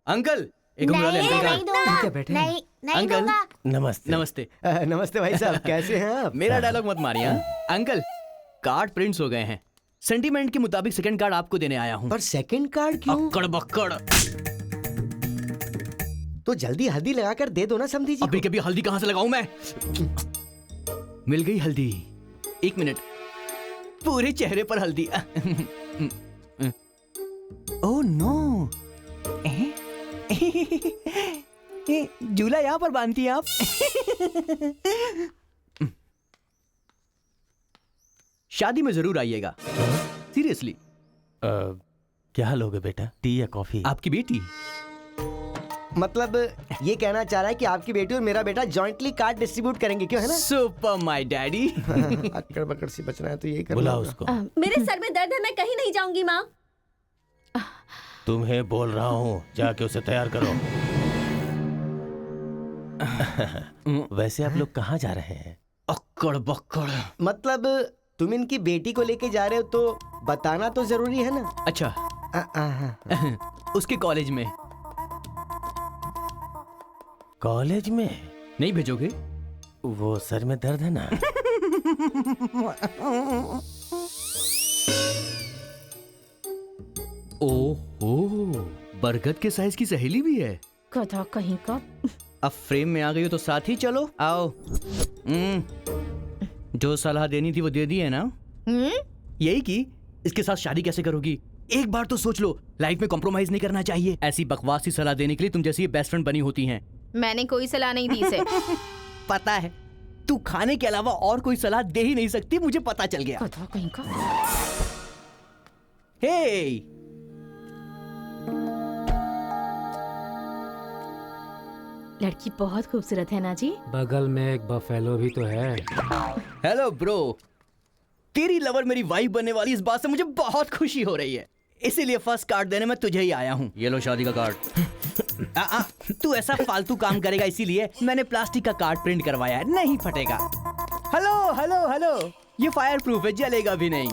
[SPEAKER 11] अंकल, एक उंगली वाले अंकल का।
[SPEAKER 8] क्या बैठे हैं?
[SPEAKER 14] नहीं
[SPEAKER 11] अंकल,
[SPEAKER 6] नमस्ते।
[SPEAKER 11] नमस्ते।
[SPEAKER 13] नमस्ते भाई साहब, कैसे हैं आप?
[SPEAKER 11] मेरा डायलॉग मत मारिए। हाँ? अंकल, कार्ड प्रिंट्स हो गए हैं। सेंटीमेंट के मुताबिक सेकंड कार्ड आपको देने आया हूँ।
[SPEAKER 13] पर सेकंड कार्ड क्यों?
[SPEAKER 11] अक्कड़ बक्कड़।
[SPEAKER 13] तो जल्दी हल्दी लगाकर दे दो ना समधी जी।
[SPEAKER 11] अभी कभी हल्दी कहाँ से लगाऊं मैं? मिल गई हल्दी। 1 मिनट, पूरे चेहरे पर हल्दी। ओह नो, झूला यहाँ पर बांधती हैं आप? शादी में जरूर आइएगा, सीरियसली।
[SPEAKER 6] क्या लोगे बेटा, टी या कॉफी?
[SPEAKER 11] आपकी बेटी।
[SPEAKER 13] मतलब ये कहना चाह रहा है कि आपकी बेटी और मेरा बेटा जॉइंटली कार्ड डिस्ट्रीब्यूट करेंगे, क्यों है ना?
[SPEAKER 11] Super my daddy.
[SPEAKER 13] अक्कड़ बक्कड़ सी बचना है तो यही करना।
[SPEAKER 6] बुलाओ उसको।
[SPEAKER 14] मेरे सर में दर्द है, मैं कहीं नहीं जाऊंगी माँ।
[SPEAKER 6] तुम्हें बोल रहा हूँ, जाके उसे तैयार करो। वैसे आप लोग कहाँ जा रहे हैं?
[SPEAKER 11] अक्कड़ बक्कड़।
[SPEAKER 13] मतलब तुम इनकी बेटी को लेके जा रहे हो तो बताना तो जरूरी है ना?
[SPEAKER 11] अच्छा, उसके कॉलेज में।
[SPEAKER 6] कॉलेज में
[SPEAKER 11] नहीं भेजोगे?
[SPEAKER 6] वो सर में दर्द है ना।
[SPEAKER 11] ओहो, बरगद के साइज की सहेली भी है।
[SPEAKER 3] गधा कहीं का।
[SPEAKER 11] अब फ्रेम में आ गई हो तो साथ ही चलो, आओ। जो सलाह देनी थी वो दे दी है ना? यही कि इसके साथ शादी कैसे करोगी? एक बार तो सोच लो, लाइफ में कॉम्प्रोमाइज नहीं करना चाहिए। ऐसी बकवास सी सलाह देने के लिए तुम जैसी बेस्ट फ्रेंड बनी होती हैं।
[SPEAKER 3] मैंने कोई सलाह नहीं दी इसे।
[SPEAKER 11] पता है, तू खाने के अलावा और कोई सलाह दे ही नहीं सकती, मुझे पता चल गया।
[SPEAKER 3] गधा कहीं का।
[SPEAKER 11] हे,
[SPEAKER 3] लड़की बहुत खूबसूरत है ना जी।
[SPEAKER 2] बगल में एक बफेलो भी तो है।
[SPEAKER 11] हेलो ब्रो, तेरी लवर मेरी वाइफ बनने वाली इस बात से मुझे बहुत खुशी हो रही है, इसीलिए फर्स्ट कार्ड देने में तुझे ही आया हूँ। ये लो शादी का कार्ड। तू ऐसा फालतू काम करेगा इसीलिए मैंने प्लास्टिक का कार्ड प्रिंट करवाया है, नहीं फटेगा। हेलो हेलो हेलो, ये फायर प्रूफ है, जलेगा भी नहीं।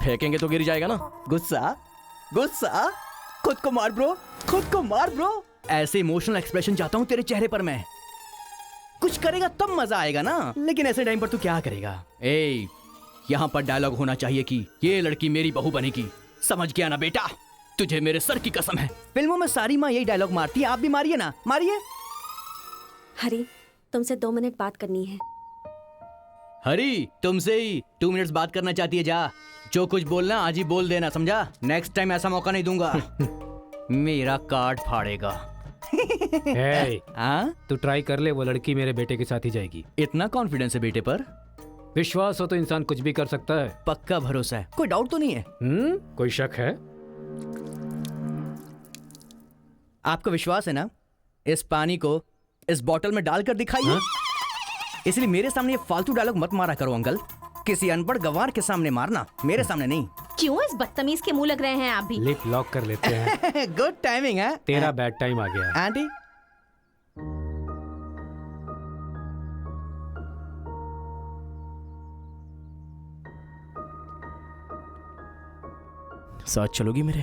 [SPEAKER 7] फेंकेंगे तो गिर जाएगा ना।
[SPEAKER 11] गुस्सा गुस्सा, खुद को मार ब्रो, खुद को मार ब्रो। ऐसे इमोशनल एक्सप्रेशन चाहता हूँ तेरे चेहरे पर मैं। कुछ करेगा तब मजा आएगा ना, लेकिन ऐसे टाइम पर तू क्या करेगा? ए, यहाँ पर डायलॉग होना चाहिए कि ये लड़की मेरी बहू बनेगी, समझ गया ना बेटा? तुझे मेरे सर की कसम है। फिल्मों में सारी माँ यही डायलॉग मारती है, आप भी मारिए ना, मारिए।
[SPEAKER 14] हरी, तुमसे 2 मिनट बात करनी है।
[SPEAKER 11] हरी, तुमसे ही 2 मिनट्स बात करना चाहती है? जा, जो कुछ बोलना आज ही बोल देना, समझा? नेक्स्ट टाइम ऐसा मौका नहीं दूंगा। मेरा कार्ड फाड़ेगा।
[SPEAKER 2] तू ट्राई कर ले, वो लड़की मेरे बेटे के साथ ही जाएगी।
[SPEAKER 11] इतना कॉन्फिडेंस है बेटे पर?
[SPEAKER 2] विश्वास हो तो इंसान कुछ भी कर सकता है।
[SPEAKER 11] पक्का भरोसा है, कोई डाउट तो नहीं है?
[SPEAKER 2] कोई शक है?
[SPEAKER 11] आपको विश्वास है ना? इस पानी को इस बोतल में डालकर दिखाइए। इसलिए मेरे सामने ये फालतू डायलॉग मत मारा करो अंकल, किसी अनपढ़ गंवार के सामने मारना, मेरे सामने नहीं।
[SPEAKER 3] क्यों इस बदतमीज के मुंह लग रहे हैं आप भी?
[SPEAKER 2] लिप लॉक कर लेते हैं।
[SPEAKER 11] गुड टाइमिंग है।
[SPEAKER 2] तेरा बैड टाइम आ गया।
[SPEAKER 11] आंटी,
[SPEAKER 7] साथ चलोगी मेरे?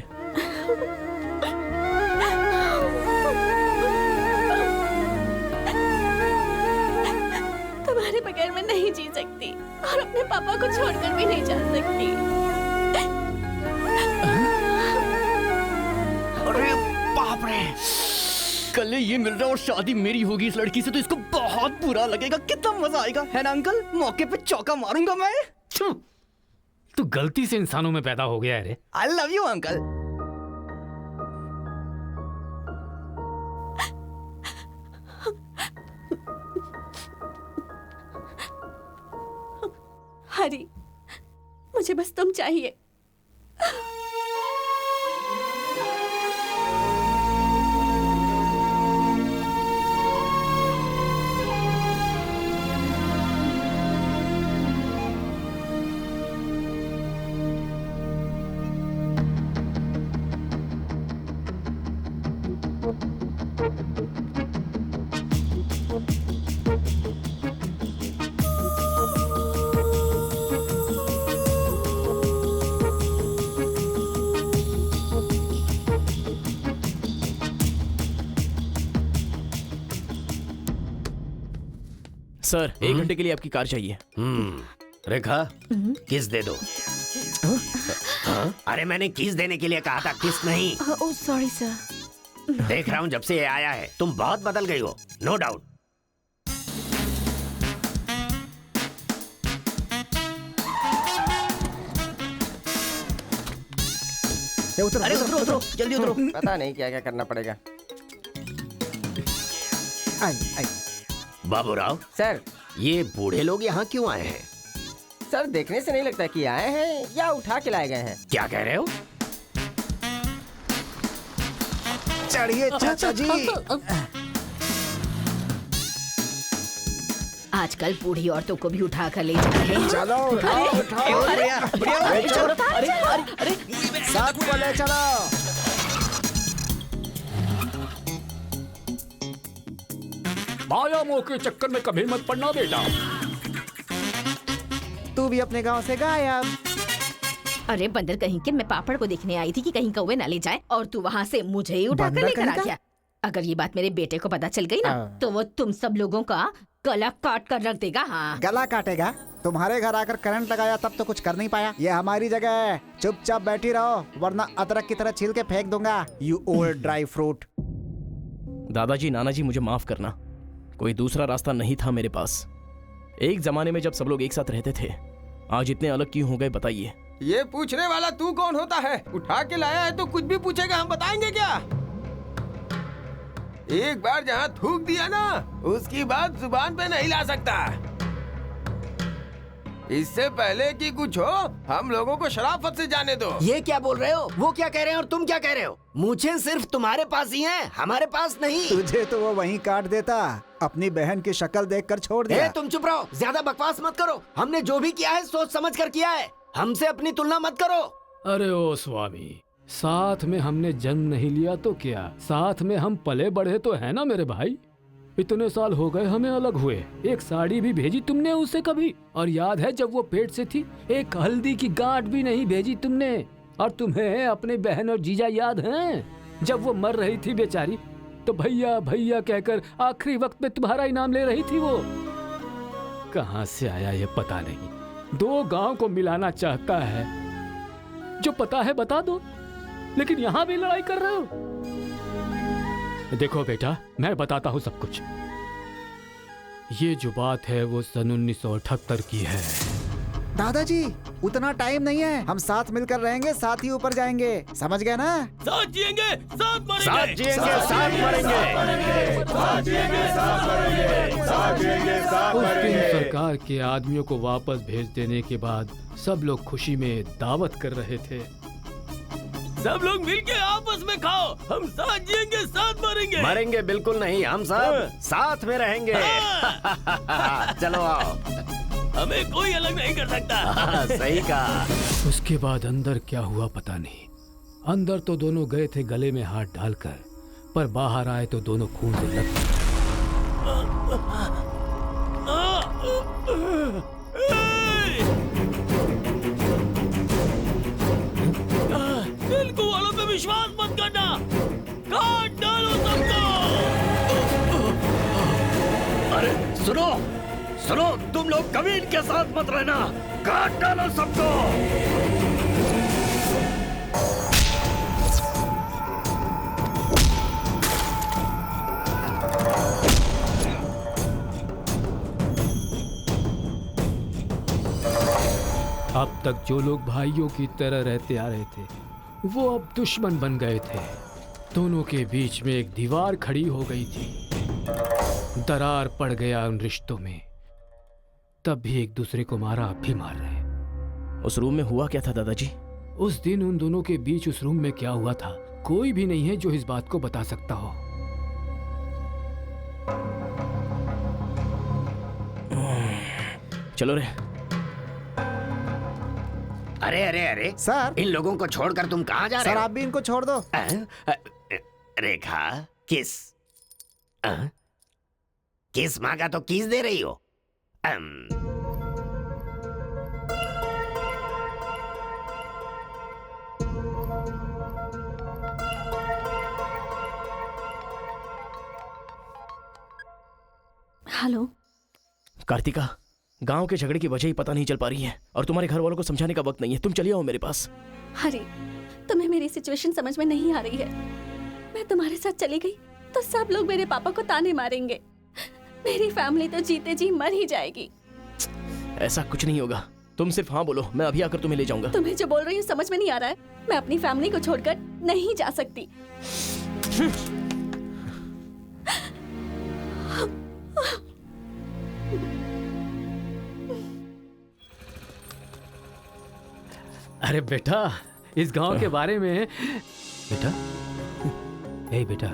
[SPEAKER 14] तुम्हारे बगैर मैं नहीं जी सकती और अपने पापा को छोड़कर भी नहीं जा सकती।
[SPEAKER 11] अरे बाप रे, गले ये मिल रहा है और शादी मेरी होगी इस लड़की से तो इसको बहुत बुरा लगेगा। कितना मजा आएगा, है ना अंकल? मौके पे चौका मारूंगा मैं।
[SPEAKER 2] तू गलती से इंसानों में पैदा हो गया है रे।
[SPEAKER 11] I love you uncle.
[SPEAKER 14] Hari, मुझे बस तुम चाहिए।
[SPEAKER 7] सर 1 घंटे के लिए आपकी कार चाहिए।
[SPEAKER 5] रेखा किस दे दो। अरे मैंने किस देने के लिए कहा था, किस नहीं।
[SPEAKER 3] Oh sorry sir.
[SPEAKER 5] देख रहा हूँ जब से ये आया है तुम बहुत बदल गई हो, नो डाउट।
[SPEAKER 12] अरे उतरो उतरो जल्दी उतरो। पता नहीं क्या क्या करना पड़ेगा।
[SPEAKER 5] बाबूराव
[SPEAKER 12] सर,
[SPEAKER 5] ये बूढ़े लोग यहाँ क्यों आए हैं?
[SPEAKER 12] सर देखने से नहीं लगता कि आए हैं या उठा के लाए गए हैं।
[SPEAKER 5] क्या कह रहे हो?
[SPEAKER 4] चढ़िए चाचा जी।
[SPEAKER 16] आजकल बूढ़ी औरतों को भी उठा कर ले जा रहे हैं।
[SPEAKER 4] चलो उठाओ उठाओ।
[SPEAKER 16] अरे
[SPEAKER 4] साथ को ले चलो।
[SPEAKER 2] माया मोह के चक्कर में कभी मत पड़ना बेटा।
[SPEAKER 4] तू भी अपने गांव से गायब।
[SPEAKER 16] अरे बंदर कहीं के, मैं पापड़ को देखने आई थी कि कहीं कौवे ना ले जाए और तू वहाँ से मुझे ही उठा कर लेकर आ गया। अगर ये बात मेरे बेटे को पता चल गई ना तो वो तुम सब लोगों का गला काट कर रख देगा। हाँ
[SPEAKER 4] गला काटेगा? तुम्हारे घर आकर करंट लगाया तब तो कुछ कर नहीं पाया। ये हमारी जगह है, चुपचाप बैठी रहो वरना अदरक की तरह छील के फेंक दूंगा। You old dry fruit.
[SPEAKER 7] दादाजी नानाजी मुझे माफ करना, कोई दूसरा रास्ता नहीं था मेरे पास। एक जमाने में जब सब लोग एक साथ रहते थे, आज इतने अलग क्यों हो गए बताइए।
[SPEAKER 12] ये पूछने वाला तू कौन होता है? उठा के लाया है तो कुछ भी पूछेगा, हम बताएंगे क्या? एक बार जहाँ थूक दिया ना उसकी बात जुबान पे नहीं ला सकता। इससे पहले कि कुछ हो हम लोगों को शराफत से जाने दो।
[SPEAKER 5] ये क्या बोल रहे हो? वो क्या कह रहे हैं और तुम क्या कह रहे हो? मुझे सिर्फ तुम्हारे पास ही है, हमारे पास नहीं।
[SPEAKER 4] तुझे तो वो वहीं काट देता, अपनी बहन की शक्ल देखकर छोड़ दिया।
[SPEAKER 5] तुम चुप रहो, ज्यादा बकवास मत करो। हमने जो भी किया है सोच समझ कर किया है, हमसे अपनी तुलना मत करो।
[SPEAKER 2] अरे ओ स्वामी, साथ में हमने जन्म नहीं लिया तो क्या, साथ में हम पले बढ़े तो है ना मेरे भाई। इतने साल हो गए हमें अलग हुए, एक साड़ी भी भेजी तुमने उसे कभी? और याद है जब वो पेट से थी, एक हल्दी की गांठ भी नहीं भेजी तुमने। और तुम्हें अपने बहन और जीजा याद हैं? जब वो मर रही थी बेचारी तो भैया भैया कहकर आखिरी वक्त में तुम्हारा इनाम ले रही थी। वो कहाँ से आया ये पता नहीं। 2 गांव को मिलाना चाहता है, जो पता है बता दो, लेकिन यहाँ भी लड़ाई कर रहे हो। देखो बेटा, मैं बताता हूँ सब कुछ। ये जो बात है वो सन 1978 की है।
[SPEAKER 4] दादाजी उतना टाइम नहीं है, हम साथ मिलकर रहेंगे, साथ ही ऊपर जाएंगे, समझ गए ना?
[SPEAKER 6] साथ जिएंगे, साथ मरेंगे,
[SPEAKER 5] साथ जिएंगे, साथ मरेंगे,
[SPEAKER 6] साथ जिएंगे, साथ मरेंगे, साथ जिएंगे, साथ
[SPEAKER 2] उस दिन
[SPEAKER 6] मरेंगे।
[SPEAKER 2] सरकार के आदमियों को वापस भेज देने के बाद सब लोग खुशी में दावत कर रहे थे।
[SPEAKER 6] सब लोग मिलके आपस में खाओ, हम साथ जिएंगे, साथ मरेंगे।
[SPEAKER 5] मरेंगे बिल्कुल नहीं, हम सब साथ में रहेंगे। चलो आओ,
[SPEAKER 6] हमें कोई अलग नहीं कर सकता।
[SPEAKER 5] सही कहा।
[SPEAKER 2] उसके बाद अंदर क्या हुआ पता नहीं। अंदर तो दोनों गए थे गले में हाथ डालकर, पर बाहर आए तो दोनों खून से लथपथ।
[SPEAKER 6] तेलुगु वालों पे विश्वास मत करना, काट डालो सबको। अरे सुनो सुनो, तुम लोग कभी इनके साथ मत रहना, काट डालो सबको।
[SPEAKER 2] तक जो लोग भाइयों की तरह रहते आ रहे थे वो अब दुश्मन बन गए थे। दोनों के बीच में एक दीवार खड़ी हो गई थी। दरार पड़ गया उन रिश्तों में। तब भी एक दूसरे को मारा, अब भी मार रहे।
[SPEAKER 7] उस रूम में हुआ क्या था दादाजी?
[SPEAKER 2] उस दिन उन दोनों के बीच उस रूम में क्या हुआ था कोई भी नहीं है जो इस बात को बता सकता हो।
[SPEAKER 7] चलो रे।
[SPEAKER 5] अरे अरे अरे
[SPEAKER 4] सर,
[SPEAKER 5] इन लोगों को छोड़कर तुम कहाँ जा रहे
[SPEAKER 4] सर
[SPEAKER 5] हो?
[SPEAKER 4] आप भी इनको छोड़ दो।
[SPEAKER 5] रेखा किस किस मांगा तो किस दे रही हो?
[SPEAKER 14] हेलो
[SPEAKER 7] कार्तिका, गांव के झगड़े की वजह ही पता नहीं चल पा रही है और तुम्हारे घर वालों को समझाने का वक्त नहीं है। तुम चलिए आओ मेरे पास।
[SPEAKER 14] हरी, तुम्हें मेरी सिचुएशन समझ में नहीं आ रही है। मैं तुम्हारे साथ चली गई तो सब लोग मेरे पापा को ताने मारेंगे। मेरी फैमिली तो जीते जी मर ही जाएगी।
[SPEAKER 7] ऐसा कुछ नहीं होगा, तुम सिर्फ हाँ बोलो, मैं अभी आकर तुम्हें ले जाऊंगा।
[SPEAKER 14] तुम्हें जो बोल रही हूँ समझ में नहीं आ रहा है। मैं अपनी फैमिली को छोड़कर नहीं जा सकती।
[SPEAKER 2] अरे बेटा, इस गांव के बारे में बेटा, ए बेटा,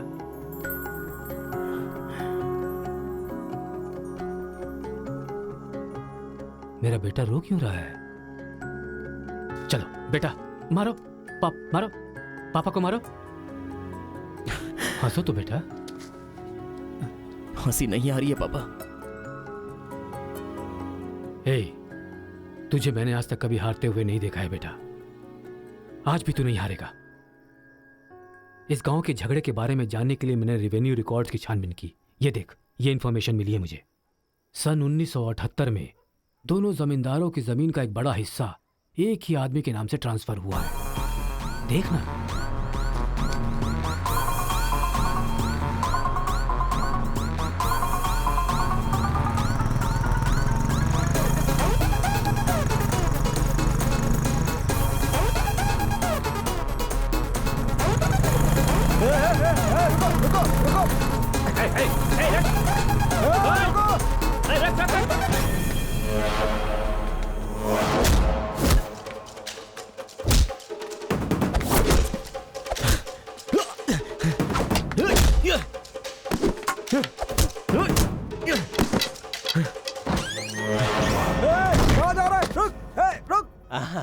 [SPEAKER 2] मेरा बेटा रो क्यों रहा है? चलो बेटा, मारो मारो पापा को मारो। हंसो तो बेटा।
[SPEAKER 7] हंसी नहीं आ रही है पापा।
[SPEAKER 2] ए, तुझे मैंने आज तक कभी हारते हुए नहीं देखा है बेटा। आज भी तू नहीं हारेगा। इस गांव के झगड़े के बारे में जानने के लिए मैंने रेवेन्यू रिकॉर्ड्स की छानबीन की। ये देख, ये इंफॉर्मेशन मिली है मुझे। सन 1978 में दोनों जमींदारों की जमीन का एक बड़ा हिस्सा एक ही आदमी के नाम से ट्रांसफर हुआ है। देखना।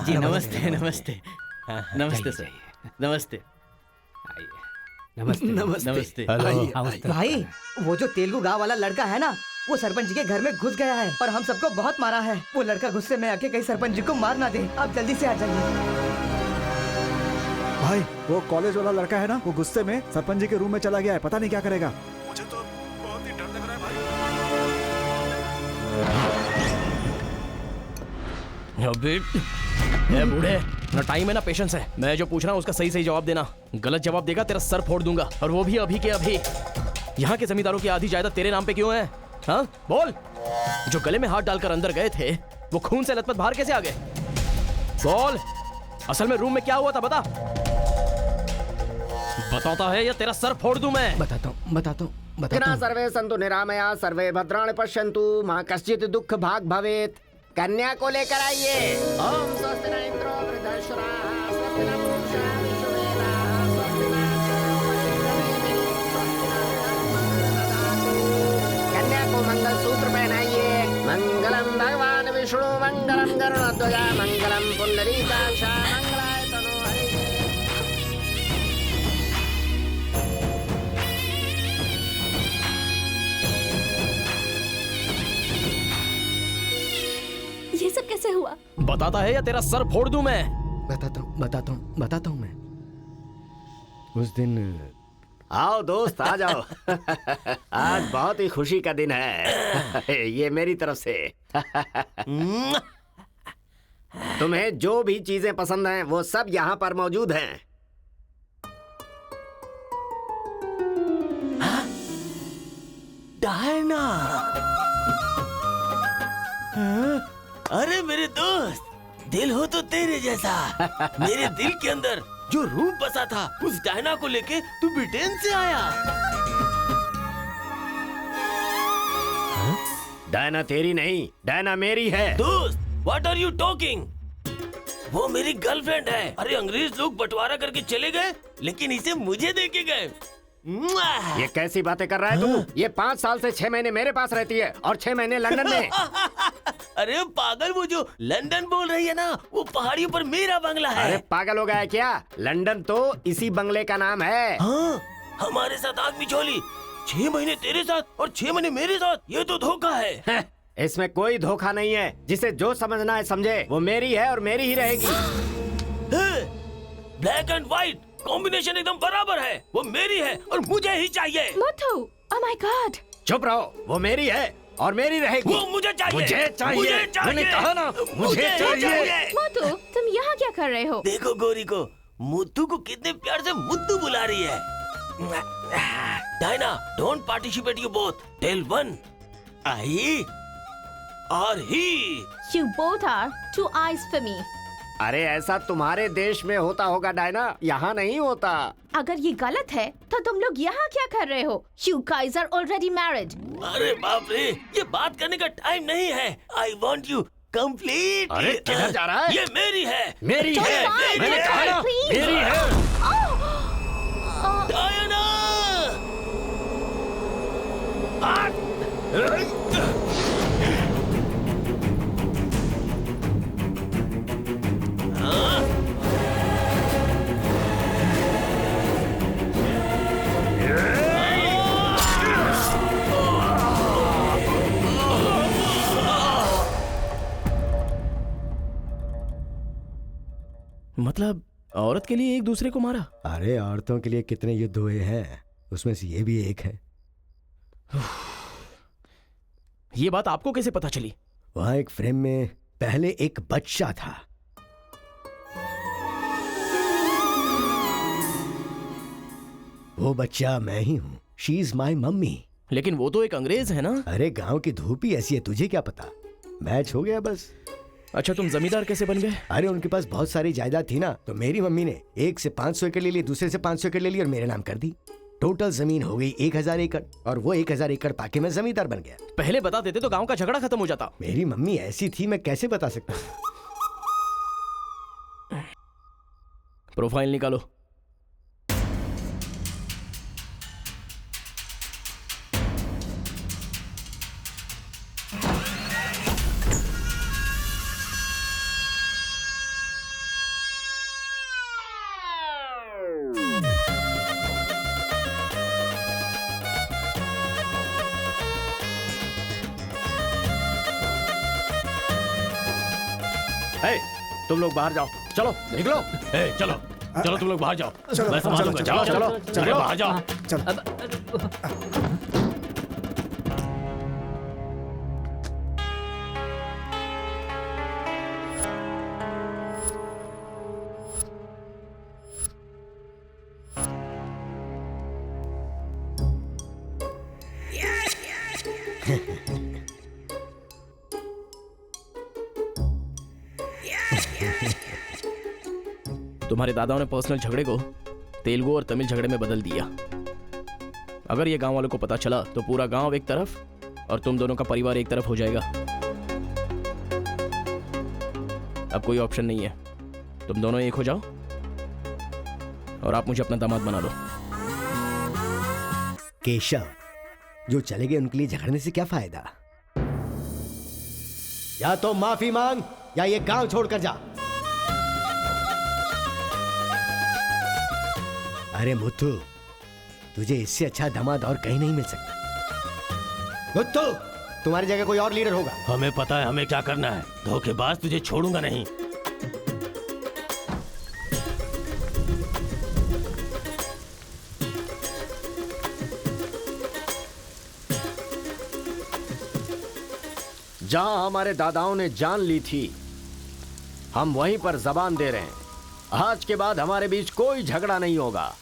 [SPEAKER 11] जी नमस्ते नमस्ते नमस्ते सर। नमस्ते
[SPEAKER 2] नमस्ते
[SPEAKER 11] नमस्ते।
[SPEAKER 12] भाई, वो जो तेलुगु गांव वाला लड़का है ना, वो सरपंच जी के घर में घुस गया है और हम सबको बहुत मारा है। वो लड़का गुस्से में आके कहीं सरपंच जी को मार ना दे। आप जल्दी से आ जाइए।
[SPEAKER 4] भाई, वो कॉलेज वाला लड़का है ना, वो गुस्से में सरपंच जी के रूम में चला गया है। पता नहीं क्या करेगा। मुझे तो बहुत ही डर लग रहा है भाई।
[SPEAKER 7] अबे ए बूढ़े, ना टाइम है ना पेशेंस है। मैं जो पूछ रहा हूँ उसका सही सही जवाब देना। गलत जवाब देगा तेरा सर फोड़ दूंगा, और वो भी अभी के अभी। यहाँ के जमींदारों की आधी जायदाद तेरे नाम पे क्यों है? हाँ बोल। जो गले में हाथ डालकर अंदर गए थे वो खून से लथपथ बाहर कैसे आ गए? बोल, असल में रूम में क्या हुआ था बता। बताता है या तेरा सर फोड़ दूं मैं?
[SPEAKER 12] बताता हूँ।
[SPEAKER 5] सर्वे संतु निरामया सर्वे भद्राणि पश्यन्तु मां कश्चित् दुःख भाग भवेत्। कन्या को लेकर आइए। ओम स्वस्ति न इंद्रो वृद्धश्रवाः स्वस्ति न पूषा विश्ववेदाः स्वस्ति न कन्या को मंगल सूत्र पहनाइए। मंगलम भगवान विष्णु मंगलम गरुड़ध्वजा मंगलम पुंडरीकाक्ष मंगलाय तनो हरिः।
[SPEAKER 14] ये सब कैसे हुआ?
[SPEAKER 7] बताता है या तेरा सर फोड़ दूं मैं?
[SPEAKER 12] बताता हूँ मैं।
[SPEAKER 5] उस दिन आओ दोस्त, आ जाओ। आज बहुत ही खुशी का दिन है। ये मेरी तरफ से। तुम्हें जो भी चीजें पसंद हैं वो सब यहाँ पर मौजूद हैं।
[SPEAKER 6] डायना, अरे मेरे दोस्त, दिल हो तो तेरे जैसा। मेरे दिल के अंदर जो रूप बसा था उस डायना को लेके तू ब्रिटेन से आया।
[SPEAKER 5] डायना तेरी नहीं, डायना मेरी है।
[SPEAKER 6] दोस्त, व्हाट आर यू टॉकिंग? वो मेरी गर्लफ्रेंड है। अरे अंग्रेज लोग बंटवारा करके चले गए, लेकिन इसे मुझे देके गए।
[SPEAKER 5] ये कैसी बातें कर रहा है तू? ये 5 साल से 6 महीने मेरे पास रहती है और 6 महीने लंदन में।
[SPEAKER 6] अरे पागल, वो जो लंदन बोल रही है ना, वो पहाड़ियों पर मेरा बंगला है।
[SPEAKER 5] अरे पागल हो गया है क्या? लंदन तो इसी बंगले का नाम है।
[SPEAKER 6] हाँ, हमारे साथ आग बिछोली। 6 महीने तेरे साथ और 6 महीने मेरे साथ, ये तो धोखा है।
[SPEAKER 5] इसमें कोई धोखा नहीं है। जिसे जो समझना है समझे। वो मेरी है और मेरी ही रहेगी।
[SPEAKER 6] ब्लैक एंड व्हाइट कॉम्बिनेशन एकदम बराबर है। वो मेरी है और मुझे ही चाहिए।
[SPEAKER 3] Muthu, oh my God.
[SPEAKER 5] चुप रहो, वो मेरी है और मेरी रहेगी।
[SPEAKER 6] वो मुझे चाहिए।
[SPEAKER 5] मुझे चाहिए।
[SPEAKER 6] मुझे चाहिए।
[SPEAKER 5] मैंने कहा ना, मुझे चाहिए।
[SPEAKER 3] मुथु, तुम यहाँ क्या कर रहे हो?
[SPEAKER 6] देखो गोरी को, मुद्दू को कितने प्यार से मुद्दू बुला रही है। Diana, don't participate you both. Tell one, I और he.
[SPEAKER 3] You both are two eyes for me.
[SPEAKER 5] अरे ऐसा तुम्हारे देश में होता होगा डायना, यहाँ नहीं होता।
[SPEAKER 3] अगर ये गलत है तो तुम लोग यहाँ क्या कर रहे हो? You guys are already married.
[SPEAKER 6] अरे बाप रे, ये बात करने का टाइम नहीं है। I want you complete.
[SPEAKER 5] अरे किधर जा रहा है?
[SPEAKER 6] ये मेरी है।
[SPEAKER 5] मेरी है। मैंने कहा ना, मेरी है।
[SPEAKER 6] डायना!
[SPEAKER 7] मतलब औरत के लिए एक दूसरे को मारा?
[SPEAKER 13] अरे औरतों के लिए कितने युद्ध हुए हैं, उसमें से ये भी एक है।
[SPEAKER 7] ये बात आपको कैसे पता चली?
[SPEAKER 13] वहां एक फ्रेम में पहले एक बच्चा था। वो बच्चा मैं ही हूँ। She is my mummy.
[SPEAKER 7] लेकिन वो तो एक अंग्रेज है ना?
[SPEAKER 13] अरे गांव की धूप ही ऐसी है, तुझे क्या पता। मैच हो गया बस।
[SPEAKER 7] अच्छा, तुम जमींदार कैसे बन गए?
[SPEAKER 13] अरे उनके पास बहुत सारी जायदाद थी ना, तो मेरी मम्मी ने एक से 500 एकड़ ले ली, दूसरे से 500 एकड़ ले ली और मेरे नाम कर दी। टोटल जमीन हो गई 1000 एकड़ और वो 1000 एकड़ पाके मैं जमींदार बन गया।
[SPEAKER 7] पहले बता देते तो गांव का झगड़ा खत्म हो जाता।
[SPEAKER 13] मेरी मम्मी ऐसी थी, मैं कैसे बता सकता।
[SPEAKER 7] प्रोफाइल निकालो।
[SPEAKER 5] तुम लोग बाहर जाओ, चलो निकलो।
[SPEAKER 6] चलो चलो, तुम लोग बाहर जाओ। मैं संभालूंगा।
[SPEAKER 5] चलो चलो
[SPEAKER 6] चलो बाहर जाओ।
[SPEAKER 7] तुम्हारे दादाओं ने पर्सनल झगड़े को तेलुगु और तमिल झगड़े में बदल दिया। अगर ये गांव वालों को पता चला तो पूरा गांव एक तरफ और तुम दोनों का परिवार एक तरफ हो जाएगा। अब कोई ऑप्शन नहीं है, तुम दोनों एक हो जाओ और आप मुझे अपना दामाद बना लो।
[SPEAKER 13] केशव, जो चले गए उनके लिए झगड़ने से क्या फायदा। या तो माफी मांग या ये गांव छोड़कर जा। अरे मुत्तू, तुझे इससे अच्छा दामाद और कहीं नहीं मिल सकता। मुत्तू, तुम्हारी जगह कोई और लीडर होगा।
[SPEAKER 6] हमें पता है हमें क्या करना है। धोखेबाज, तुझे छोड़ूंगा नहीं।
[SPEAKER 5] जहां हमारे दादाओं ने जान ली थी, हम वहीं पर जबान दे रहे हैं। आज के बाद हमारे बीच कोई झगड़ा नहीं होगा।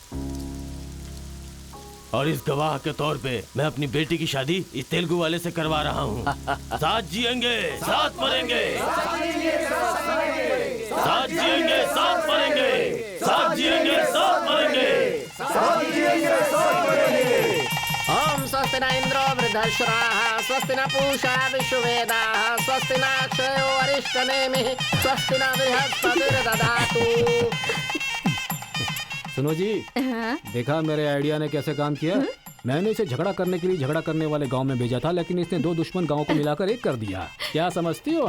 [SPEAKER 6] और इस गवाह के तौर पे मैं अपनी बेटी की शादी इस तेलुगु वाले से करवा रहा हूँ। साथ जिएंगे, साथ मरेंगे। साथ जिएंगे साथ मरेंगे, साथ जिएंगे साथ मरेंगे,
[SPEAKER 13] साथ जिएंगे साथ मरेंगे।
[SPEAKER 5] ओम स्वस्ति न इंद्रो वृद्धश्राः स्वस्ति न पूषा विश्ववेदाः स्वस्ति न अक्षयो अरिष्टनेमिः स्वस्ति न बृहस्पतिर्दधातु।
[SPEAKER 2] सुनो जी, देखा मेरे आइडिया ने कैसे काम किया? मैंने इसे झगड़ा करने के लिए झगड़ा करने वाले गांव में भेजा था, लेकिन इसने दो दुश्मन गांवों को मिलाकर एक कर दिया। क्या समझती हो?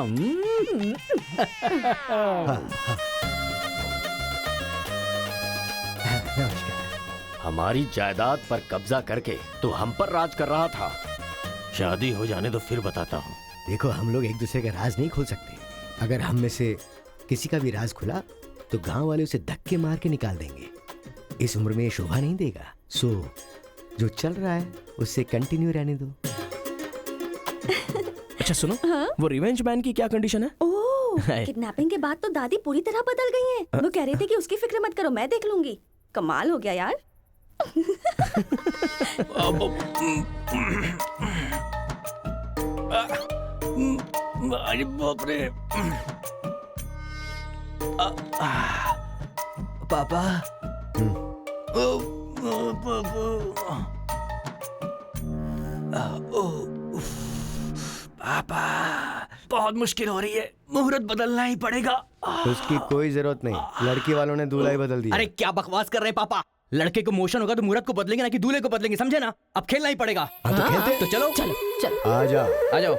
[SPEAKER 5] हमारी जायदाद पर कब्जा करके तू हम पर राज कर रहा था।
[SPEAKER 6] शादी हो जाने तो फिर बताता हूँ।
[SPEAKER 13] देखो, हम लोग एक दूसरे का राज नहीं खोल सकते। अगर हम में से किसी का भी राज खुला तो गांव वाले उसे धक्के मार के निकाल देंगे। इस उम्र में ये शोभा नहीं देगा। सो जो चल रहा है उससे कंटिन्यू रहने दो।
[SPEAKER 7] अच्छा सुनो, वो रिवेंज मैन की क्या कंडीशन है?
[SPEAKER 14] ओह, किडनैपिंग के बाद तो दादी पूरी तरह बदल गई हैं। वो कह रही थी कि उसकी फिक्र मत करो, मैं देख लूंगी। कमाल हो गया यार।
[SPEAKER 6] अरे बाप रे।
[SPEAKER 8] पापा,
[SPEAKER 11] पापा, बहुत मुश्किल हो रही है, मुहूर्त बदलना ही पड़ेगा।
[SPEAKER 13] उसकी कोई जरूरत नहीं, लड़की वालों ने दूल्हा ही बदल दिया।
[SPEAKER 11] अरे क्या बकवास कर रहे हैं पापा? लड़के को मोशन होगा तो मुहूर्त को बदलेंगे ना कि दूल्हे को बदलेंगे, समझे ना? अब खेलना ही पड़ेगा।
[SPEAKER 13] तो खेलते।
[SPEAKER 11] तो चलो
[SPEAKER 16] चलो चलो
[SPEAKER 13] आ जाओ
[SPEAKER 11] आ जाओ।